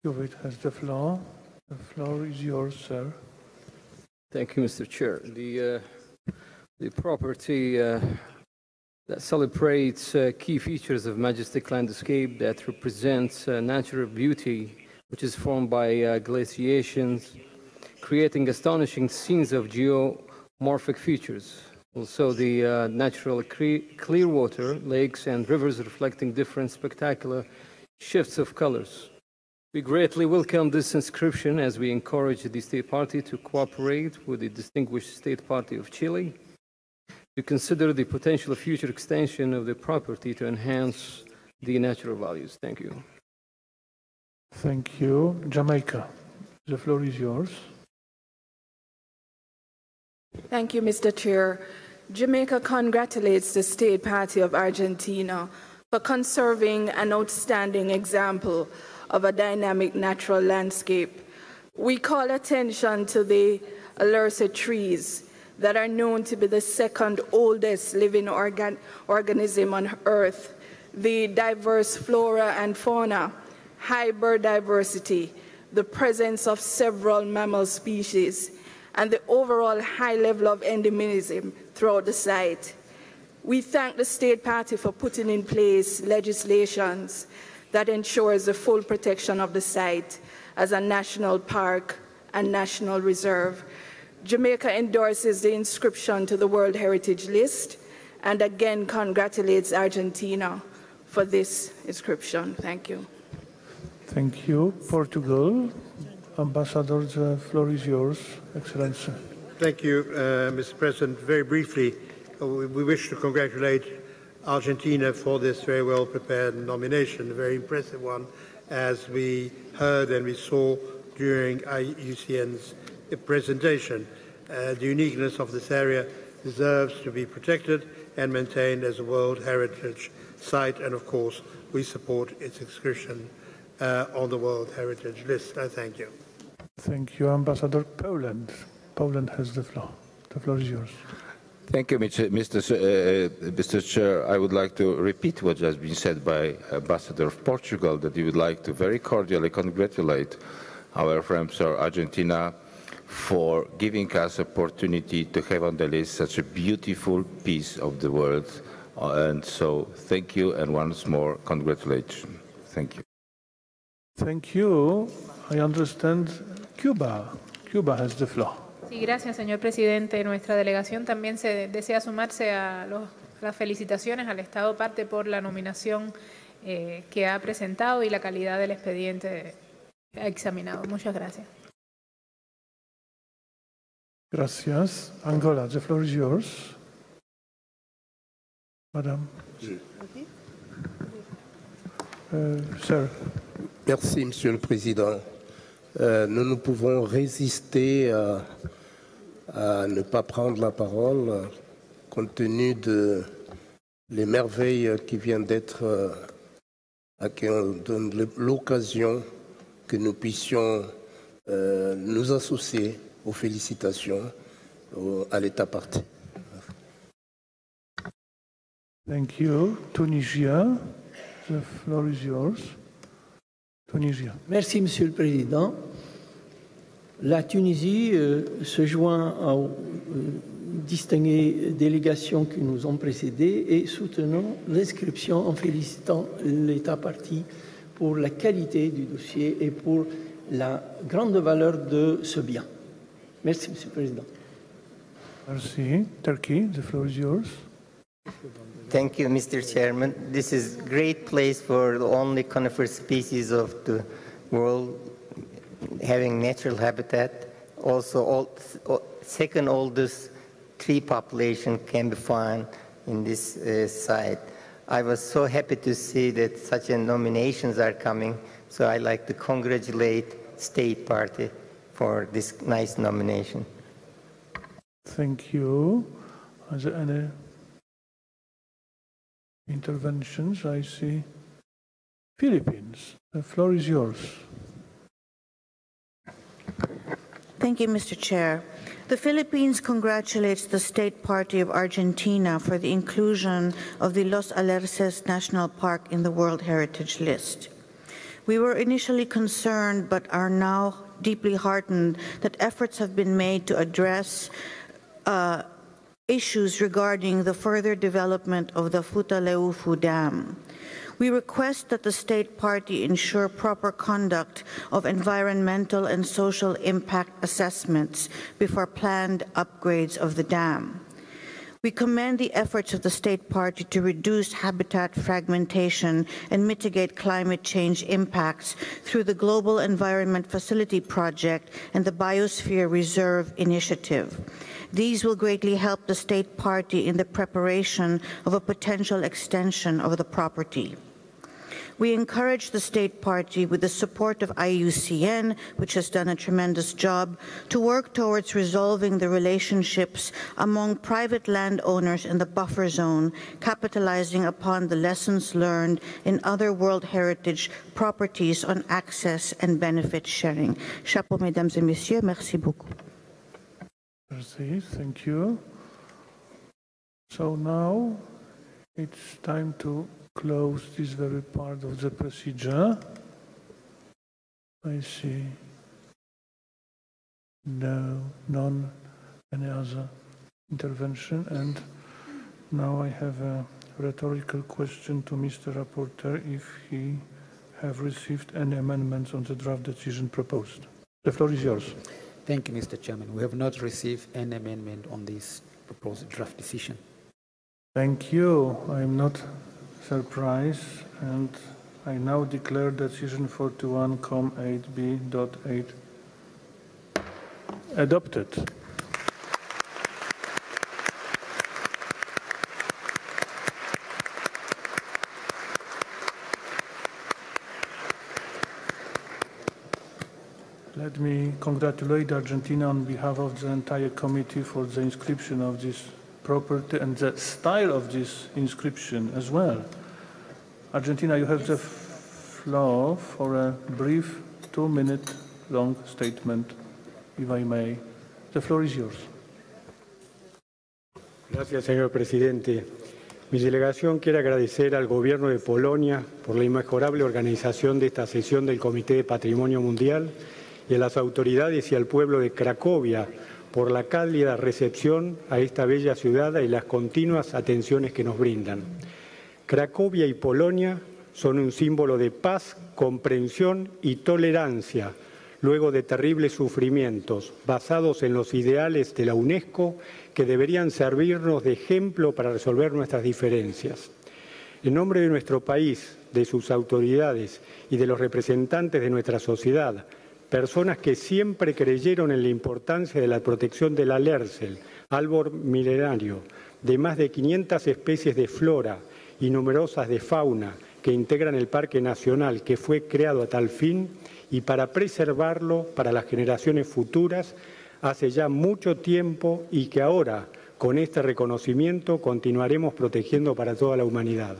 Kuwait has the floor. The floor is yours, sir. Thank you, Mr. Chair. The property that celebrates key features of majestic landscape that represents natural beauty, which is formed by glaciations, creating astonishing scenes of geomorphic features. Also, the natural clear water, lakes, and rivers reflecting different spectacular shifts of colors. We greatly welcome this inscription as we encourage the state party to cooperate with the distinguished state party of Chile to consider the potential future extension of the property to enhance the natural values. Thank you. Thank you. Jamaica, the floor is yours. Thank you, Mr. Chair. Jamaica congratulates the State Party of Argentina for conserving an outstanding example of a dynamic natural landscape. We call attention to the alerce trees that are known to be the second oldest living organism on Earth, the diverse flora and fauna, high bird diversity, the presence of several mammal species, and the overall high level of endemism throughout the site. We thank the State Party for putting in place legislations that ensures the full protection of the site as a national park and national reserve. Jamaica endorses the inscription to the World Heritage List and again congratulates Argentina for this inscription. Thank you. Thank you. Portugal. Ambassador, the floor is yours. Excellency. Thank you, Mr. President. Very briefly, we wish to congratulate Argentina for this very well-prepared nomination, a very impressive one, as we heard and we saw during Iucn's presentation. The uniqueness of this area deserves to be protected and maintained as a World Heritage Site, and of course, we support its inscription on the World Heritage List. I thank you. Thank you, Ambassador. Poland. Poland has the floor. The floor is yours. Thank you, Mr. Chair. I would like to repeat what has been said by Ambassador of Portugal, that he would like to very cordially congratulate our friends of Argentina for giving us opportunity to have on the list such a beautiful piece of the world. And so thank you, and once more, congratulations. Thank you. Thank you. I understand Cuba. Cuba has the floor. Sí, gracias, señor presidente. Nuestra delegación también se desea sumarse a las felicitaciones al Estado parte por la nominación que ha presentado y la calidad del expediente examinado. Muchas gracias. Gracias. Angola, the floor is yours. Madame. Sir. Merci, Monsieur le Président. nous ne pouvons résister à ne pas prendre la parole compte tenu de les merveilles qui viennent d'être, à qui on donne l'occasion que nous puissions nous associer aux félicitations à l'État parti. Thank you. Tunisia, the floor is yours. Tunisia. Merci, Monsieur le Président. La Tunisie se joint aux distinguées délégations qui nous ont précédés et soutenons l'inscription en félicitant l'État parti pour la qualité du dossier et pour la grande valeur de ce bien. Merci, Monsieur le Président. Merci. Turkey, the floor is yours. Thank you, Mr. Chairman. This is a great place for the only conifer species of the world having natural habitat. Also, second oldest tree population can be found in this site. I was so happy to see that such nominations are coming, so I'd like to congratulate State Party for this nice nomination. Thank you. Are there any interventions? I see. Philippines, the floor is yours. Thank you, Mr. Chair. The Philippines congratulates the State Party of Argentina for the inclusion of the Los Alerces National Park in the World Heritage List. We were initially concerned but are now deeply heartened that efforts have been made to address issues regarding the further development of the Futaleufu Dam. We request that the State Party ensure proper conduct of environmental and social impact assessments before planned upgrades of the dam. We commend the efforts of the State Party to reduce habitat fragmentation and mitigate climate change impacts through the Global Environment Facility Project and the Biosphere Reserve Initiative. These will greatly help the State Party in the preparation of a potential extension of the property. We encourage the State Party, with the support of Iucn, which has done a tremendous job, to work towards resolving the relationships among private landowners in the buffer zone, capitalizing upon the lessons learned in other World Heritage properties on access and benefit sharing. Chapeau, mesdames et messieurs. Merci beaucoup. Merci, thank you. So now it's time to close this very part of the procedure. I see any other intervention, and now I have a rhetorical question to Mr. Rapporteur if he have received any amendments on the draft decision proposed. The floor is yours. Thank you, Mr. Chairman. We have not received any amendment on this proposed draft decision. Thank you. I'm not surprised, and I now declare decision 41.8b.8 adopted. Let me congratulate Argentina on behalf of the entire committee for the inscription of this property and the style of this inscription as well. Argentina, you have the floor for a brief 2-minute long statement, if I may. The floor is yours. Gracias, señor presidente. Mi delegación quiere agradecer al gobierno de Polonia por la inmejorable organización de esta sesión del Comité de Patrimonio Mundial y a las autoridades y al pueblo de Cracovia por la cálida recepción a esta bella ciudad y las continuas atenciones que nos brindan. Cracovia y Polonia son un símbolo de paz, comprensión y tolerancia, luego de terribles sufrimientos basados en los ideales de la UNESCO que deberían servirnos de ejemplo para resolver nuestras diferencias. En nombre de nuestro país, de sus autoridades y de los representantes de nuestra sociedad, personas que siempre creyeron en la importancia de la protección del alercel, árbol milenario, de más de 500 especies de flora y numerosas de fauna, que integran el Parque Nacional, que fue creado a tal fin y para preservarlo para las generaciones futuras hace ya mucho tiempo y que ahora, con este reconocimiento, continuaremos protegiendo para toda la humanidad.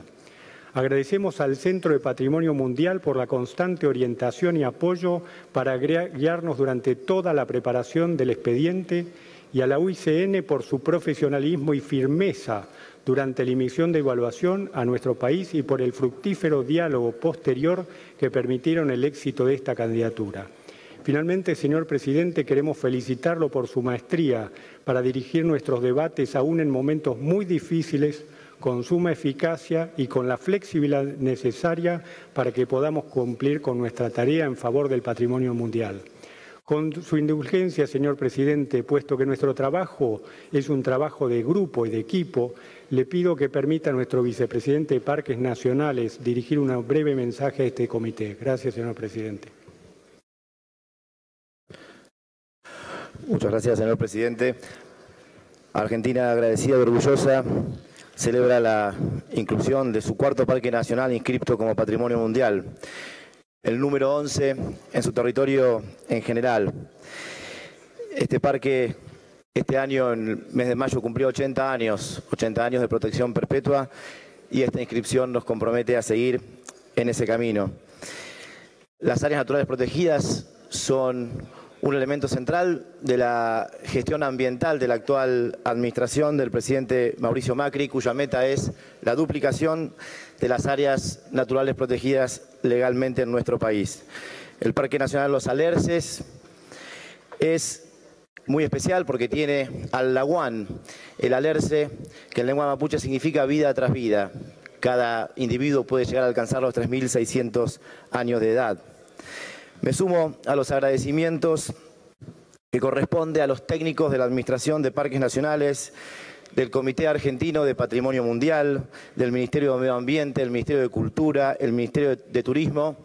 Agradecemos al Centro de Patrimonio Mundial por la constante orientación y apoyo para guiarnos durante toda la preparación del expediente y a la Iucn por su profesionalismo y firmeza durante la emisión de evaluación a nuestro país y por el fructífero diálogo posterior que permitieron el éxito de esta candidatura. Finalmente, señor presidente, queremos felicitarlo por su maestría para dirigir nuestros debates aún en momentos muy difíciles, con suma eficacia y con la flexibilidad necesaria para que podamos cumplir con nuestra tarea en favor del patrimonio mundial. Con su indulgencia, señor presidente, puesto que nuestro trabajo es un trabajo de grupo y de equipo, le pido que permita a nuestro vicepresidente de Parques Nacionales dirigir un breve mensaje a este comité. Gracias, señor presidente. Muchas gracias, señor presidente. Argentina, agradecida y orgullosa, celebra la inclusión de su cuarto parque nacional inscripto como Patrimonio Mundial, el número 11 en su territorio en general. Este parque este año, en el mes de mayo, cumplió 80 años de protección perpetua y esta inscripción nos compromete a seguir en ese camino. Las áreas naturales protegidas son un elemento central de la gestión ambiental de la actual administración del presidente Mauricio Macri, cuya meta es la duplicación de las áreas naturales protegidas legalmente en nuestro país. El Parque Nacional Los Alerces es muy especial porque tiene al laguán, el alerce, que en lengua mapuche significa vida tras vida. Cada individuo puede llegar a alcanzar los 3.600 años de edad. Me sumo a los agradecimientos que corresponde a los técnicos de la Administración de Parques Nacionales, del Comité Argentino de Patrimonio Mundial, del Ministerio de Medio Ambiente, el Ministerio de Cultura, el Ministerio de Turismo,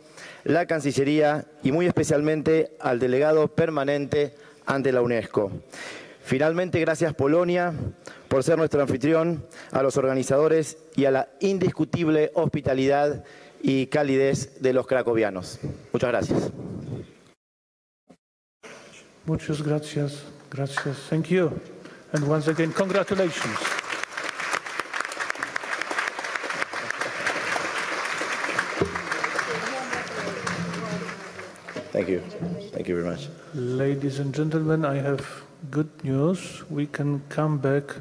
la Cancillería y muy especialmente al delegado permanente ante la UNESCO. Finalmente, gracias Polonia por ser nuestro anfitrión, a los organizadores y a la indiscutible hospitalidad y calidez de los cracovianos. Muchas gracias. Muchas gracias. Gracias. Thank you. And once again, congratulations. Thank you. Thank you very much. Ladies and gentlemen, I have good news. We can come back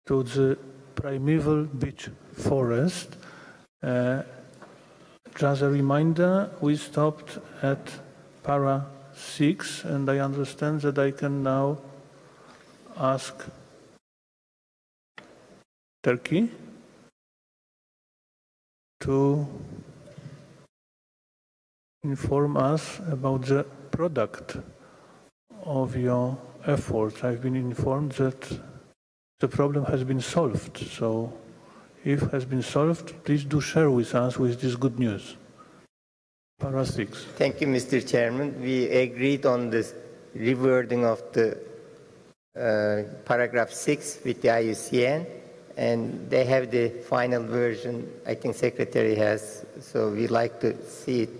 to the Primeval Beech forest. Just a reminder, we stopped at para 6, and I understand that I can now ask Turkey to inform us about the product of your efforts. I've been informed that the problem has been solved, so if it has been solved, please do share with us with this good news. Para 6. Thank you, Mr. Chairman. We agreed on the rewording of the paragraph 6 with the Iucn, and they have the final version. I think Secretary has, so we'd like to see it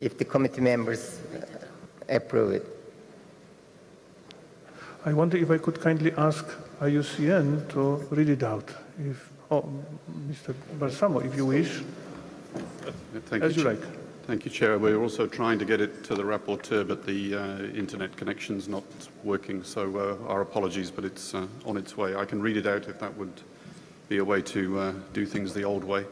if the committee members approve it. I wonder if I could kindly ask Iucn to read it out. If, Mr. Balsamo, if you wish, as you like. Thank you, Chair. We're also trying to get it to the rapporteur, but the internet connection's not working, so our apologies, but it's on its way. I can read it out if that would be a way to do things the old way.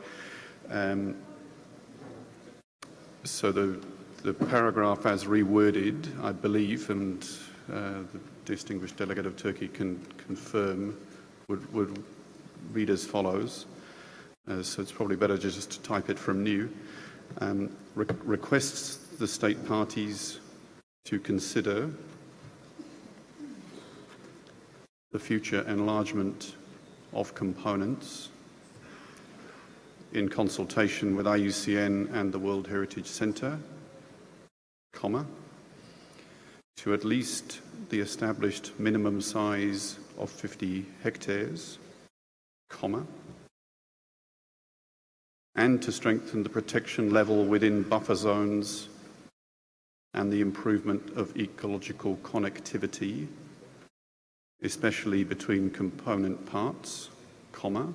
So the paragraph as reworded, I believe, and the distinguished delegate of Turkey can confirm, would read as follows. So it's probably better just to type it from new. Requests the state parties to consider the future enlargement of components in consultation with Iucn and the World Heritage Centre, comma, to at least the established minimum size of 50 hectares, comma, and to strengthen the protection level within buffer zones and the improvement of ecological connectivity, especially between component parts, comma,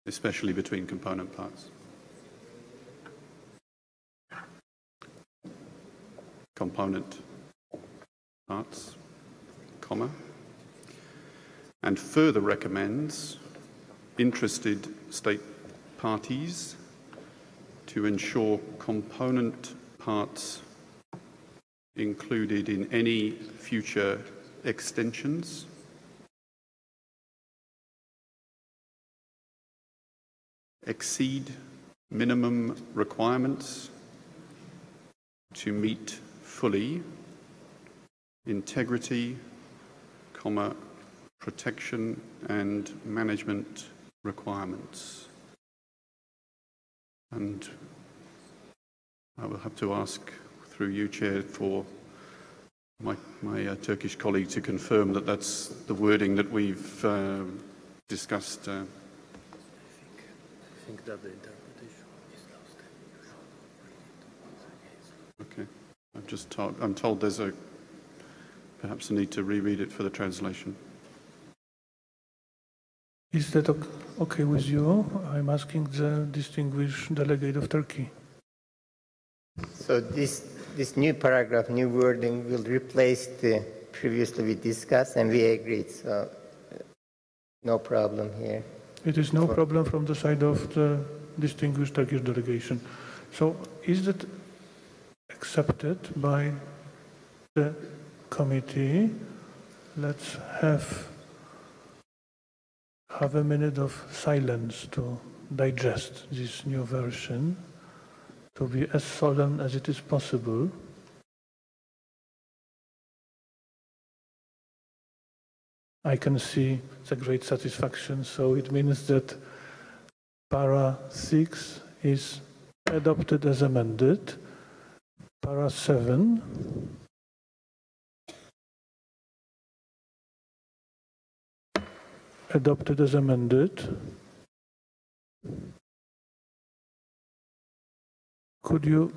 especially between component parts. Component parts, comma, and further recommends interested state parties to ensure component parts included in any future extensions exceed minimum requirements to meet fully integrity, comma, protection and management requirements. And I will have to ask through you, Chair, for my Turkish colleague to confirm that that's the wording that we've discussed. I think that the interpretation is lost. Okay. I'm told there's perhaps a need to reread it for the translation. Is that okay with you? I'm asking the distinguished delegate of Turkey. So this new paragraph, new wording will replace the previously we discussed and we agreed. So no problem here. It is no problem from the side of the distinguished Turkish delegation. So is that accepted by the committee? Let's have a minute of silence to digest this new version, to be as solemn as it is possible. I can see the great satisfaction, so it means that para 6 is adopted as amended, para 7 adopted as amended. Could you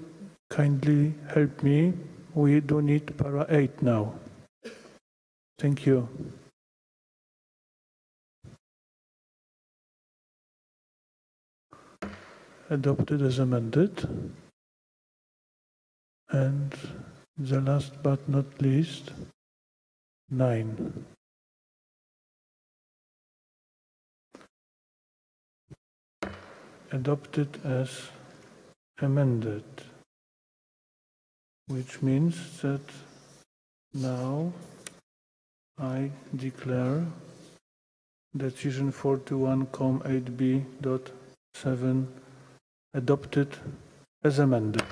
kindly help me? We do need para 8 now. Thank you. Adopted as amended. And the last but not least, 9. Adopted as amended, which means that now I declare decision 41.8b.7 adopted as amended.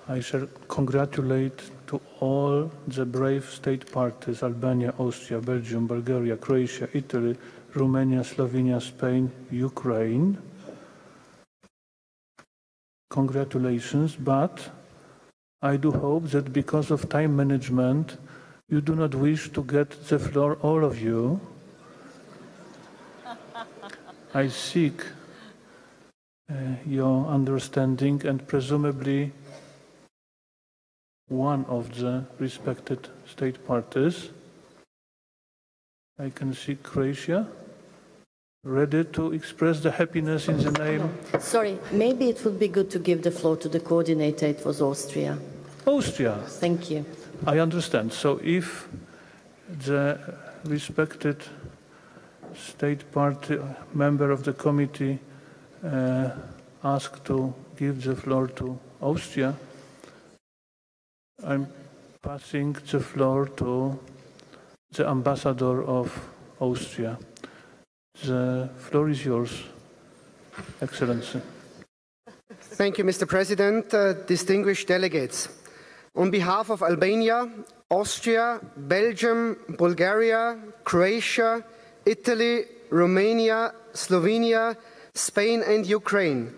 I shall congratulate to all the brave state parties, Albania, Austria, Belgium, Bulgaria, Croatia, Italy, Romania, Slovenia, Spain, Ukraine. Congratulations, but I do hope that because of time management, you do not wish to get the floor, all of you. I seek your understanding and presumably one of the respected state parties. I can see Croatia, ready to express the happiness in the name. Sorry, maybe it would be good to give the floor to the coordinator. It was Austria. Austria. Thank you. I understand. So if the respected state party member of the committee asked to give the floor to Austria, I'm passing the floor to the ambassador of Austria. The floor is yours, Excellency. Thank you, Mr. President, distinguished delegates. On behalf of Albania, Austria, Belgium, Bulgaria, Croatia, Italy, Romania, Slovenia, Spain and Ukraine,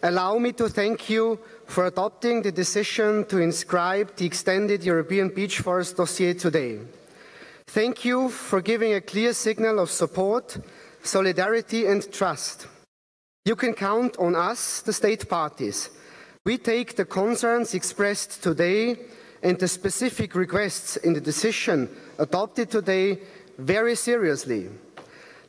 allow me to thank you for adopting the decision to inscribe the extended European beech forest dossier today. Thank you for giving a clear signal of support, solidarity and trust. You can count on us, the state parties. We take the concerns expressed today and the specific requests in the decision adopted today very seriously.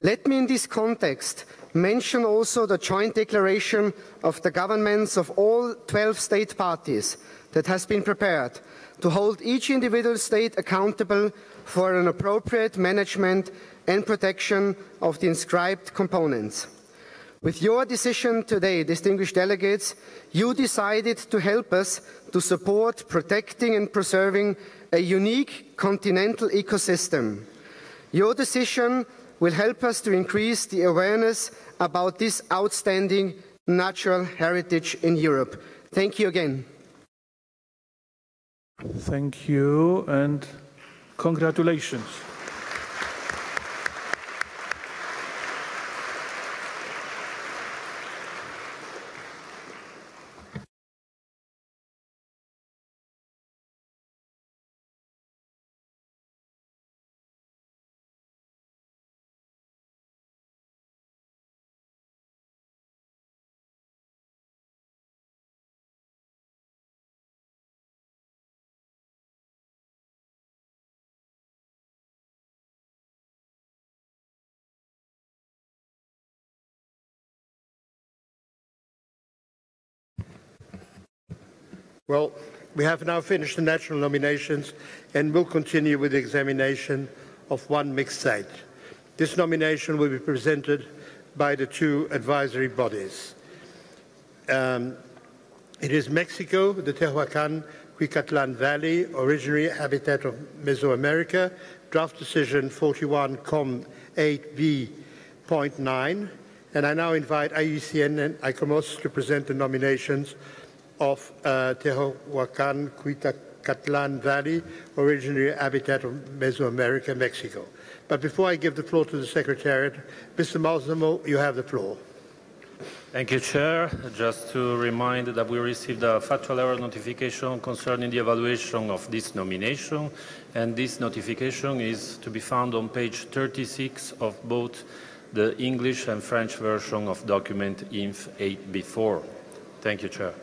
Let me in this context mention also the joint declaration of the governments of all 12 state parties that has been prepared to hold each individual state accountable for an appropriate management and protection of the inscribed components. With your decision today, distinguished delegates, you decided to help us to support protecting and preserving a unique continental ecosystem. Your decision will help us to increase the awareness about this outstanding natural heritage in Europe. Thank you again. Thank you and congratulations. Well, we have now finished the national nominations and will continue with the examination of one mixed site. This nomination will be presented by the two advisory bodies. It is Mexico, the Tehuacan-Cuicatlan Valley, originary habitat of Mesoamerica, draft decision 41-8B.9, and I now invite Iucn and ICOMOS to present the nominations of Tehuacan-Cuicatlan Valley, originary habitat of Mesoamerica, Mexico. But before I give the floor to the Secretariat, Mr. Balsamo, you have the floor. Thank you, Chair. Just to remind that we received a factual error notification concerning the evaluation of this nomination, and this notification is to be found on page 36 of both the English and French version of document INF 8B4. Thank you, Chair.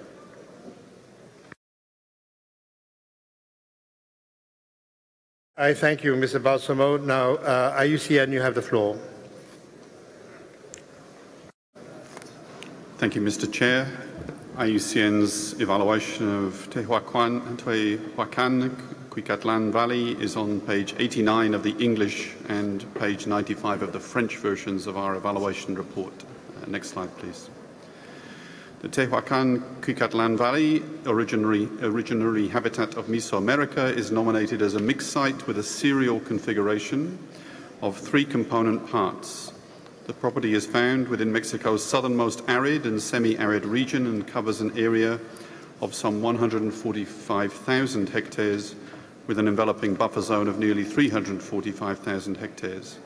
I thank you, Mr. Balsamo. Now, Iucn, you have the floor. Thank you, Mr. Chair. Iucn's evaluation of Tehuacan-Cuicatlan Valley is on page 89 of the English and page 95 of the French versions of our evaluation report. Next slide, please. The Tehuacan-Cuicatlan Valley, originary habitat of Mesoamerica, is nominated as a mixed site with a serial configuration of 3 component parts. The property is found within Mexico's southernmost arid and semi-arid region and covers an area of some 145,000 hectares with an enveloping buffer zone of nearly 345,000 hectares.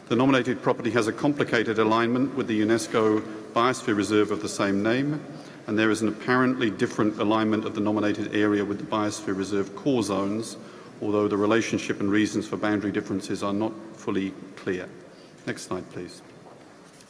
The nominated property has a complicated alignment with the UNESCO Biosphere Reserve of the same name, and there is an apparently different alignment of the nominated area with the Biosphere Reserve core zones, although the relationship and reasons for boundary differences are not fully clear. Next slide, please.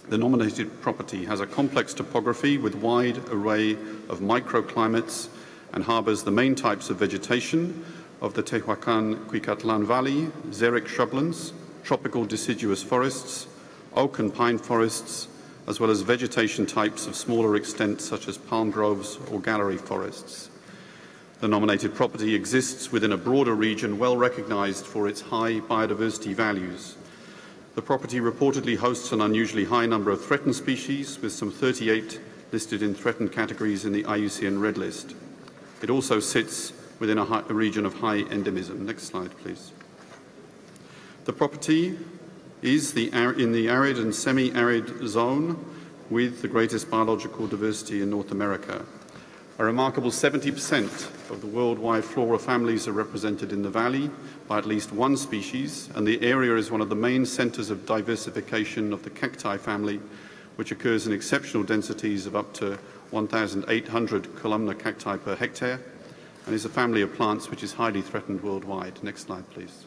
The nominated property has a complex topography with wide array of microclimates and harbours the main types of vegetation of the Tehuacan-Cuicatlan Valley: xeric shrublands, tropical deciduous forests, oak and pine forests, as well as vegetation types of smaller extent such as palm groves or gallery forests. The nominated property exists within a broader region well recognised for its high biodiversity values. The property reportedly hosts an unusually high number of threatened species, with some 38 listed in threatened categories in the Iucn Red List. It also sits within a region of high endemism. Next slide, please. The property is in the arid and semi-arid zone with the greatest biological diversity in North America. A remarkable 70% of the worldwide flora families are represented in the valley by at least one species, and the area is one of the main centres of diversification of the cacti family, which occurs in exceptional densities of up to 1,800 columnar cacti per hectare, and is a family of plants which is highly threatened worldwide. Next slide, please.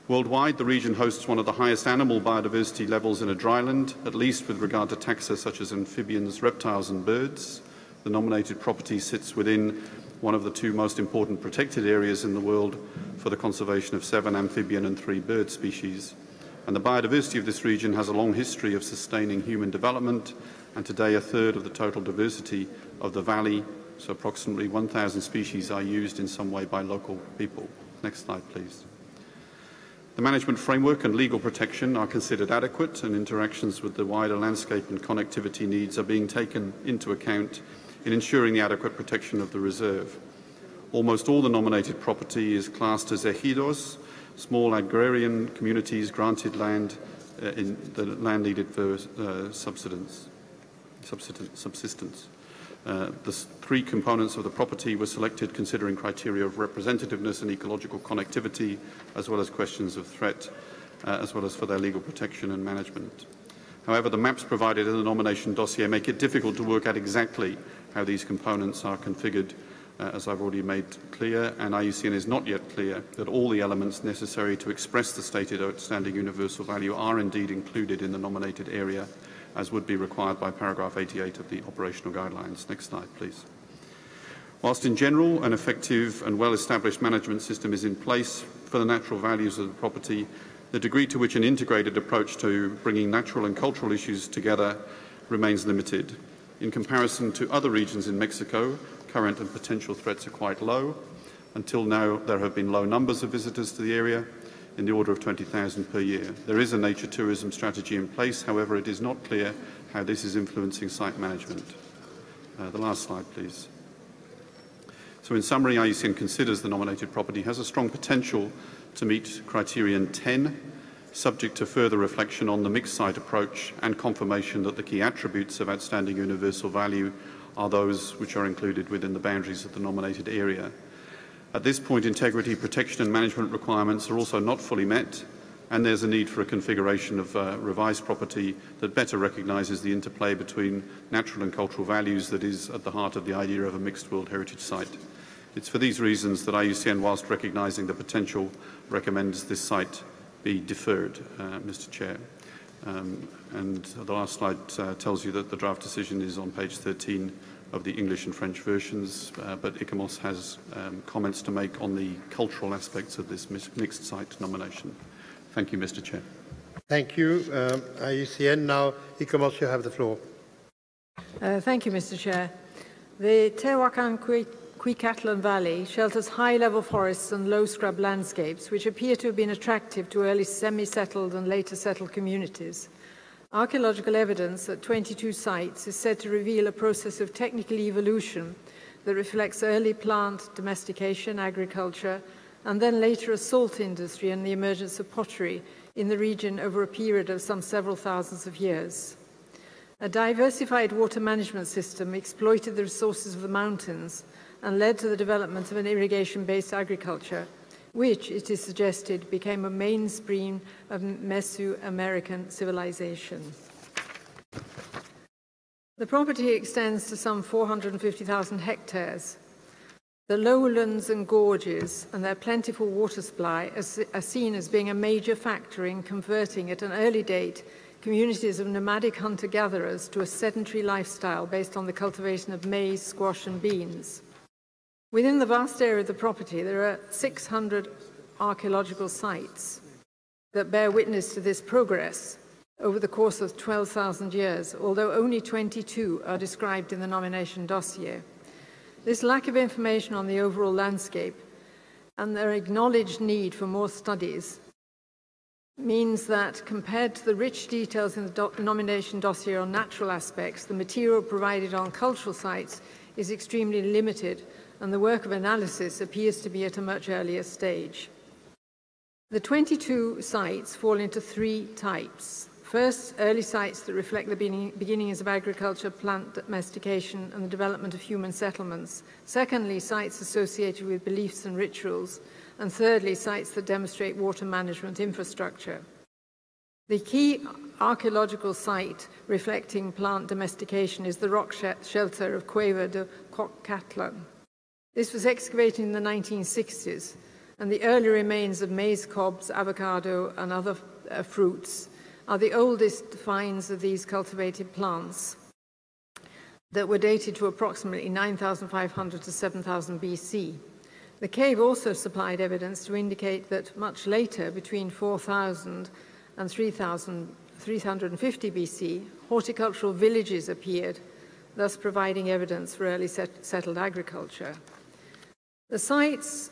Worldwide, the region hosts one of the highest animal biodiversity levels in a dryland, at least with regard to taxa such as amphibians, reptiles and birds. The nominated property sits within one of the two most important protected areas in the world for the conservation of 7 amphibian and 3 bird species. And the biodiversity of this region has a long history of sustaining human development, and today a third of the total diversity of the valley, so approximately 1,000 species, are used in some way by local people. Next slide, please. The management framework and legal protection are considered adequate, and interactions with the wider landscape and connectivity needs are being taken into account in ensuring the adequate protection of the reserve. Almost all the nominated property is classed as ejidos, small agrarian communities granted land in the land needed for subsistence. The 3 components of the property were selected considering criteria of representativeness and ecological connectivity, as well as questions of threat, as well as for their legal protection and management. However, the maps provided in the nomination dossier make it difficult to work out exactly how these components are configured, as I've already made clear, and Iucn is not yet clear that all the elements necessary to express the stated outstanding universal value are indeed included in the nominated area, as would be required by paragraph 88 of the operational guidelines. Next slide, please. Whilst in general an effective and well-established management system is in place for the natural values of the property, the degree to which an integrated approach to bringing natural and cultural issues together remains limited. In comparison to other regions in Mexico, current and potential threats are quite low. Until now, there have been low numbers of visitors to the area, in the order of 20,000 per year. There is a nature tourism strategy in place, however, it is not clear how this is influencing site management. The last slide, please. So in summary, Iucn considers the nominated property has a strong potential to meet Criterion 10, subject to further reflection on the mixed site approach and confirmation that the key attributes of outstanding universal value are those which are included within the boundaries of the nominated area. At this point, integrity, protection and management requirements are also not fully met, and there's a need for a configuration of revised property that better recognises the interplay between natural and cultural values that is at the heart of the idea of a mixed World Heritage Site. It's for these reasons that Iucn, whilst recognising the potential, recommends this site be deferred, Mr. Chair. And the last slide tells you that the draft decision is on page 13 of the English and French versions, but ICOMOS has comments to make on the cultural aspects of this mixed site nomination. Thank you, Mr. Chair. Thank you, Iucn. Now, ICOMOS, you have the floor. Thank you, Mr. Chair. The Catalan Valley shelters high-level forests and low-scrub landscapes, which appear to have been attractive to early semi-settled and later settled communities. Archaeological evidence at 22 sites is said to reveal a process of technical evolution that reflects early plant domestication, agriculture, and then later a salt industry and the emergence of pottery in the region over a period of some several thousands of years. A diversified water management system exploited the resources of the mountains and led to the development of an irrigation-based agriculture, which, it is suggested, became a mainstream of Mesoamerican civilization. The property extends to some 450,000 hectares. The lowlands and gorges and their plentiful water supply are seen as being a major factor in converting, at an early date, communities of nomadic hunter-gatherers to a sedentary lifestyle based on the cultivation of maize, squash and beans. Within the vast area of the property, there are 600 archaeological sites that bear witness to this progress over the course of 12,000 years, although only 22 are described in the nomination dossier. This lack of information on the overall landscape and their acknowledged need for more studies means that, compared to the rich details in the nomination dossier on natural aspects, the material provided on cultural sites is extremely limited, and the work of analysis appears to be at a much earlier stage. The 22 sites fall into 3 types. First, early sites that reflect the beginnings of agriculture, plant domestication, and the development of human settlements. Secondly, sites associated with beliefs and rituals. And thirdly, sites that demonstrate water management infrastructure. The key archaeological site reflecting plant domestication is the rock shelter of Cueva de Catalan. This was excavated in the 1960s, and the early remains of maize cobs, avocado, and other fruits are the oldest finds of these cultivated plants that were dated to approximately 9,500 to 7,000 BC. The cave also supplied evidence to indicate that much later, between 4,000 and 3,350 BC, horticultural villages appeared, thus providing evidence for early settled agriculture. The sites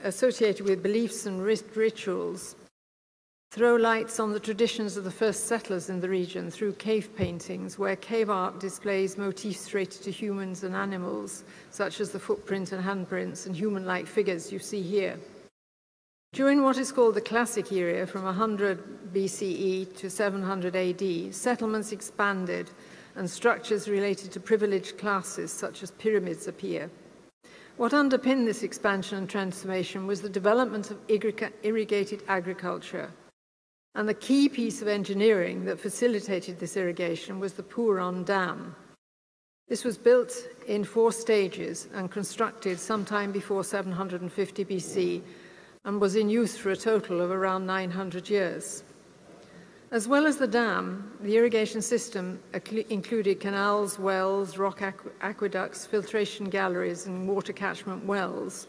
associated with beliefs and rituals throw lights on the traditions of the first settlers in the region through cave paintings, where cave art displays motifs related to humans and animals, such as the footprint and handprints and human-like figures you see here. During what is called the Classic era, from 100 BCE to 700 AD, settlements expanded and structures related to privileged classes, such as pyramids, appear. What underpinned this expansion and transformation was the development of irrigated agriculture. And the key piece of engineering that facilitated this irrigation was the Puron Dam. This was built in 4 stages and constructed sometime before 750 BC and was in use for a total of around 900 years. As well as the dam, the irrigation system included canals, wells, rock aqueducts, filtration galleries, and water catchment wells.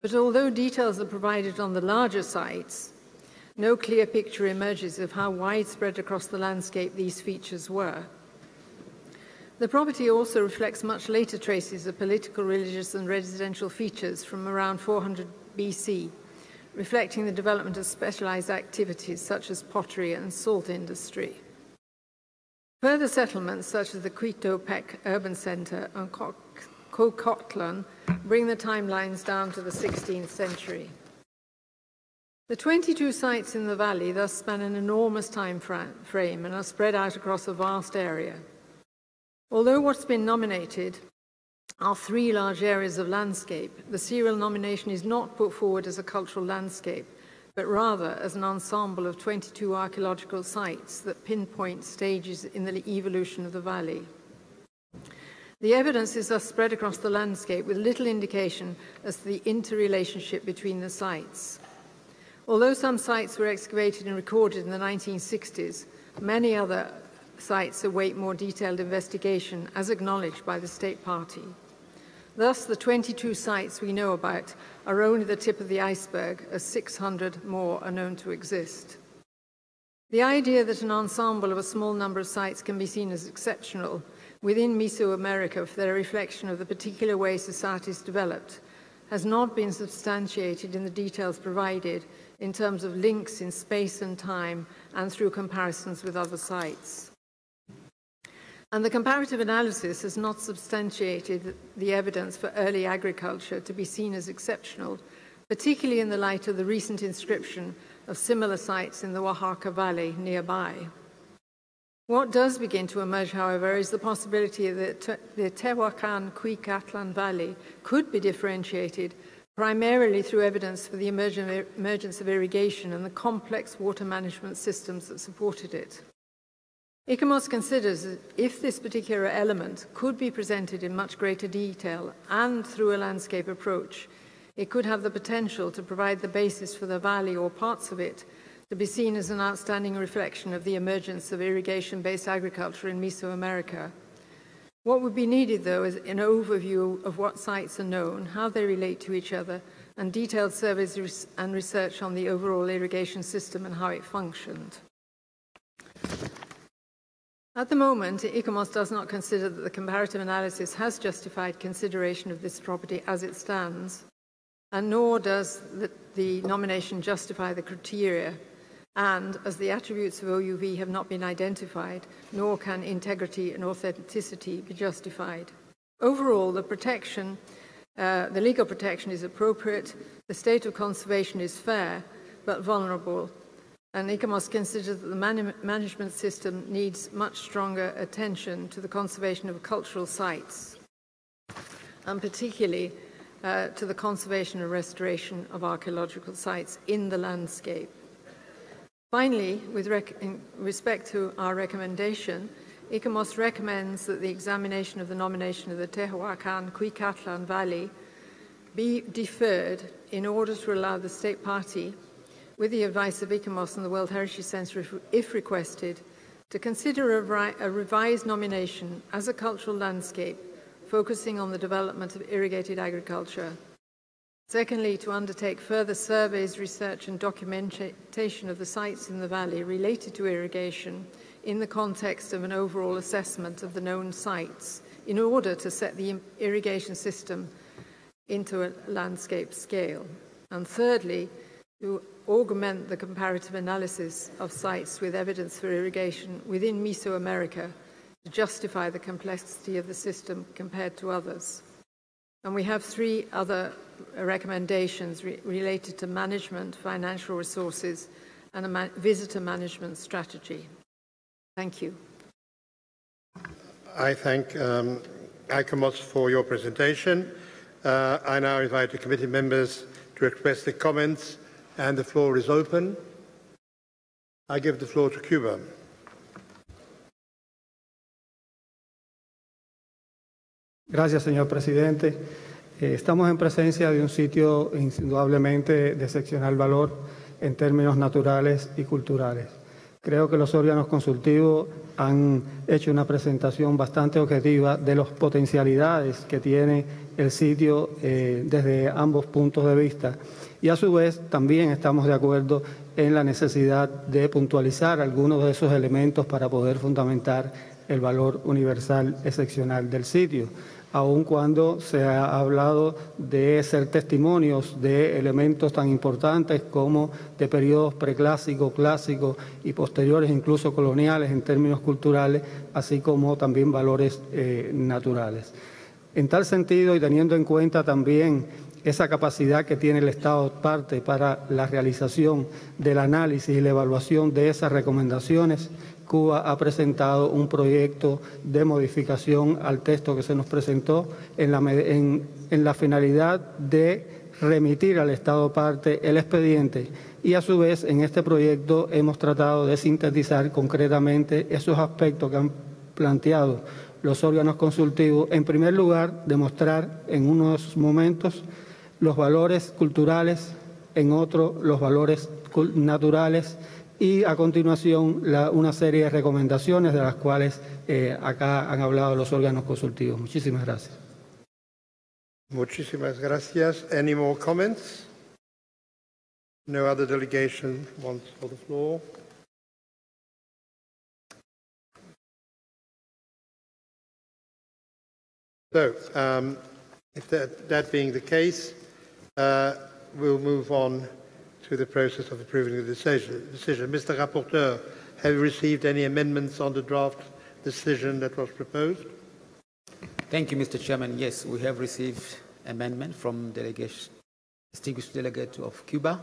But although details are provided on the larger sites, no clear picture emerges of how widespread across the landscape these features were. The property also reflects much later traces of political, religious, and residential features from around 400 BC, reflecting the development of specialized activities such as pottery and salt industry. Further settlements, such as the Quito-Pec urban center and Kokotlan, bring the timelines down to the 16th century. The 22 sites in the valley thus span an enormous time frame and are spread out across a vast area. Although what's been nominated are 3 large areas of landscape, the serial nomination is not put forward as a cultural landscape, but rather as an ensemble of 22 archaeological sites that pinpoint stages in the evolution of the valley. The evidence is thus spread across the landscape with little indication as to the interrelationship between the sites. Although some sites were excavated and recorded in the 1960s, many other sites await more detailed investigation, as acknowledged by the state party. Thus, the 22 sites we know about are only the tip of the iceberg, as 600 more are known to exist. The idea that an ensemble of a small number of sites can be seen as exceptional within Mesoamerica for their reflection of the particular way societies developed has not been substantiated in the details provided in terms of links in space and time and through comparisons with other sites. And the comparative analysis has not substantiated the evidence for early agriculture to be seen as exceptional, particularly in the light of the recent inscription of similar sites in the Oaxaca Valley nearby. What does begin to emerge, however, is the possibility that the Tehuacan-Cuicatlan Valley could be differentiated primarily through evidence for the emergence of irrigation and the complex water management systems that supported it. ICOMOS considers that if this particular element could be presented in much greater detail and through a landscape approach, it could have the potential to provide the basis for the valley or parts of it to be seen as an outstanding reflection of the emergence of irrigation-based agriculture in Mesoamerica. What would be needed, though, is an overview of what sites are known, how they relate to each other, and detailed surveys and research on the overall irrigation system and how it functioned. At the moment, ICOMOS does not consider that the comparative analysis has justified consideration of this property as it stands, and nor does the nomination justify the criteria, and as the attributes of OUV have not been identified, nor can integrity and authenticity be justified. Overall, the legal protection is appropriate, the state of conservation is fair, but vulnerable, And ICOMOS considers that the management system needs much stronger attention to the conservation of cultural sites, and particularly to the conservation and restoration of archaeological sites in the landscape. Finally, with respect to our recommendation, ICOMOS recommends that the examination of the nomination of the Tehuacan Catalan Valley be deferred in order to allow the state party, with the advice of ICOMOS and the World Heritage Centre, if requested, to consider a revised nomination as a cultural landscape, focusing on the development of irrigated agriculture. Secondly, to undertake further surveys, research and documentation of the sites in the valley related to irrigation in the context of an overall assessment of the known sites in order to set the irrigation system into a landscape scale. And thirdly, to augment the comparative analysis of sites with evidence for irrigation within Mesoamerica to justify the complexity of the system compared to others. And we have three other recommendations related to management, financial resources, and a visitor management strategy. Thank you. I thank ICOMOS for your presentation. I now invite the committee members to express their comments, and the floor is open. I give the floor to Cuba. Gracias, señor presidente. Estamos en presencia de un sitio indudablemente de excepcional valor en términos naturales y culturales. Creo que los órganos consultivos han hecho una presentación bastante objetiva de las potencialidades que tiene el sitio desde ambos puntos de vista. Y a su vez también estamos de acuerdo en la necesidad de puntualizar algunos de esos elementos para poder fundamentar el valor universal excepcional del sitio, aun cuando se ha hablado de ser testimonios de elementos tan importantes como de periodos preclásicos, clásicos y posteriores, incluso coloniales en términos culturales, así como también valores naturales. En tal sentido, y teniendo en cuenta también esa capacidad que tiene el Estado parte para la realización del análisis y la evaluación de esas recomendaciones, Cuba ha presentado un proyecto de modificación al texto que se nos presentó en la finalidad de remitir al Estado parte el expediente, y a su vez en este proyecto hemos tratado de sintetizar concretamente esos aspectos que han planteado los órganos consultivos. En primer lugar, demostrar en unos momentos los valores culturales, en otro los valores naturales, y a continuación una serie de recomendaciones de las cuales acá han hablado los órganos consultivos. Muchísimas gracias. Muchísimas gracias. Any more comments? No other delegation wants for the floor. So, if that being the case, we'll move on to the process of approving the decision. Mr. Rapporteur, have you received any amendments on the draft decision that was proposed? Thank you, Mr. Chairman. Yes, we have received amendment from distinguished delegate of Cuba.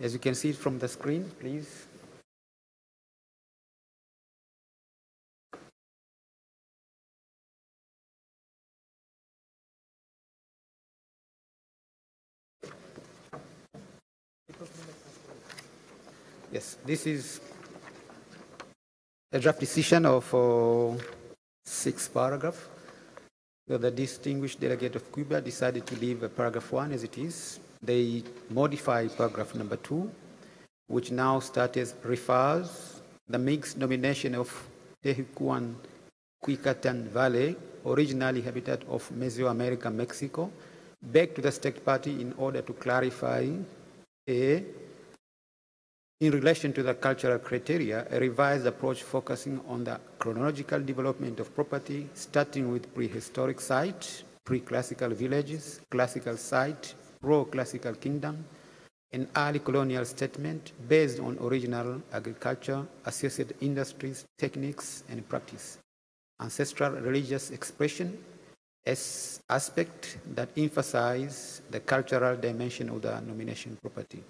As you can see it from the screen, please. Yes, this is a draft decision of 6 paragraphs. So the distinguished delegate of Cuba decided to leave paragraph 1 as it is. They modified paragraph number 2, which now refers the mixed nomination of Tehuacan Valley, originally habitat of Mesoamerica, Mexico, back to the state party in order to clarify in relation to the cultural criteria, a revised approach focusing on the chronological development of property, starting with prehistoric site, pre-classical villages, classical site, pro-classical kingdom, and early colonial settlement based on original agriculture, associated industries, techniques, and practice, ancestral religious expression as aspect that emphasize the cultural dimension of the nomination property.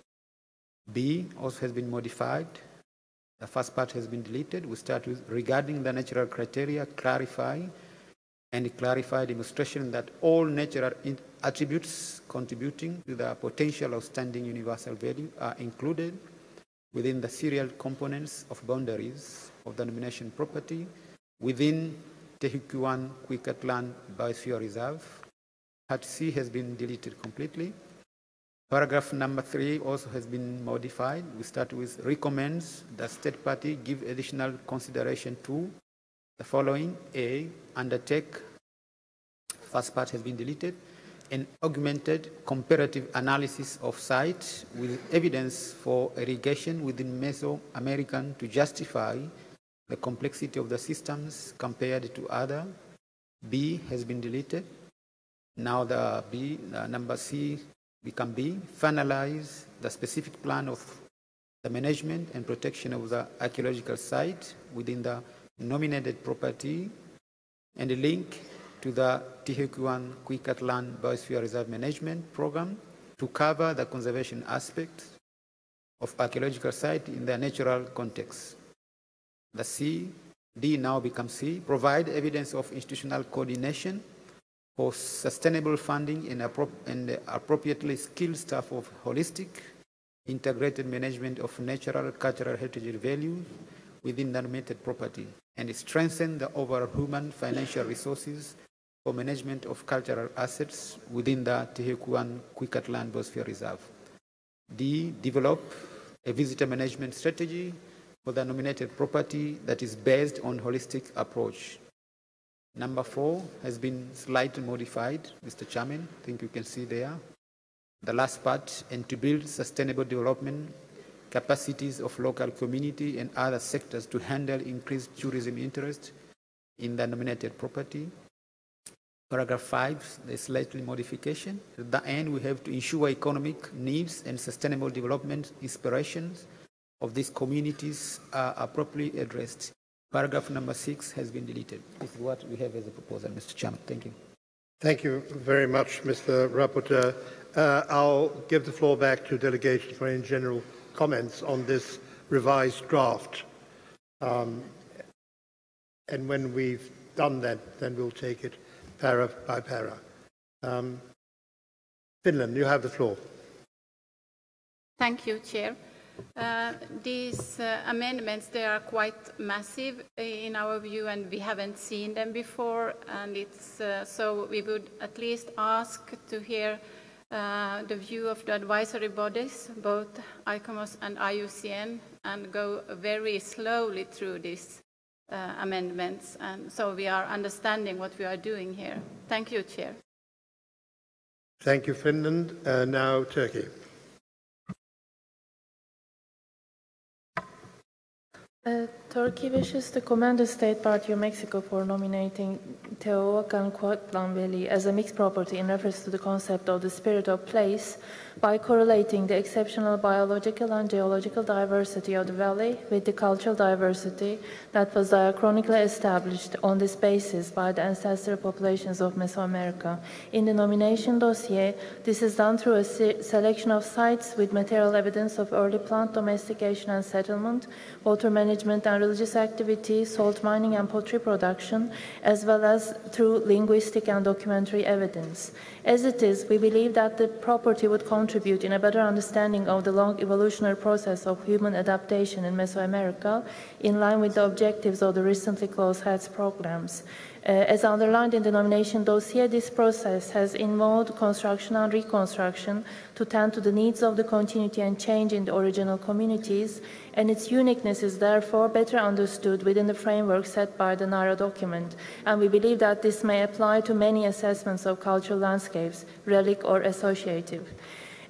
B also has been modified. The first part has been deleted. We start with regarding the natural criteria, clarify demonstration that all natural attributes contributing to the potential outstanding universal value are included within the serial components of boundaries of the nomination property within Iucn Catalan Biosphere Reserve. Part C has been deleted completely. Paragraph number 3 also has been modified. We start with recommends the state party give additional consideration to the following. A, undertake, first part has been deleted, an augmented comparative analysis of site with evidence for irrigation within Mesoamerican to justify the complexity of the systems compared to other. B has been deleted. Now the number C become B, finalize the specific plan of the management and protection of the archaeological site within the nominated property and a link to the Iucn Catalan Biosphere Reserve Management Program to cover the conservation aspects of archaeological site in their natural context. The D now becomes C, provide evidence of institutional coordination for sustainable funding and appropriately skilled staff of holistic, integrated management of natural cultural heritage values within the nominated property, and strengthen the overall human financial resources for management of cultural assets within the Iucn Catalan Biosphere Reserve. D, develop a visitor management strategy for the nominated property that is based on holistic approach. Number 4 has been slightly modified, Mr. Chairman. I think you can see there. The last part, and to build sustainable development capacities of local community and other sectors to handle increased tourism interest in the nominated property. Paragraph 5, there's slightly modification. At the end, we have to ensure economic needs and sustainable development inspirations of these communities are appropriately addressed. Paragraph number 6 has been deleted. This is what we have as a proposal, Mr. Chairman. Thank you. Thank you very much, Mr. Rapporteur. I'll give the floor back to delegations for any general comments on this revised draft. And when we've done that, then we'll take it para by para. Finland, you have the floor. Thank you, Chair. These amendments, they are quite massive in our view, and we haven't seen them before, and it's so we would at least ask to hear the view of the advisory bodies, both ICOMOS and Iucn, and go very slowly through these amendments, and so we are understanding what we are doing here. Thank you, Chair. Thank you, Finland. Now, Turkey. Turkey wishes to commend the State Party of Mexico for nominating Teotihuacan Lan Valley as a mixed property in reference to the concept of the spirit of place by correlating the exceptional biological and geological diversity of the valley with the cultural diversity that was diachronically established on this basis by the ancestral populations of Mesoamerica. In the nomination dossier, this is done through a selection of sites with material evidence of early plant domestication and settlement, water management and religious activity, salt mining and pottery production, as well as through linguistic and documentary evidence. As it is, we believe that the property would contribute in a better understanding of the long evolutionary process of human adaptation in Mesoamerica, in line with the objectives of the recently closed HEADS programs. As underlined in the nomination dossier, this process has involved construction and reconstruction to tend to the needs of the continuity and change in the original communities, and its uniqueness is therefore better understood within the framework set by the NARA document. And we believe that this may apply to many assessments of cultural landscapes, relic or associative.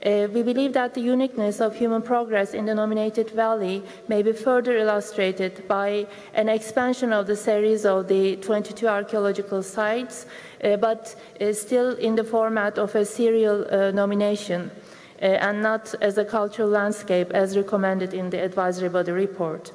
We believe that the uniqueness of human progress in the nominated valley may be further illustrated by an expansion of the series of the 22 archaeological sites, but still in the format of a serial nomination and not as a cultural landscape as recommended in the advisory body report.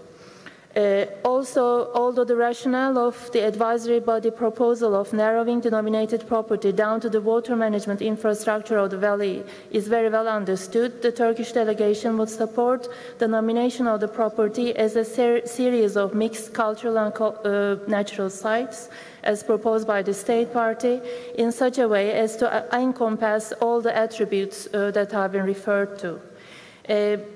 Also, although the rationale of the advisory body proposal of narrowing the nominated property down to the water management infrastructure of the valley is very well understood, the Turkish delegation would support the nomination of the property as a series of mixed cultural and natural sites as proposed by the state party in such a way as to encompass all the attributes that have been referred to.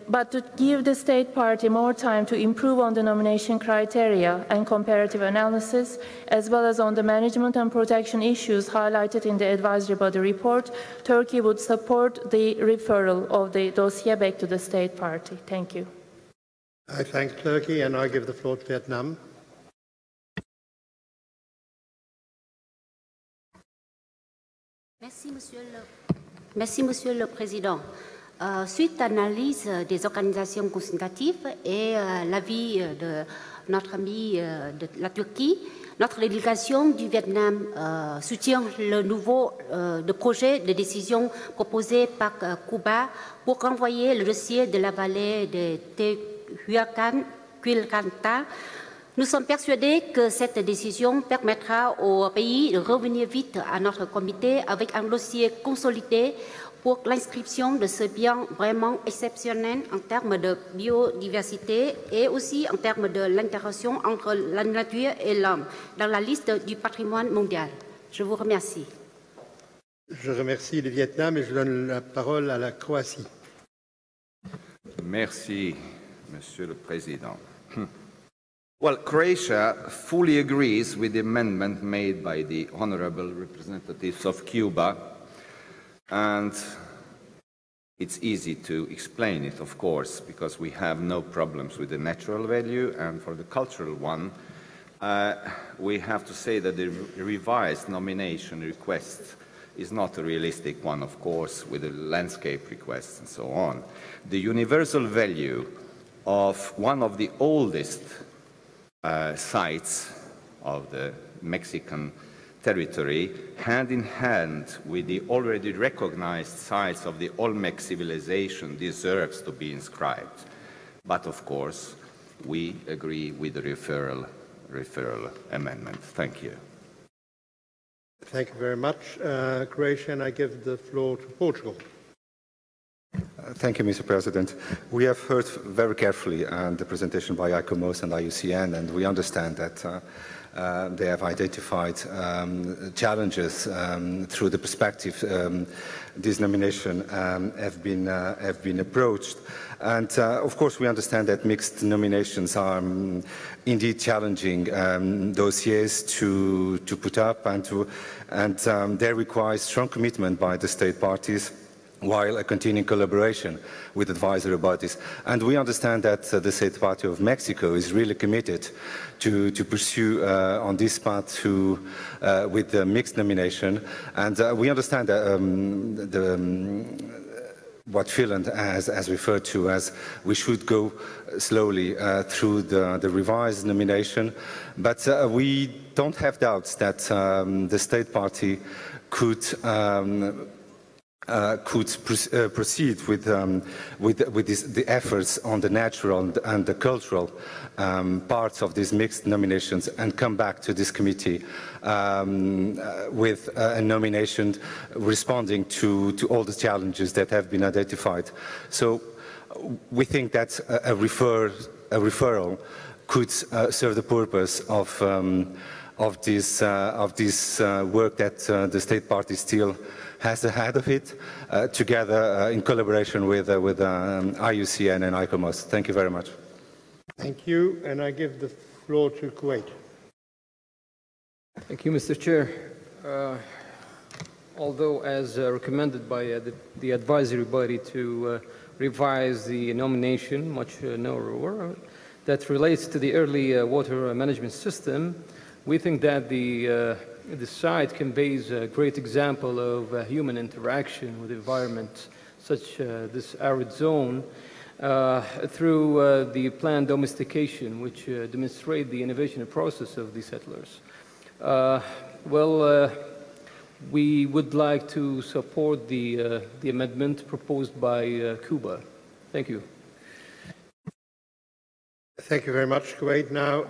But to give the state party more time to improve on the nomination criteria and comparative analysis, as well as on the management and protection issues highlighted in the advisory body report, Turkey would support the referral of the dossier back to the state party. Thank you. I thank Turkey, and I give the floor to Vietnam. Merci, Monsieur le Président. Suite à l'analyse des organisations consultatives et l'avis de notre ami de la Turquie, notre délégation du Vietnam soutient le nouveau projet de décision proposé par Cuba pour renvoyer le dossier de la vallée de Iucn. Nous sommes persuadés que cette décision permettra au pays de revenir vite à notre comité avec un dossier consolidé pour l'inscription de ce bien vraiment exceptionnel en termes de biodiversité et aussi en termes de l'interaction entre la nature et l'homme dans la liste du patrimoine mondial. Je vous remercie. Je remercie le Vietnam et je donne la parole à la Croatie. Merci, Monsieur le Président. Well, Croatia fully agrees with the amendment made by the honorable representatives of Cuba, and it's easy to explain it, of course, because we have no problems with the natural value, and for the cultural one, we have to say that the revised nomination request is not a realistic one, of course, with the landscape requests and so on. The universal value of one of the oldest sites of the Mexican territory, hand in hand with the already recognized sites of the Olmec civilization, deserves to be inscribed. But of course, we agree with the referral amendment. Thank you. Thank you very much. Croatia, and I give the floor to Portugal. Thank you, Mr. President. We have heard very carefully the presentation by ICOMOS and Iucn, and we understand that they have identified challenges through the perspective this nomination have been approached. And of course, we understand that mixed nominations are indeed challenging dossiers to put up, and they require strong commitment by the state parties, while continuing collaboration with advisory bodies. And we understand that the State Party of Mexico is really committed to pursue on this path with the mixed nomination. And we understand that what Finland has referred to as we should go slowly through the revised nomination. But we don't have doubts that the State Party could proceed with the efforts on the natural and the cultural parts of these mixed nominations and come back to this committee with a nomination responding to all the challenges that have been identified. So we think that a referral could serve the purpose of this work that the state party still has ahead of it, together in collaboration with Iucn and ICOMOS. Thank you very much. Thank you, and I give the floor to Kuwait. Thank you, Mr. Chair. Although, as recommended by the advisory body to revise the nomination, much narrower, that relates to the early water management system, we think that the site conveys a great example of human interaction with the environment, such this arid zone, through the planned domestication, which demonstrate the innovation process of the settlers. We would like to support the amendment proposed by Cuba. Thank you. Thank you very much, Kuwait. Now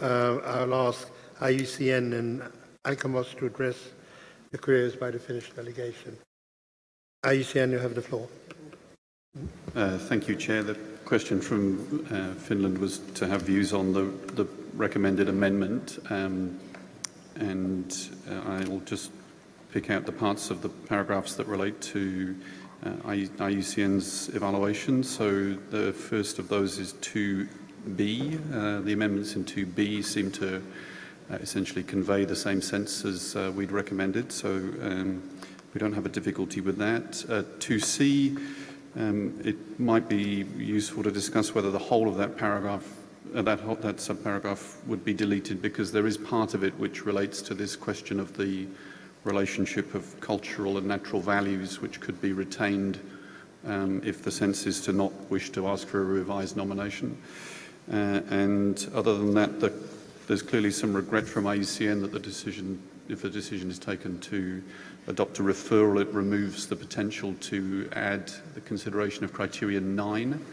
I'll ask IUCN and ICOMOS to address the queries by the Finnish delegation. IUCN, you have the floor. Thank you, Chair. The question from Finland was to have views on the recommended amendment, and I'll just pick out the parts of the paragraphs that relate to IUCN's evaluation. So the first of those is 2B. The amendments in 2B seem to essentially convey the same sense as we'd recommended, so we don't have a difficulty with that. 2C, it might be useful to discuss whether the whole of that paragraph, that subparagraph would be deleted, because there is part of it which relates to this question of the relationship of cultural and natural values, which could be retained if the sense is to not wish to ask for a revised nomination. And other than that, there's clearly some regret from IUCN that the decision, if the decision is taken to adopt a referral, it removes the potential to add the consideration of Criterion 9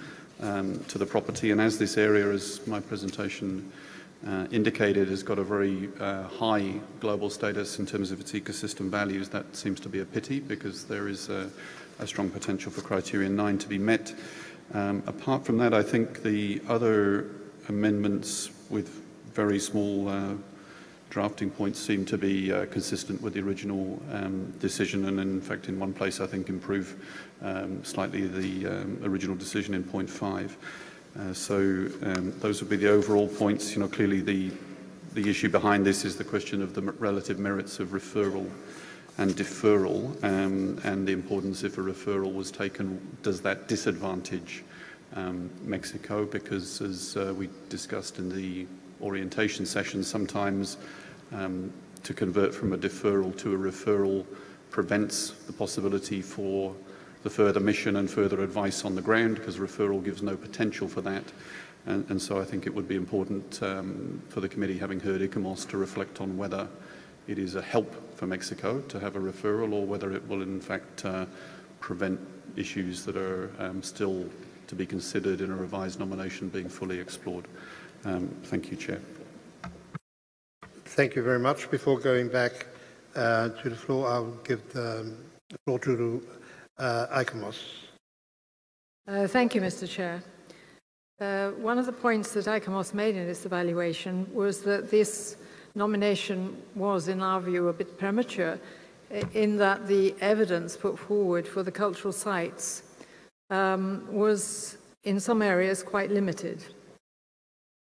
to the property. And as this area, as my presentation indicated, has got a very high global status in terms of its ecosystem values, that seems to be a pity, because there is a strong potential for Criterion 9 to be met. Apart from that, I think the other amendments with very small drafting points seem to be consistent with the original decision, and in fact in one place I think improve slightly the original decision in point 5. So those would be the overall points. You know, clearly the issue behind this is the question of the relative merits of referral and deferral, and the importance, if a referral was taken, does that disadvantage Mexico? Because as we discussed in the orientation session, sometimes to convert from a deferral to a referral prevents the possibility for the further mission and further advice on the ground, because referral gives no potential for that. And so I think it would be important for the committee, having heard ICOMOS, to reflect on whether it is a help for Mexico to have a referral, or whether it will in fact prevent issues that are still to be considered in a revised nomination being fully explored. Thank you, Chair. Thank you very much. Before going back to the floor, I'll give the floor to ICOMOS. Thank you, Mr. Chair. One of the points that ICOMOS made in its evaluation was that this nomination was, in our view, a bit premature, in that the evidence put forward for the cultural sites was, in some areas, quite limited.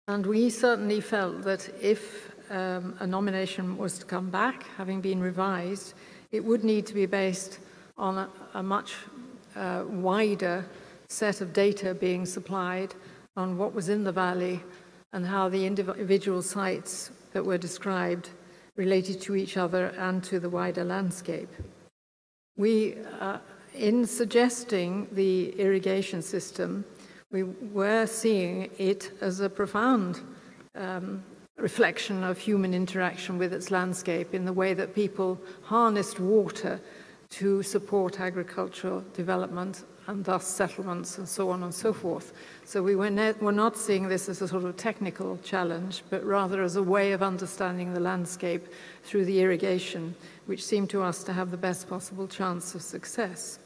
And we certainly felt that if a nomination was to come back, having been revised, it would need to be based on a much wider set of data being supplied on what was in the valley and how the individual sites that were described related to each other and to the wider landscape. We, in suggesting the irrigation system, we were seeing it as a profound reflection of human interaction with its landscape, in the way that people harnessed water to support agricultural development and thus settlements and so on and so forth. So we were not seeing this as a sort of technical challenge, but rather as a way of understanding the landscape through the irrigation, which seemed to us to have the best possible chance of success.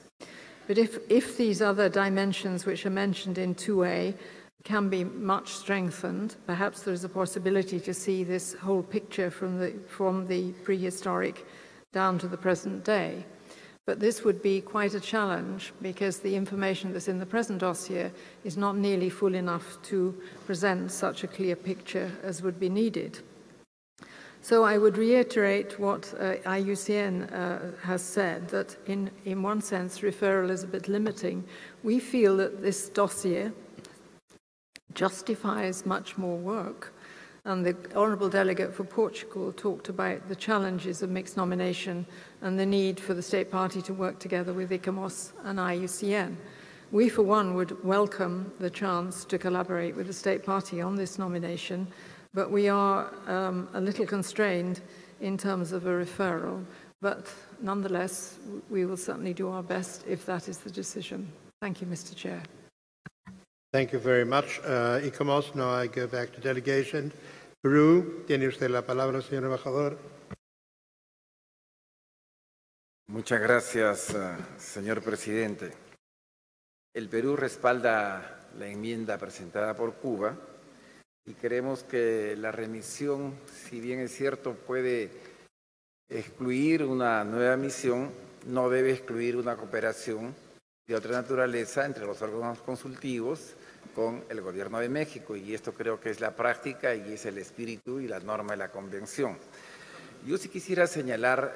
But if these other dimensions which are mentioned in 2A can be much strengthened, perhaps there is a possibility to see this whole picture from the prehistoric down to the present day. But this would be quite a challenge, because the information that's in the present dossier is not nearly full enough to present such a clear picture as would be needed. So I would reiterate what IUCN has said, that in one sense referral is a bit limiting. We feel that this dossier justifies much more work. And the Honourable Delegate for Portugal talked about the challenges of mixed nomination and the need for the State Party to work together with ICOMOS and IUCN. We, for one, would welcome the chance to collaborate with the State Party on this nomination, but we are a little constrained in terms of a referral. But nonetheless, we will certainly do our best if that is the decision. Thank you, Mr. Chair. Thank you very much. ICOMOS, now I go back to delegation. Perú, tiene usted la palabra, señor embajador. Muchas gracias, señor presidente. El Perú respalda la enmienda presentada por Cuba y creemos que la remisión, si bien es cierto, puede excluir una nueva misión, no debe excluir una cooperación de otra naturaleza entre los órganos consultivos con el Gobierno de México, y esto creo que es la práctica y es el espíritu y la norma de la Convención. Yo sí quisiera señalar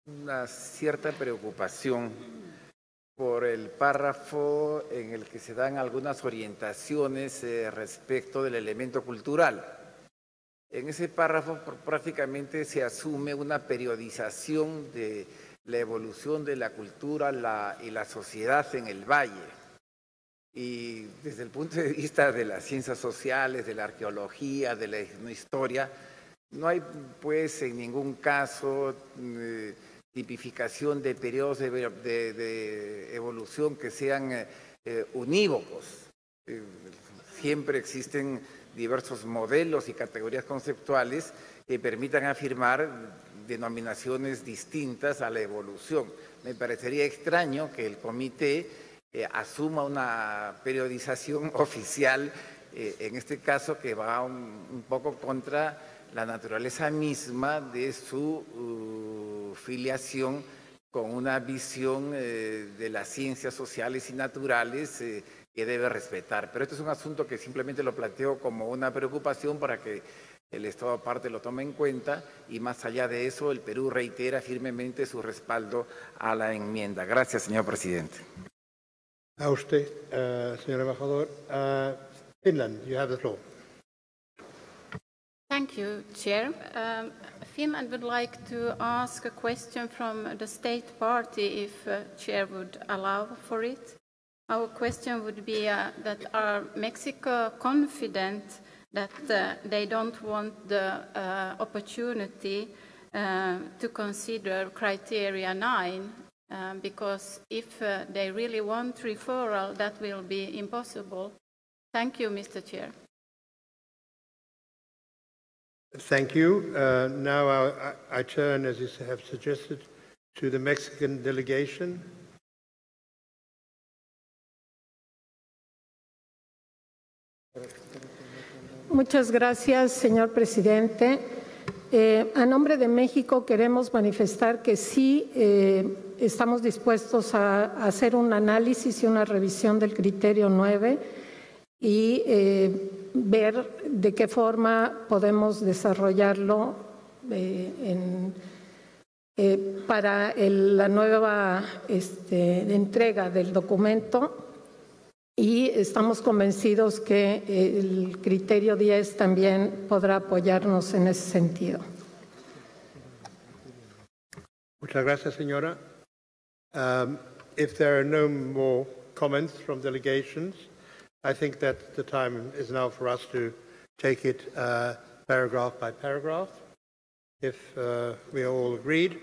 una cierta preocupación por el párrafo en el que se dan algunas orientaciones respecto del elemento cultural. En ese párrafo prácticamente se asume una periodización de la evolución de la cultura y la sociedad en el valle. Y desde el punto de vista de las ciencias sociales, de la arqueología, de la historia, no hay pues en ningún caso tipificación de periodos de evolución que sean unívocos. Siempre existen diversos modelos y categorías conceptuales que permitan afirmar denominaciones distintas a la evolución. Me parecería extraño que el comité asuma una periodización oficial, en este caso que va un poco contra la naturaleza misma de su filiación con una visión de las ciencias sociales y naturales que debe respetar. Pero esto es un asunto que simplemente lo planteo como una preocupación para que el Estado aparte lo tome en cuenta, y más allá de eso, el Perú reitera firmemente su respaldo a la enmienda. Gracias, señor presidente. A usted, señor embajador. Finland, you have the floor. Thank you, Chair. Finland would like to ask a question from the state party, if Chair would allow for it. Our question would be that are Mexico confident that they don't want the opportunity to consider Criteria 9, because if they really want referral, that will be impossible. Thank you, Mr. Chair. Thank you. Now I turn, as you have suggested, to the Mexican delegation. Muchas gracias, señor presidente. A nombre de México queremos manifestar que sí estamos dispuestos a hacer un análisis y una revisión del criterio 9 y ver de qué forma podemos desarrollarlo para la nueva entrega del documento. Y estamos convencidos que el criterio 10 también podrá apoyarnos en ese sentido. Muchas gracias, señora. If there are no more comments from delegations, I think that the time is now for us to take it paragraph by paragraph. If we are all agreed,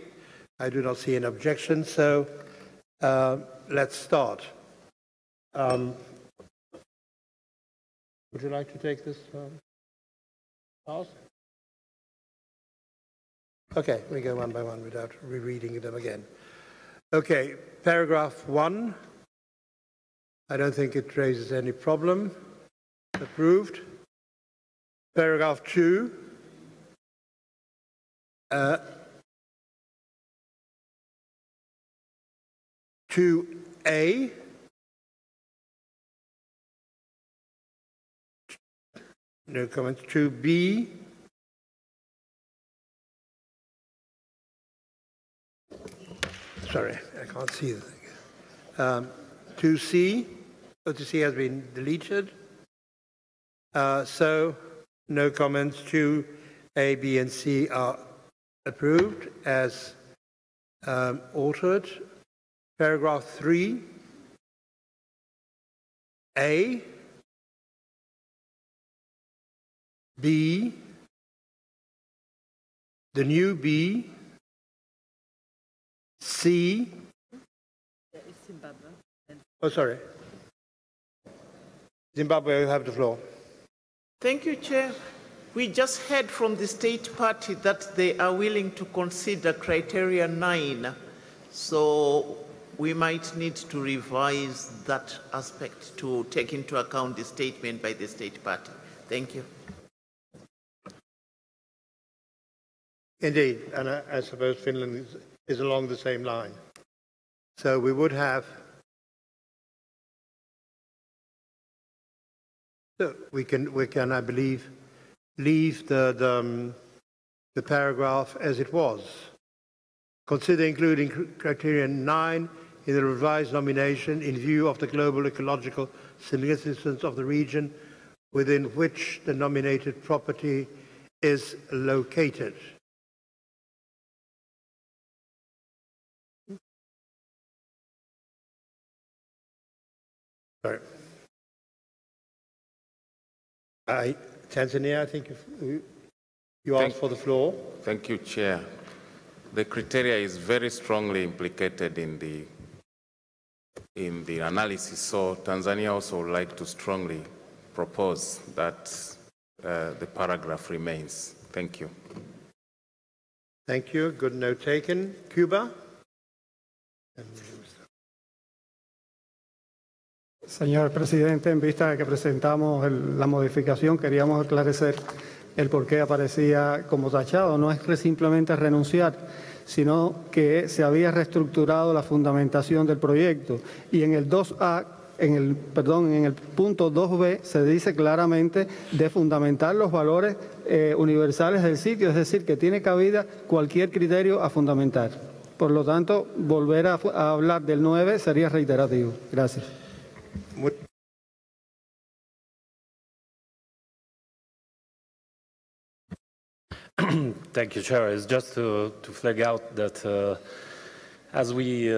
I do not see an objection, so let's start. Would you like to take this task? Okay, we go one by one without rereading them again. Okay, paragraph 1. I don't think it raises any problem. Approved. Paragraph 2. 2A. No comments. 2B. Sorry, I can't see the thing. 2C. 2C has been deleted. So no comments. 2A, B, and C are approved as altered. Paragraph 3. A. B, the new B, C, oh sorry, Zimbabwe, you have the floor. Thank you, Chair. We just heard from the state party that they are willing to consider Criterion 9. So we might need to revise that aspect to take into account the statement by the state party. Thank you. Indeed, and I suppose Finland is along the same line. So we would have, so we can, I believe, leave the paragraph as it was. Consider including Criterion 9 in the revised nomination in view of the global ecological significance of the region within which the nominated property is located. Sorry. Tanzania, I think you asked for the floor. Thank you, Chair. The criteria is very strongly implicated in the analysis, so Tanzania also would like to strongly propose that the paragraph remains. Thank you. Thank you. Good note taken. Cuba. Señor presidente, en vista de que presentamos la modificación, queríamos esclarecer el por qué aparecía como tachado. No es que simplemente renunciar, sino que se había reestructurado la fundamentación del proyecto. Y en el 2A, en el punto 2B, se dice claramente de fundamentar los valores universales del sitio, es decir, que tiene cabida cualquier criterio a fundamentar. Por lo tanto, volver a hablar del 9 sería reiterativo. Gracias. Thank you, Chair. It's just to flag out that as we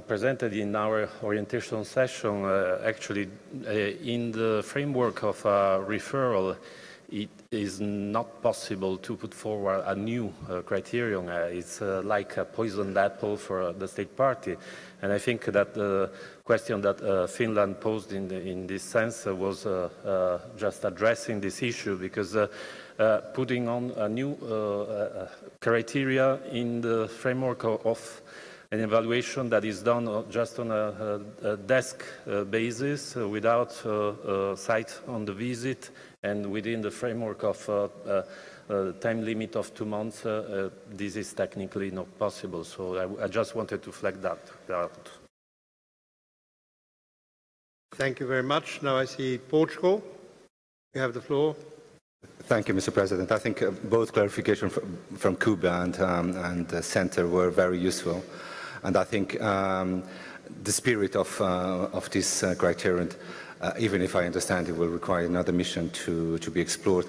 presented in our orientation session, actually in the framework of referral, it is not possible to put forward a new criterion. It's like a poisoned apple for the state party. And I think that the question that Finland posed in this sense was just addressing this issue, because putting on a new criteria in the framework of an evaluation that is done just on a desk basis without site on the visit and within the framework of time limit of 2 months, this is technically not possible. So I just wanted to flag that out. Thank you very much. Now I see Portugal. You have the floor. Thank you, Mr. President. I think both clarifications from Cuba and the Centre were very useful. And I think the spirit of this criterion, even if I understand it will require another mission to be explored,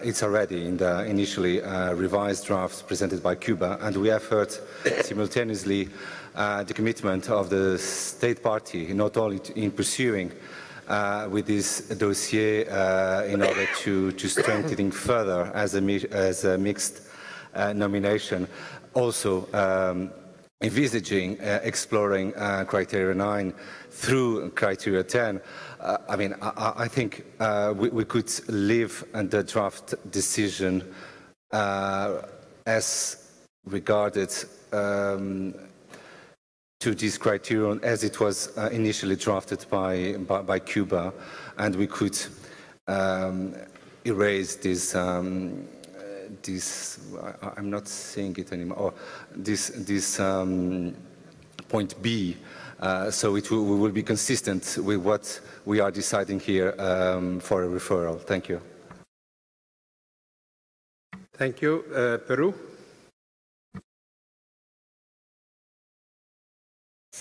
it's already in the initially revised drafts presented by Cuba, and we have heard simultaneously the commitment of the state party not only in pursuing with this dossier in order to strengthen further as a mixed nomination, also envisaging exploring criteria 9 through criteria 10. I mean, I think we could leave the draft decision as regarded to this criterion as it was initially drafted by Cuba, and we could erase this I'm not saying it anymore, this point B, so we will be consistent with what we are deciding here for a referral. Thank you. Thank you. Peru.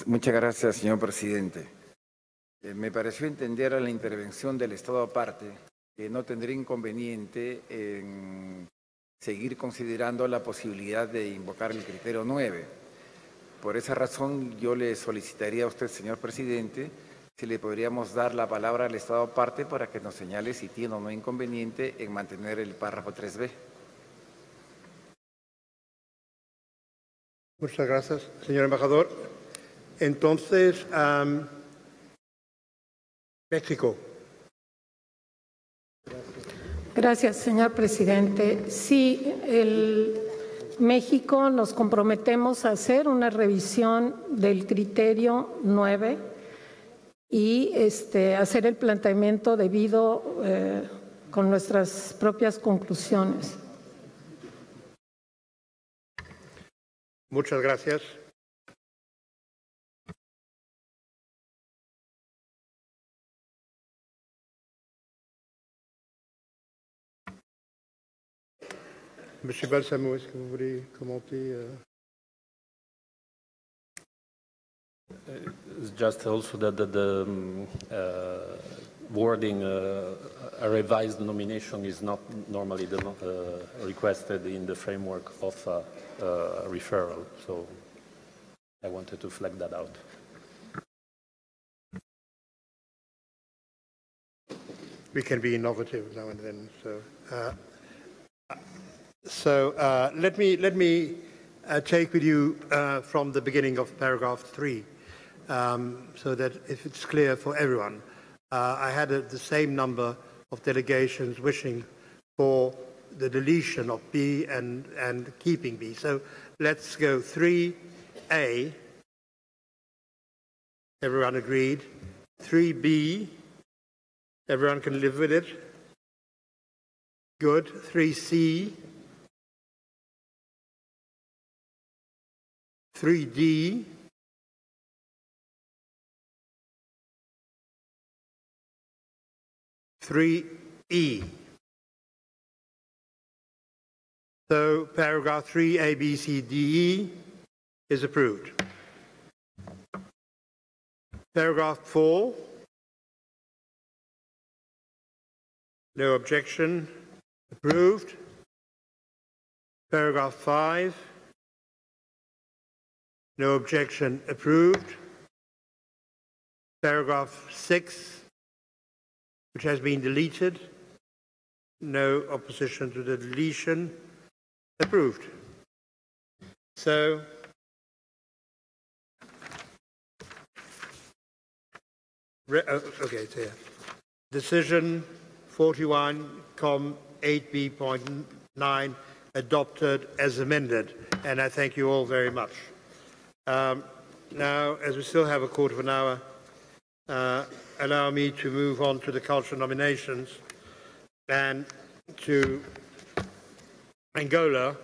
Muchas gracias, señor presidente. Me pareció entender a la intervención del Estado aparte que no tendría inconveniente en seguir considerando la posibilidad de invocar el criterio 9. Por esa razón, yo le solicitaría a usted, señor presidente, si le podríamos dar la palabra al Estado aparte para que nos señale si tiene o no inconveniente en mantener el párrafo 3b. Muchas gracias, señor embajador. Entonces, México. Gracias, señor presidente. Sí, México nos comprometemos a hacer una revisión del criterio 9 y hacer el planteamiento debido con nuestras propias conclusiones. Muchas gracias. Monsieur Balsamo, est-ce que vous voulez commenter It's just also that the wording, a revised nomination is not normally requested in the framework of referral. So I wanted to flag that out. We can be innovative now and then. So let me take with you from the beginning of paragraph 3, so that if it's clear for everyone. I had the same number of delegations wishing for the deletion of B and keeping B. So let's go 3A. Everyone agreed. 3B. Everyone can live with it. Good. 3C. 3D. 3E. So paragraph 3, A, B, C, D, E is approved. Paragraph 4, no objection, approved. Paragraph 5, no objection, approved. Paragraph 6, which has been deleted, no opposition to the deletion, approved. So, okay, it's here. Decision 41,8B.9 adopted as amended, and I thank you all very much. Now, as we still have a quarter of an hour, allow me to move on to the cultural nominations and to Angola,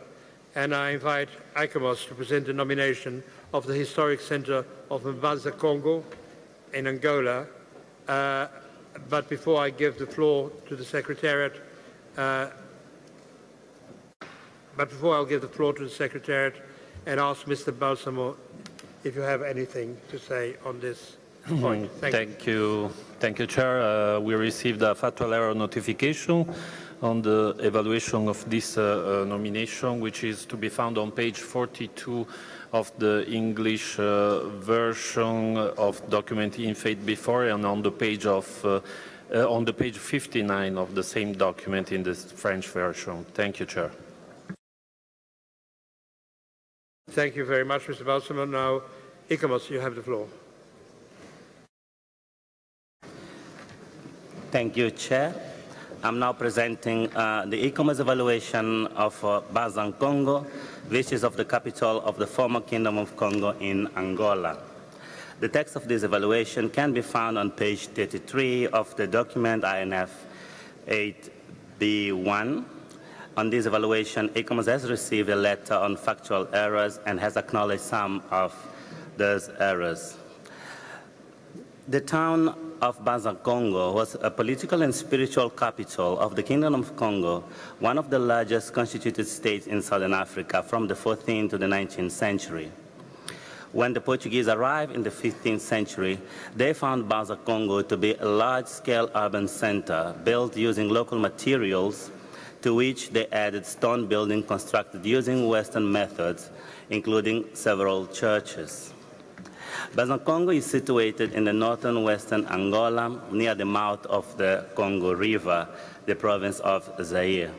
and I invite Iucn to present the nomination of the Historic Center of Mbanza, Congo in Angola. But before I give the floor to the Secretariat, and ask Mr. Balsamo if you have anything to say on this point. Thank you, Chair. We received a factual error notification on the evaluation of this nomination, which is to be found on page 42 of the English version of document in faith before, and on the page 59 of the same document in the French version. Thank you, Chair. Thank you very much, Mr. Balsamo. Now, Iucn, you have the floor. Thank you, Chair. I'm now presenting the Iucn evaluation of Bazan, Congo, which is of the capital of the former Kingdom of Congo in Angola. The text of this evaluation can be found on page 33 of the document INF 8B1. On this evaluation, Iucn has received a letter on factual errors and has acknowledged some of those errors. The town of Bazan, Congo was a political and spiritual capital of the Kingdom of Congo, one of the largest constituted states in southern Africa from the 14th to the 19th century. When the Portuguese arrived in the 15th century, they found Bazan, Congo to be a large-scale urban center built using local materials, to which they added stone buildings constructed using Western methods, including several churches. Bazan, Congo is situated in the northern western Angola, near the mouth of the Congo River, the province of Zaire.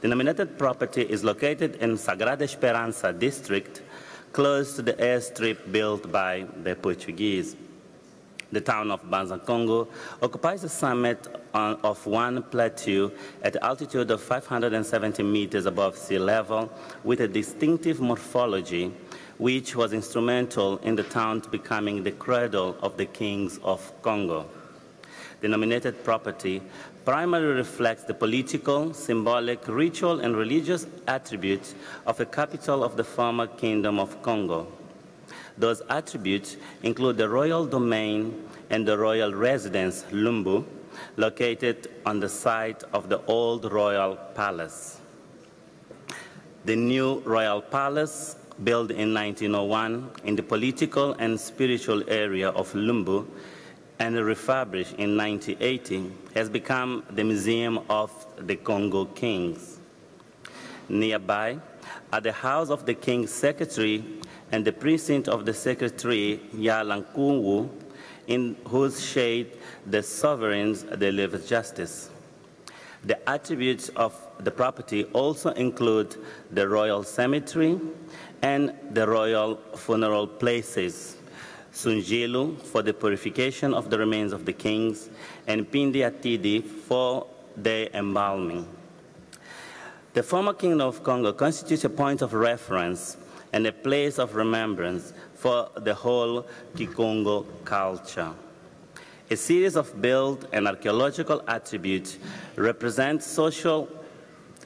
The nominated property is located in Sagrada Esperança district, close to the airstrip built by the Portuguese. The town of Banza-Congo occupies a summit of one plateau at an altitude of 570 meters above sea level with a distinctive morphology which was instrumental in the town becoming the cradle of the kings of Congo. The nominated property primarily reflects the political, symbolic, ritual, and religious attributes of a capital of the former Kingdom of Congo. Those attributes include the royal domain and the royal residence, Lumbu, located on the site of the old royal palace. The new royal palace, built in 1901 in the political and spiritual area of Lumbu and refurbished in 1980, has become the Museum of the Congo Kings. Nearby are the house of the King's Secretary and the precinct of the Secretary Yalankungu, in whose shade the sovereigns deliver justice. The attributes of the property also include the royal cemetery and the royal funeral places, Sunjilu for the purification of the remains of the kings, and Pindi Atidi for their embalming. The former Kingdom of Congo constitutes a point of reference and a place of remembrance for the whole Kikongo culture. A series of built and archaeological attributes represent social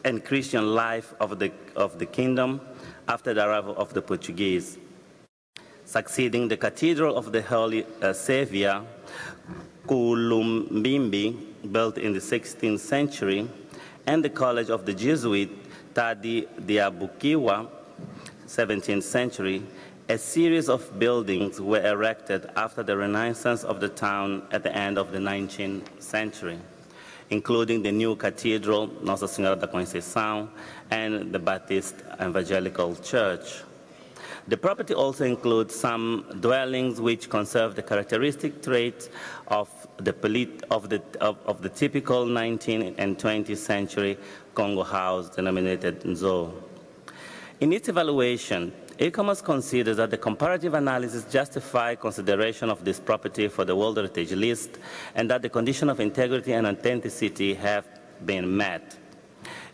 and Christian life of the kingdom after the arrival of the Portuguese. Succeeding the Cathedral of the Holy Saviour, Kulumbimbi, built in the 16th century, and the College of the Jesuit, Tadi Diabukiwa, 17th century, a series of buildings were erected after the Renaissance of the town at the end of the 19th century, including the new cathedral, Nossa Senhora da Conceição, and the Baptist Evangelical Church. The property also includes some dwellings which conserve the characteristic traits of the typical 19th and 20th century Congo house denominated Nzo. In its evaluation, ICOMOS considers that the comparative analysis justifies consideration of this property for the World Heritage List and that the condition of integrity and authenticity have been met.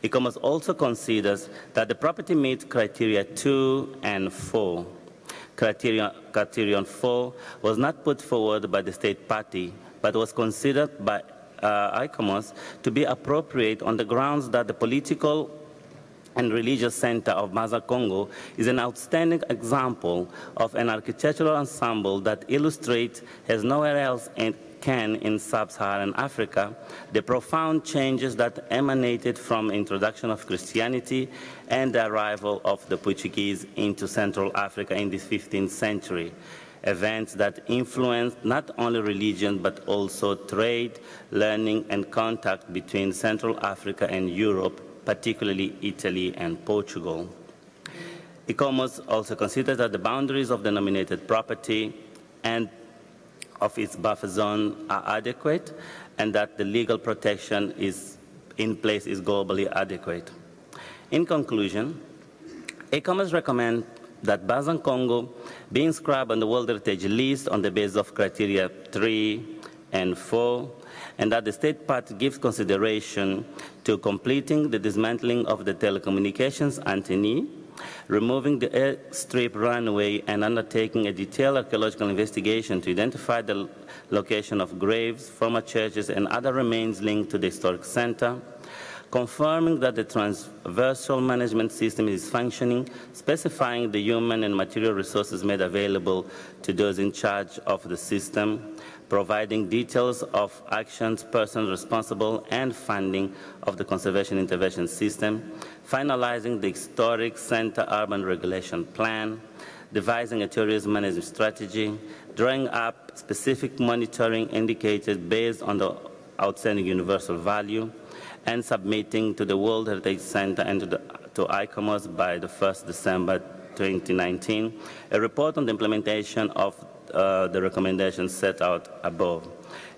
ICOMOS also considers that the property meets criteria 2 and 4. Criterion 4 was not put forward by the state party, but was considered by ICOMOS to be appropriate on the grounds that the political and religious center of Banza-Congo is an outstanding example of an architectural ensemble that illustrates, as nowhere else can in sub-Saharan Africa, the profound changes that emanated from the introduction of Christianity and the arrival of the Portuguese into Central Africa in the 15th century. Events that influenced not only religion but also trade, learning, and contact between Central Africa and Europe, particularly Italy and Portugal. ICOMOS also considers that the boundaries of the nominated property and of its buffer zone are adequate and that the legal protection is in place is globally adequate. In conclusion, ICOMOS recommends that Banza-Congo be inscribed on the World Heritage List on the basis of criteria 3 and 4, and that the state part gives consideration to completing the dismantling of the telecommunications antennae, removing the airstrip runway, and undertaking a detailed archaeological investigation to identify the location of graves, former churches, and other remains linked to the historic center, confirming that the transversal management system is functioning, specifying the human and material resources made available to those in charge of the system, providing details of actions, persons responsible, and funding of the conservation intervention system, finalizing the historic center urban regulation plan, devising a tourism management strategy, drawing up specific monitoring indicators based on the outstanding universal value, and submitting to the World Heritage Center and to ICOMOS by the 1st December 2019, a report on the implementation of the recommendations set out above.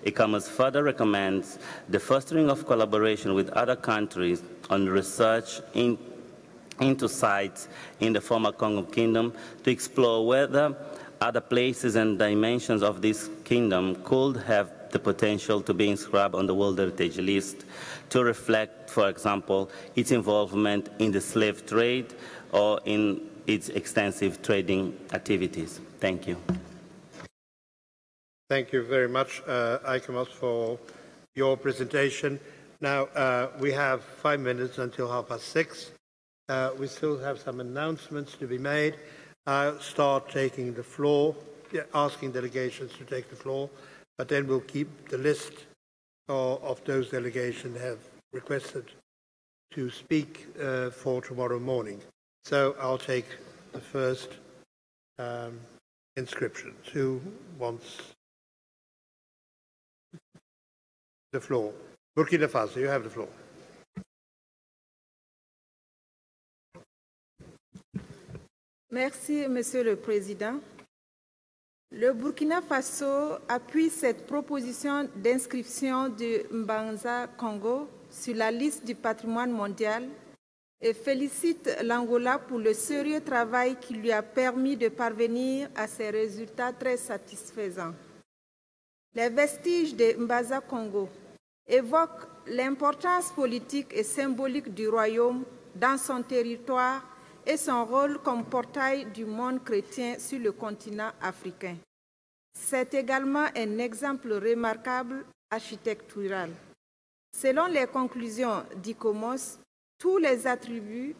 ICOMOS further recommends the fostering of collaboration with other countries on research into sites in the former Congo Kingdom to explore whether other places and dimensions of this kingdom could have the potential to be inscribed on the World Heritage List to reflect, for example, its involvement in the slave trade or in its extensive trading activities. Thank you. Thank you very much, Iucn, for your presentation. Now, we have 5 minutes until 6:30. We still have some announcements to be made. I'll start taking the floor, asking delegations to take the floor, but then we'll keep the list of those delegations that have requested to speak for tomorrow morning. So I'll take the first inscription. Who wants the floor? Burkina Faso, you have the floor. Merci, Monsieur le Président. Le Burkina Faso appuie cette proposition d'inscription de Mbanza Congo sur la liste du patrimoine mondial et félicite l'Angola pour le sérieux travail qui lui a permis de parvenir à ces résultats très satisfaisants. Les vestiges de Mbanza Congo évoquent l'importance politique et symbolique du royaume dans son territoire et son rôle comme portail du monde chrétien sur le continent africain. C'est également un exemple remarquable architectural. Selon les conclusions d'ICOMOS, tous les attributs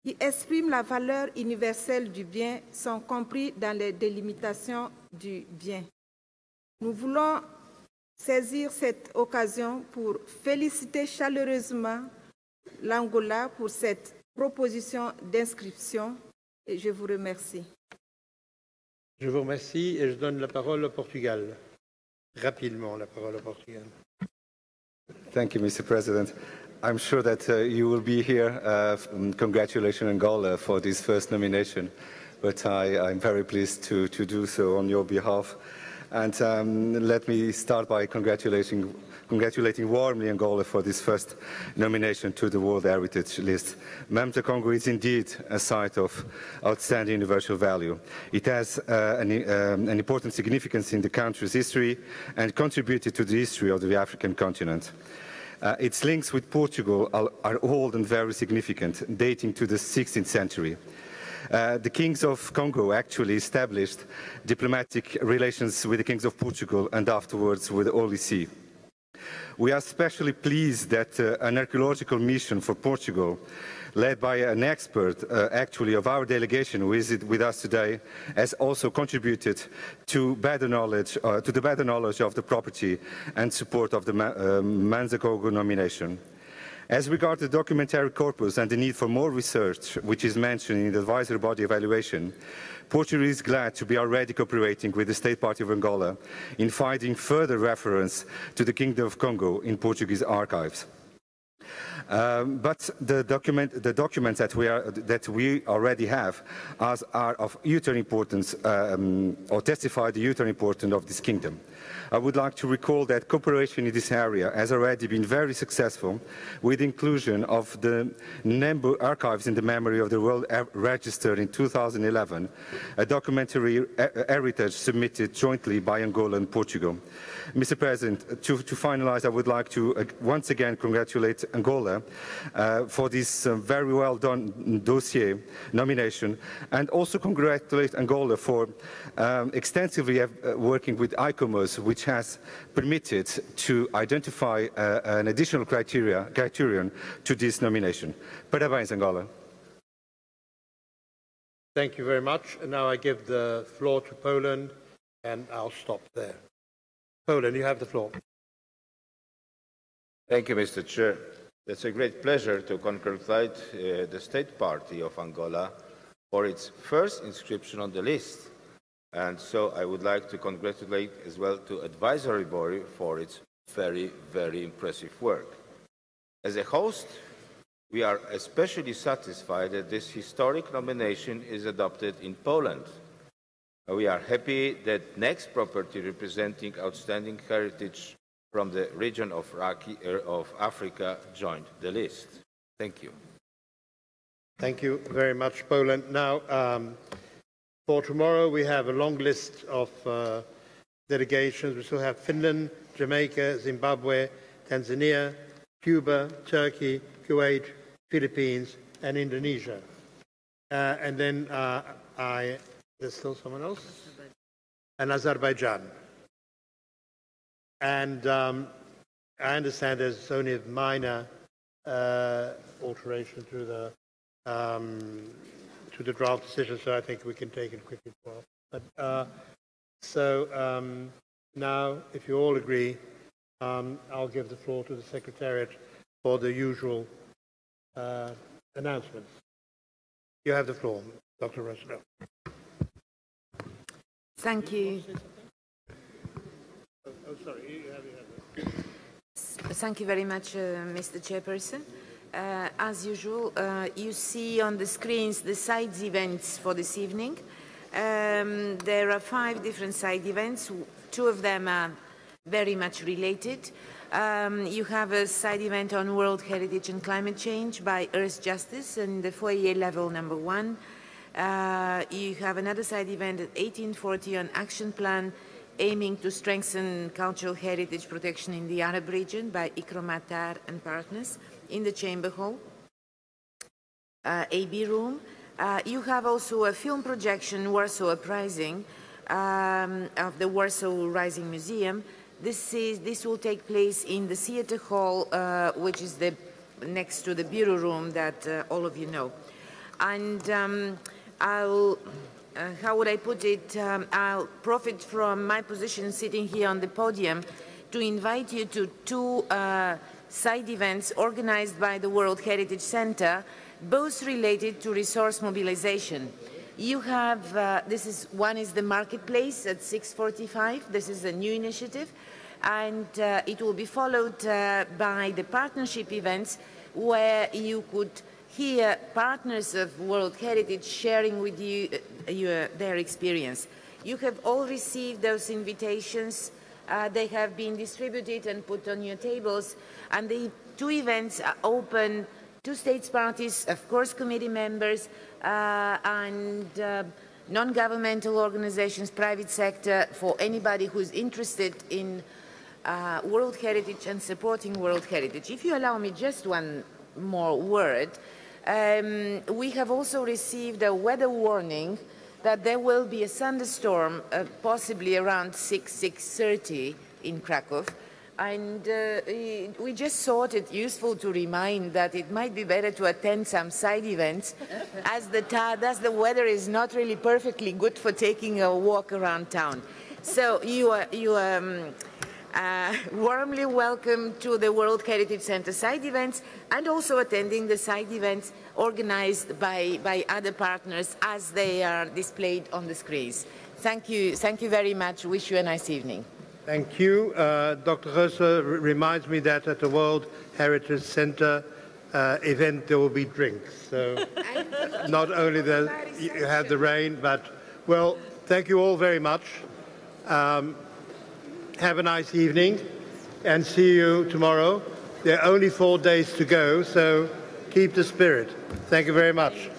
qui expriment la valeur universelle du bien sont compris dans les délimitations du bien. Nous voulons saisir cette occasion pour féliciter chaleureusement l'Angola pour cette proposition d'inscription et je vous remercie. Je vous remercie et je donne la parole au Portugal. Rapidement, la parole au Portugal. Thank you, Mr. President. I'm sure that you will be here. Congratulations, Angola, for this first nomination. But I'm very pleased to do so on your behalf. And let me start by congratulating warmly Angola for this first nomination to the World Heritage List. Mbanza Congo is indeed a site of outstanding universal value. It has an important significance in the country's history and contributed to the history of the African continent. Its links with Portugal are old and very significant, dating to the 16th century. The kings of Congo actually established diplomatic relations with the kings of Portugal and afterwards with the Holy See. We are especially pleased that an archaeological mission for Portugal, led by an expert actually of our delegation who is with us today, has also contributed to better knowledge, to the better knowledge of the property and support of the Mbanza Congo nomination. As regards the documentary corpus and the need for more research, which is mentioned in the advisory body evaluation, Portugal is glad to be already cooperating with the State Party of Angola in finding further reference to the Kingdom of Congo in Portuguese archives. But the documents that we already have are of huge importance, or testify the huge importance of this kingdom. I would like to recall that cooperation in this area has already been very successful with the inclusion of the Nembu archives in the memory of the World Register in 2011, a documentary heritage submitted jointly by Angola and Portugal. Mr. President, to finalize, I would like to once again congratulate Angola for this very well done dossier nomination, and also congratulate Angola for extensively working with ICOMOS, which has permitted to identify an additional criterion to this nomination. Parabéns, Angola. Thank you very much. And now I give the floor to Poland, and I'll stop there. Poland, you have the floor. Thank you, Mr. Chair. It's a great pleasure to congratulate the State Party of Angola for its first inscription on the list. And so I would like to congratulate as well to Advisory Body for its very, very impressive work. As a host, we are especially satisfied that this historic nomination is adopted in Poland. We are happy that next property representing outstanding heritage from the region of Africa joined the list. Thank you. Thank you very much, Poland. Now, For tomorrow, we have a long list of delegations. We still have Finland, Jamaica, Zimbabwe, Tanzania, Cuba, Turkey, Kuwait, Philippines, and Indonesia. And then there's still someone else? And Azerbaijan. And I understand there's only a minor alteration to the draft decision, so I think we can take it quickly. But now, if you all agree, I'll give the floor to the Secretariat for the usual announcements. You have the floor, Dr. Roosevelt. Thank you. Oh, sorry. You have Thank you very much, Mr. Chairperson. As usual, you see on the screens the side events for this evening. There are 5 different side events. 2 of them are very much related. You have a side event on World Heritage and Climate Change by Earth Justice in the foyer level number 1. You have another side event at 1840 on Action Plan aiming to strengthen cultural heritage protection in the Arab region by Iucn and partners in the Chamber Hall, AB room. You have also a film projection, Warsaw Uprising, of the Warsaw Rising Museum. This will take place in the theater hall, which is next to the bureau room that all of you know. And how would I put it? I'll profit from my position sitting here on the podium to invite you to 2 side events organized by the World Heritage Center, both related to resource mobilization. You have, one is the marketplace at 6:45. This is a new initiative, and it will be followed by the partnership events where you could hear partners of World Heritage sharing with you their experience. You have all received those invitations. They have been distributed and put on your tables. And the 2 events are open to states parties, of course, committee members, and non-governmental organizations, private sector, for anybody who's interested in World Heritage and supporting World Heritage. If you allow me just one more word, we have also received a weather warning that there will be a thunderstorm possibly around 6:30 in Krakow. And we just thought it useful to remind that it might be better to attend some side events as the weather is not really perfectly good for taking a walk around town. So you are warmly welcome to the World Heritage Center side events and also attending the side events organized by other partners as they are displayed on the screens. Thank you very much. Wish you a nice evening. Thank you. Dr. Rosa reminds me that at the World Heritage Center event there will be drinks. So not only you have the rain, but, well, thank you all very much. Have a nice evening and see you tomorrow. There are only 4 days to go, so keep the spirit. Thank you very much.